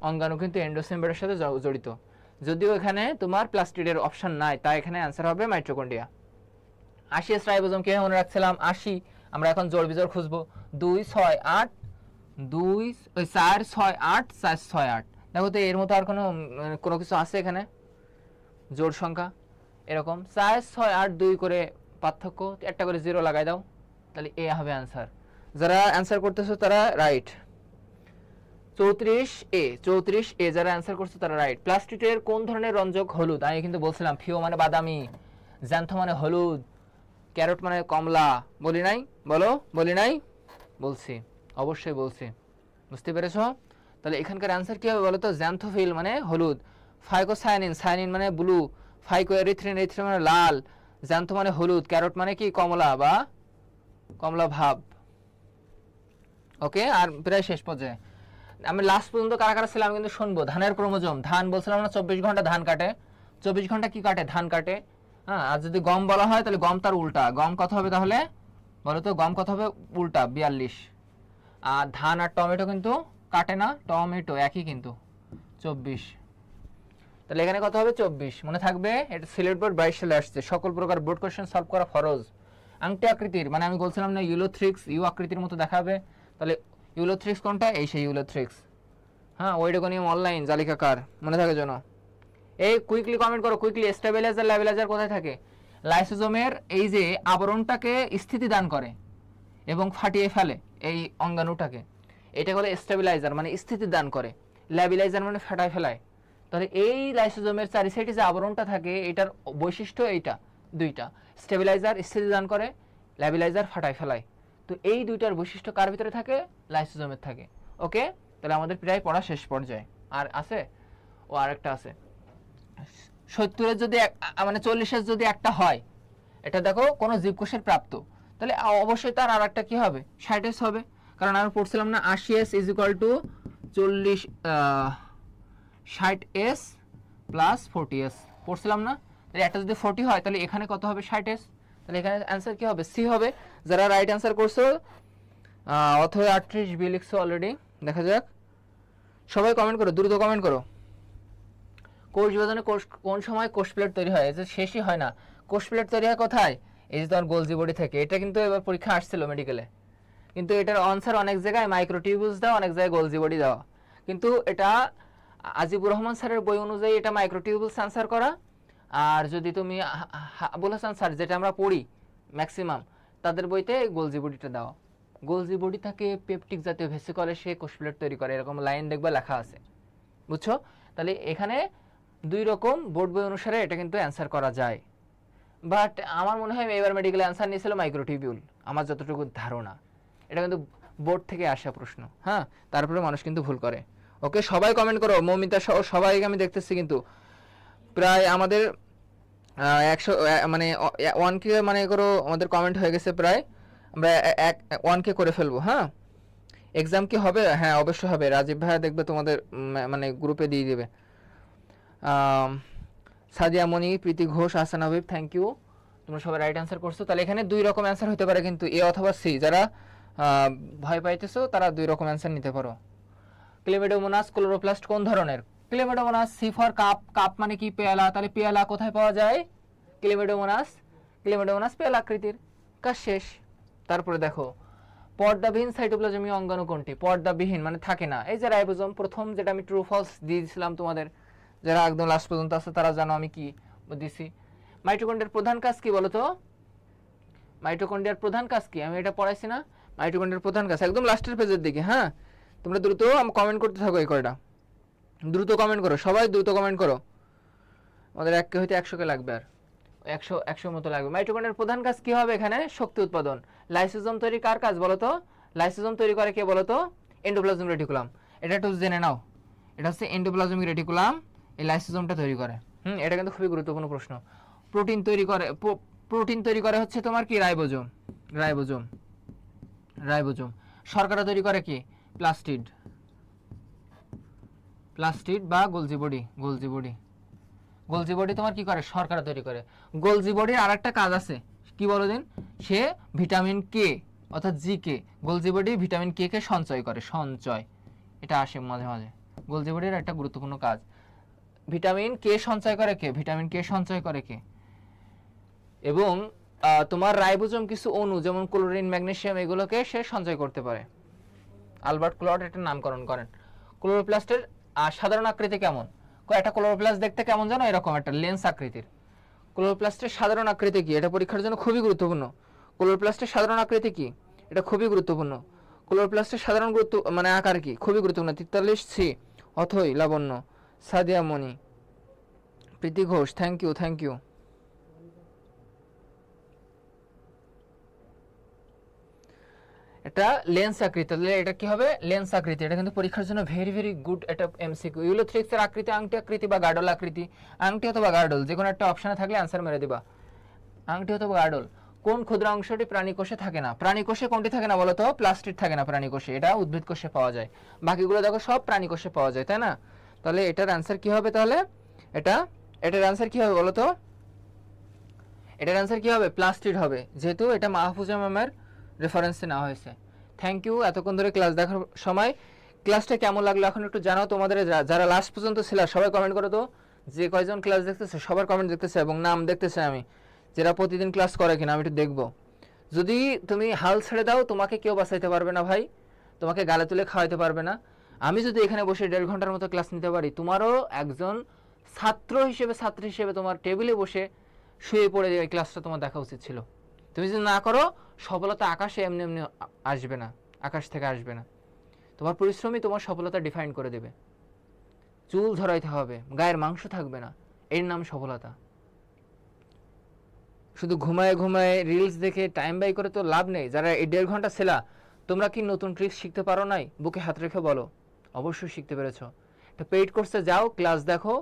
অঙ্গাণু কিন্তু এন্ডোসিম্বায়নের সাথে জড়িত। যদিও এখানে তোমার প্লাস্টিডের অপশন নাই, তাই এখানে অ্যান্সার হবে মাইটোকন্ড্রিয়া। 80 রাইবোজোম কে মনে রাখছিলাম 80। আমরা এখন জোড় বিজোড় খুঁজবো। 2 6 8 2 4 6 8 4 6 8। দেখো তো এর মতো আর কোনো কিছু আছে এখানে জোড় সংখ্যা? এরকম 4 6 8 2 করে পার্থক্য, একটা করে জিরো লাগাই দাও, তাহলে এ হবে অ্যান্সার। যারা অ্যান্সার করতেছো তারা রাইট। 34A যারা অ্যান্সার করছো তারা রাইট। প্লাস্টিকের কোন ধরনের রঞ্জক হলুদ? আমি কিন্তু বলছিলাম ফিও মানে বাদামি, জ্যান্থো মানে হলুদ, ক্যারট মানে কমলা। বলি নাই? বলো, বলি নাই? বলছি, অবশ্যই বলছি। বুঝতে পেরেছো? তাহলে এখানকার অ্যান্সার কি হবে বলো তো? জ্যান্থোফিল মানে হলুদ, ফাইকোসায়ানিন, সায়ানিন মানে ব্লু, ফাইকোএরিথ্রিন, এরিথ্রিন মানে লাল, জ্যান্থো মানে হলুদ, ক্যারট মানে কি কমলা বা কমলা ভাব। ওকে, আর প্রায় শেষ পর্যায়ে আমি লাস্ট পর্যন্ত কারা কারা ছিলাম কিন্তু শুনবো। ধানের ক্রোমোজোম, ধান বলছিলাম না 24 ঘন্টা ধান কাটে, 24 ঘন্টা কি কাটে? ধান কাটে। হ্যাঁ, আর যদি গম বলা হয় তাহলে গম তার উল্টা, গম কত হবে তাহলে বলো তো? গম কত হবে? উল্টা 42। আর ধান আর টমেটো কিন্তু কাটে না, টমেটো একই কিন্তু 24। তাহলে এখানে কত হবে? 24 মনে থাকবে। এটা সিলেট বোর্ড 22 সালে আসছে। সকল প্রকার বোর্ড কোশ্চেন সলভ করা ফরজ। আংটি আকৃতির মানে আমি বলছিলাম না ইউলোথ্রিক্স, ইউ আকৃতির মতো দেখাবে, তাহলে ইউলোথ্রিক্স কোনটা? এই সেই ইউলোথ্রিক্স। হ্যাঁ, ওইডোগোনিয়াম অনলাইন জালিকাকার, মনে থাকে যেন। এই কুইকলি কমেন্ট করো, কুইকলি। স্টেবিলাইজার ল্যাবিলাইজার কোথায় থাকে? লাইসোজোমের এই যে আবরণটাকে স্থিতি দান করে এবং ফাটিয়ে ফেলে এই অঙ্গাণুটাকে, এটা হলো স্টেবিলাইজার মানে স্থিতি দান করে, ল্যাবিলাইজার মানে ফাটায় ফেলায়। তাহলে এই লাইসোজোমের চারি সাইডে যে আবরণটা থাকে এটার বৈশিষ্ট্য এইটা দুইটা, স্টেবিলাইজার স্থিতি দান করে, ল্যাবিলাইজার ফাটায় ফেলায়। তো এই দুইটার বৈশিষ্ট্য কার ভিতরে থাকে? লাইসোজোমের থাকে। ওকে, তাহলে আমাদের প্রায় পড়া শেষ পর্যায়ে। আর আছে ও আরেকটা আছে, 70-এর যদি মানে 40-এর যদি একটা হয়, এটা দেখো কোনো জীবকোষের প্রাপ্ত, তাহলে অবশ্যই তার আর একটা কি হবে? 60S হবে। কারণ আমি পড়ছিলাম না 80S = 60s প্লাস 40s পড়ছিলাম না? তাহলে একটা যদি 40 হয় তাহলে এখানে কত হবে 60s, তাহলে এখানে অ্যান্সার কি হবে? সি হবে। যারা রাইট অ্যান্সার করছো অথবা 38 বি লিখছো অলরেডি, দেখা যাক। সবাই কমেন্ট করো, দ্রুত কমেন্ট করো। কোষ বিভাজনে কোন সময় কোষ প্লেট তৈরি হয়? এই যে শেষই হয় না, কোষ প্লেট তৈরি হয় কোথায়? এই যে তোমার গোলজি বডি থেকে। এটা কিন্তু এবার পরীক্ষা আসছিল মেডিকেলে, কিন্তু এটার আনসার অনেক জায়গায় মাইক্রোটিউবুলস দেওয়া, অনেক জায়গায় গোলজি বডি দেওয়া। কিন্তু এটা আজিবুর রহমান স্যারের বই অনুযায়ী এটা মাইক্রোটিউবুলস আনসার করা। আর যদি তুমি আবুল হাসান স্যার যেটা আমরা পড়ি ম্যাক্সিমাম তাদের বইতে গোলজি বডিটা দেওয়া। গোলজি বডি থাকে পেপটিক জাতীয় ভেসিকলে সে কোষ প্লেট তৈরি করে, এরকম লাইন দেখবা লেখা আছে, বুঝছো? তাহলে এখানে দুই রকম বোর্ড বই অনুসারে এটা কিন্তু অ্যান্সার করা যায়। বাট আমার মনে হয় এবার মেডিকেল অ্যান্সার নিয়েছিল মাইক্রোটিউবিউল, আমার যতটুকু ধারণা। এটা কিন্তু বোর্ড থেকে আসা প্রশ্ন, হ্যাঁ, তারপরে মানুষ কিন্তু ভুল করে। ওকে, সবাই কমেন্ট করো, মৌমিতা সহ সবাইকে আমি দেখতেছি কিন্তু প্রায় আমাদের 100 মানে 1K মানে করো আমাদের কমেন্ট হয়ে গেছে প্রায়, আমরা 1K করে ফেলবো। হ্যাঁ, এক্সাম কি হবে? হ্যাঁ অবশ্যই হবে, রাজীব ভাইয়া দেখবে তোমাদের মানে গ্রুপে দিয়ে দেবে। সাদিয়া মনি, প্রীতি ঘোষ, আহসান হাবিব, থ্যাংক ইউ, তোমরা সবাই রাইট অ্যান্সার করছো। তাহলে এখানে দুই রকম অ্যান্সার হতে পারে কিন্তু, এ অথবা সি। যারা ভয় পাইতেছো তারা দুই রকম অ্যান্সার নিতে পারো। ক্লেমেডোমোনাস ক্লোরোপ্লাস্ট কোন ধরনের? ক্লেমেডোমোনাস, সি ফর কাপ, কাপ মানে কি? পেয়ালা। তাহলে পেয়ালা কোথায় পাওয়া যায়? ক্লেমেডোমোনাস, ক্লেমেডোমোনাস পেয়ালাকৃতির। কাজ শেষ। তারপরে দেখো পর্দাবিহীন সাইটোপ্লাজমীয় অঙ্গাণু কোনটি? পর্দাবিহীন মানে থাকে না, এই যে রাইবোজোম। প্রথম যেটা আমি ট্রু ফলস দিয়েছিলাম তোমাদের, যারা একদম লাস্ট পর্যন্ত আছে তারা জানো আমি কি দিছি। মাইটোকন্ড্রিয়ার প্রধান কাজ কি বলো তো? মাইটোকন্ড্রিয়ার প্রধান কাজ কি? আমি এটা পড়াইছি না? মাইটোকন্ড্রিয়ার প্রধান কাজ একদম লাস্টের পেজের দিকে। হ্যাঁ, তোমরা দ্রুত কমেন্ট করতে থাকো, এই কয়টা দ্রুত কমেন্ট করো, সবাই দ্রুত কমেন্ট করো। আমাদের 1K হইতে 100K লাগবে, আর 100 মতো লাগবে। মাইটোকন্ড্রিয়ার প্রধান কাজ কি হবে এখানে? শক্তি উৎপাদন। লাইসোজোম তৈরি কার কাজ বলো তো? লাইসোজোম তৈরি করে কে বলো তো? Endoplasmic reticulum. এটা একটু জেনে নাও, এটা হচ্ছে এন্ডোপ্লাজমিক রেটিকুলাম, এই লাইসোজোমটা তৈরি করে। এটা কিন্তু খুবই গুরুত্বপূর্ণ প্রশ্ন। প্রোটিন তৈরি করে, প্রোটিন তৈরি করে হচ্ছে তোমার কি? Ribosome, ribosome, ribosome. শর্করা তৈরি করে কি? প্লাস্টিড, প্লাস্টিড বা Golgi body, Golgi body. Golgi body তোমার কি করে? শর্করা তৈরি করে। গোলজি বডির আরেকটা কাজ আছে, কি বলো দিন? সে ভিটামিন কে অর্থাৎ জি কে, গোলজি বডি ভিটামিন কে কে সঞ্চয় করে, সঞ্চয়, এটা আসে মাঝে মাঝে। গোলজি বডির একটা গুরুত্বপূর্ণ কাজ। ভিটামিন কে সঞ্চয় করে কে? ভিটামিন কে সঞ্চয় করে কে? এবং তোমার রাইবোজোম কিছু অণু যেমন ক্লোরিন, ম্যাগনেসিয়াম, এগুলোকে সে সঞ্চয় করতে পারে। আলবার্ট ক্লড এটা নামকরণ করেন। ক্লোরোপ্লাস্টের সাধারণ আকৃতি কেমন? একটা ক্লোরোপ্লাস্ট দেখতে কেমন জানো? এরকম একটা লেন্স আকৃতির। ক্লোরোপ্লাস্টের সাধারণ আকৃতি কি? এটা পরীক্ষার জন্য খুবই গুরুত্বপূর্ণ। ক্লোরোপ্লাস্টের সাধারণ আকৃতি কি? এটা খুবই গুরুত্বপূর্ণ। ক্লোরোপ্লাস্টের সাধারণ মানে আকার কি? খুবই গুরুত্বপূর্ণ। 43C, Athoi, Labonno, Sadia Moni, Priti Ghosh, thank you, thank you. এটা লেন্স আকৃতি, তাহলে এটা কি হবে? লেন্স আকৃতি। এটা কিন্তু পরীক্ষার জন্য ভেরি ভেরি গুড একটা এমসিকিউ। ইউলোথ্রিক্সের আকৃতি আংটি আকৃতি বা গার্ডল আকৃতি? আংটি অথবা গার্ডল, যে কোনো একটা অপশনে থাকলে অ্যান্সার মেরে দিবা। আংটি অথবা গার্ডল। কোন ক্ষুদ্র অংশটি প্রাণী কোষে থাকে না? প্রাণী কোষে কোনটি থাকে না বলো তো? প্লাস্টিড থাকে না প্রাণী কোষে, এটা উদ্ভিদ কোষে পাওয়া যায়। বাকিগুলো দেখো সব প্রাণী কোষে পাওয়া যায়, তাই না? তাহলে এটার অ্যান্সার কি হবে? তাহলে এটার অ্যান্সার কি হবে বলো তো? এটার অ্যান্সার কি হবে? প্লাস্টিড হবে, যেহেতু এটা মাহফুজা ম্যামের রেফারেন্সে নেওয়া হয়েছে। থ্যাংক ইউ এতক্ষণ ধরে ক্লাস দেখার সময়। ক্লাসটা কেমন লাগলো এখন একটু জানাও। তোমাদের যারা লাস্ট পর্যন্ত ছিল সবাই কমেন্ট করো তো, যে কয়জন ক্লাস দেখতেছে সবার কমেন্ট দেখতেছে এবং নাম দেখতেছে আমি, যারা প্রতিদিন ক্লাস করে কিনা আমি একটু দেখবো। যদি তুমি হাল ছেড়ে দাও তোমাকে কেউ বাঁচাইতে পারবে না ভাই, তোমাকে গালে তুলে খাওয়াইতে পারবে না। আমি যদি এখানে বসে 1.5 ঘন্টার মতো ক্লাস নিতে পারি, তোমারও একজন ছাত্রী হিসেবে তোমার টেবিলে বসে শুয়ে পড়ে এই ক্লাসটা তোমার দেখা উচিত ছিল। তুমি যদি না করো, সফলতা আকাশে এমনি এমনি আসবে না, আকাশ থেকে আসবে না। তোমার পরিশ্রমই তোমার সফলতা ডিফাইন করে দেবে। চুল ধরাইতে হবে, গায়ের মাংস থাকবে না, এর নাম সফলতা। শুধু ঘুমায় ঘুমায় রিলস দেখে টাইম ব্যয় করে তো লাভ নেই। যারা এই 1.5 ঘন্টা ছিলা, তোমরা কি নতুন ট্রিক্স শিখতে পারো নাই? বুকে হাত রেখে বলো অবশ্যই শিখতে পেরেছো। একটা পেইড কোর্সে যাও, ক্লাস দেখো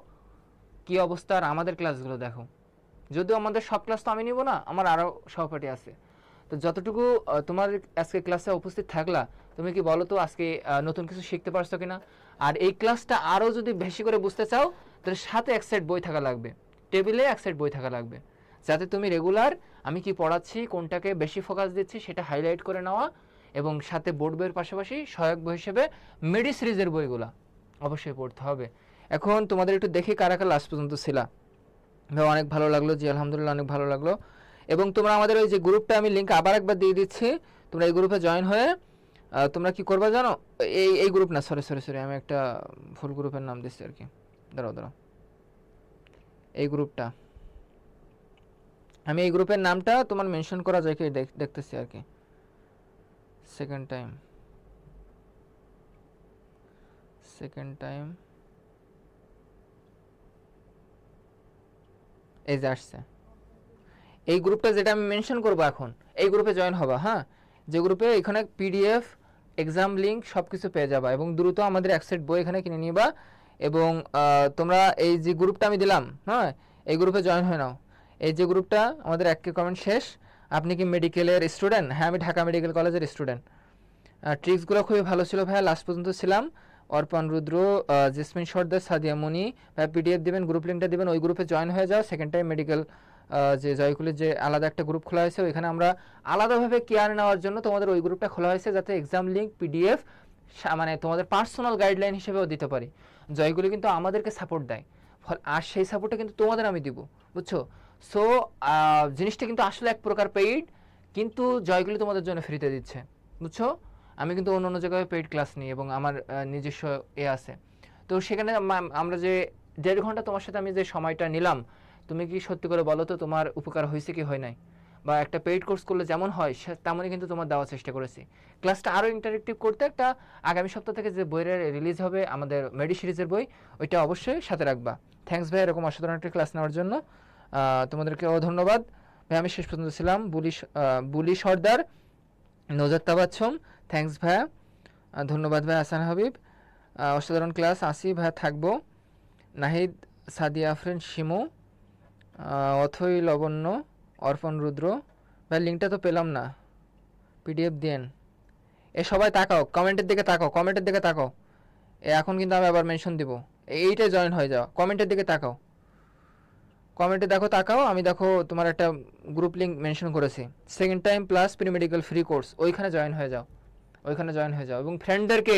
কি অবস্থা, আর আমাদের ক্লাসগুলো দেখো। যদিও আমাদের সব ক্লাস তো আমি নিব না, আমার আরও সহপাঠী আছে, তো তো যতটুকু তোমার আজকে ক্লাসে উপস্থিত থাকলা, তুমি কি বলো তো আজকে নতুন কিছু শিখতে পারছো কিনা? আর এই ক্লাসটা আরও যদি বেশি করে বুঝতে চাও তাহলে সাথে এক সেট বই থাকা লাগবে, টেবিলে এক সেট বই থাকা লাগবে, যাতে তুমি রেগুলার আমি কি পড়াচ্ছি, কোনটাকে বেশি ফোকাস দিচ্ছি সেটা হাইলাইট করে নেওয়া, এবং সাথে বোর্ড বইয়ের পাশাপাশি সহায়ক বই হিসেবে মেডি সিরিজের বইগুলা অবশ্যই পড়তে হবে। এখন তোমাদের একটু দেখি কারা কারা লাস্ট পর্যন্ত ছিলা। অনেক ভালো লাগলো, জি আলহামদুলিল্লাহ অনেক ভালো লাগলো। এবং তোমরা আমাদের ওই যে গ্রুপটা আমি লিঙ্ক আবার একবার দিয়ে দিচ্ছি, তোমরা এই গ্রুপে জয়েন হয়ে তোমরা কি করবা জানো, এই গ্রুপ না, সরি সরি সরি, আমি একটা ফুল গ্রুপের নাম দিচ্ছি আর কি, দাঁড়াও, এই গ্রুপটা আমি এই গ্রুপের নামটা তোমার মেনশন করা যায় কি দেখতেছি আর কি, সেকেন্ড টাইম এই যে আসছে এই গ্রুপটা, যেটা আমি মেনশন করবো এখন, এই গ্রুপে জয়েন হবা। হ্যাঁ, যে গ্রুপে এখানে পিডিএফ এক্সাম লিঙ্ক সব কিছু পেয়ে যাবা, এবং দ্রুত আমাদের এক সেট বই এখানে কিনে নিবা। এবং তোমরা এই যে গ্রুপটা আমি দিলাম, হ্যাঁ এই গ্রুপে জয়েন হয়ে নাও। এই যে গ্রুপটা আমাদের এক কমেন্ট শেষ, আপনি কি মেডিকেলের স্টুডেন্ট? হ্যাঁ আমি ঢাকা মেডিকেল কলেজের স্টুডেন্ট। ট্রিক্সগুলো খুবই ভালো ছিল ভাইয়া, লাস্ট পর্যন্ত ছিলাম। অর্পণ রুদ্র, জেসমিন সর্দার, সাদিয়া মনি ভাইয়া, পিডিএফ দিবেন, গ্রুপ লিঙ্কটা দিবেন, ওই গ্রুপে জয়েন হয়ে যাও। সেকেন্ড টাইম মেডিকেল যে জয়কুলের যে আলাদা একটা গ্রুপ খোলা হয়েছে, ওইখানে আমরা আলাদাভাবে কেয়ার নেওয়ার জন্য তোমাদের ওই গ্রুপটা খোলা হয়েছে, যাতে এক্সাম লিঙ্ক পিডিএফ মানে তোমাদের পার্সোনাল গাইডলাইন হিসেবেও দিতে পারি। জয়গুলি কিন্তু আমাদেরকে সাপোর্ট দেয়, আর সেই সাপোর্টটা কিন্তু তোমাদের আমি দিব, বুঝছো? সো জিনিসটা কিন্তু আসলে এক প্রকার পেইড, কিন্তু জয়গুলি তোমাদের জন্য ফ্রিতে দিচ্ছে, বুঝছো? আমি কিন্তু অন্য অন্য জায়গায় পেইড ক্লাস নিই এবং আমার নিজস্ব আছে। তো সেখানে আমরা যে 1.5 ঘন্টা তোমার সাথে আমি যে সময়টা নিলাম, তুমি কি সত্যি করে বলো তো তোমার উপকার হয়েছে কি হয় নাই? বা একটা পেইড কোর্স করলে যেমন হয় তেমনই কিন্তু তোমার দেওয়ার চেষ্টা করেছি। ক্লাসটা আরও ইন্টারেক্টিভ করতে একটা আগামী সপ্তাহ থেকে যে বইয়ের রিলিজ হবে আমাদের মেডি সিরিজের বই, ওইটা অবশ্যই সাথে রাখবা। থ্যাঙ্কস ভাই এরকম অসাধারণ একটা ক্লাস নেওয়ার জন্য, তোমাদেরকেও ধন্যবাদ ভাই। আমি শেষ পর্যন্ত ছিলাম বুলি সর্দার, নজর তাবাচ্ছম, থ্যাঙ্কস ভাইয়া, ধন্যবাদ ভাই। হাসান হাবিব, অসাধারণ ক্লাস, আসি ভাইয়া থাকবো। নাহিদ, সাদিয়া আফরিন, শিমু, অথই লবণ্য, অর্পণ রুদ্র ভাই, লিঙ্কটা তো পেলাম না, পিডিএফ দেন। এ সবাই তাকাও, কমেন্টের দিকে তাকাও, এখন কিন্তু আমি আবার মেনশন দিব, এইটাই জয়েন হয়ে যাও, কমেন্টের দিকে তাকাও, তাকাও, আমি দেখো তোমার একটা গ্রুপ লিঙ্ক মেনশন করেছি, second time plus pre medical free course, ওইখানে জয়েন হয়ে যাও, এবং ফ্রেন্ডদেরকে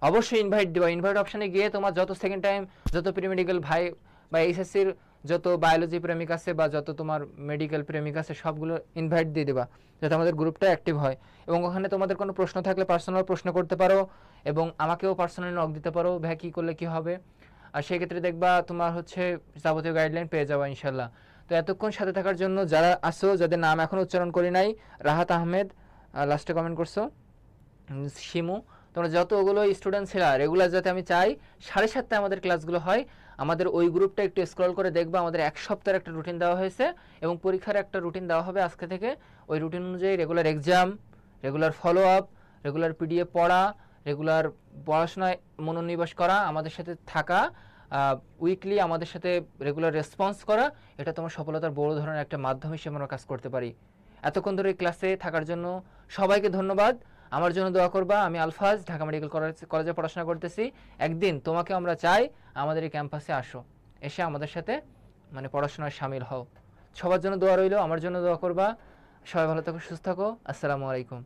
অবশ্যই ইনভাইট দিবা। ইনভাইট অপশানে গিয়ে তোমার যত সেকেন্ড টাইম, যত প্রি মেডিকেল ভাই বা এইচএসসির যত বায়োলজি প্রেমিক আছে বা যত তোমার মেডিকেল প্রেমিক আছে, সবগুলো ইনভাইট দিয়ে দেবা, যাতে আমাদের গ্রুপটা অ্যাক্টিভ হয়। এবং ওখানে তোমাদের কোনো প্রশ্ন থাকলে পার্সোনাল প্রশ্ন করতে পারো, এবং আমাকেও পার্সোনালি নক দিতে পারো, ভাই কী করলে কী হবে। আর সেক্ষেত্রে দেখবা তোমার হচ্ছে যাবতীয় গাইডলাইন পেয়ে যাওয়া ইনশাল্লাহ। তো এতক্ষণ সাথে থাকার জন্য যারা আসো, যাদের নাম এখন উচ্চারণ করি নাই, রাহাত আহমেদ লাস্টে কমেন্ট করছো, শিমু, তোমরা যতগুলো স্টুডেন্ট ছিল রেগুলার, যাতে আমি চাই 7:30টায় আমাদের ক্লাসগুলো হয়। আমাদের ওই গ্রুপটা একটু স্ক্রল করে দেখবা, আমাদের এক সপ্তাহের একটা রুটিন দেওয়া হয়েছে, এবং পরীক্ষার একটা রুটিন দেওয়া হবে আজকে থেকে। ওই রুটিন অনুযায়ী regular exam, regular follow up, regular PDF পড়া, রেগুলার পড়াশোনায় মনোনিবেশ করা, আমাদের সাথে থাকা, উইকলি আমাদের সাথে রেগুলার রেসপন্স করা, এটা তোমার সফলতার বড় ধরনের একটা মাধ্যম হিসেবে আমরা কাজ করতে পারি। এতক্ষণ ধরে এই ক্লাসে থাকার জন্য সবাইকে ধন্যবাদ। আমার জন্য দোয়া করবা। আমি আলফাজ, ঢাকা মেডিকেল কলেজে পড়াশোনা করতেছি। একদিন তোমাকে আমরা চাই আমাদের এই ক্যাম্পাসে আসো, এসে আমাদের সাথে মানে পড়াশোনায় সামিল হও। সবার জন্য দোয়া রইল, আমার জন্য দোয়া করবা। সবাই ভালো থাকো, সুস্থ থাকো। আসসালামু আলাইকুম।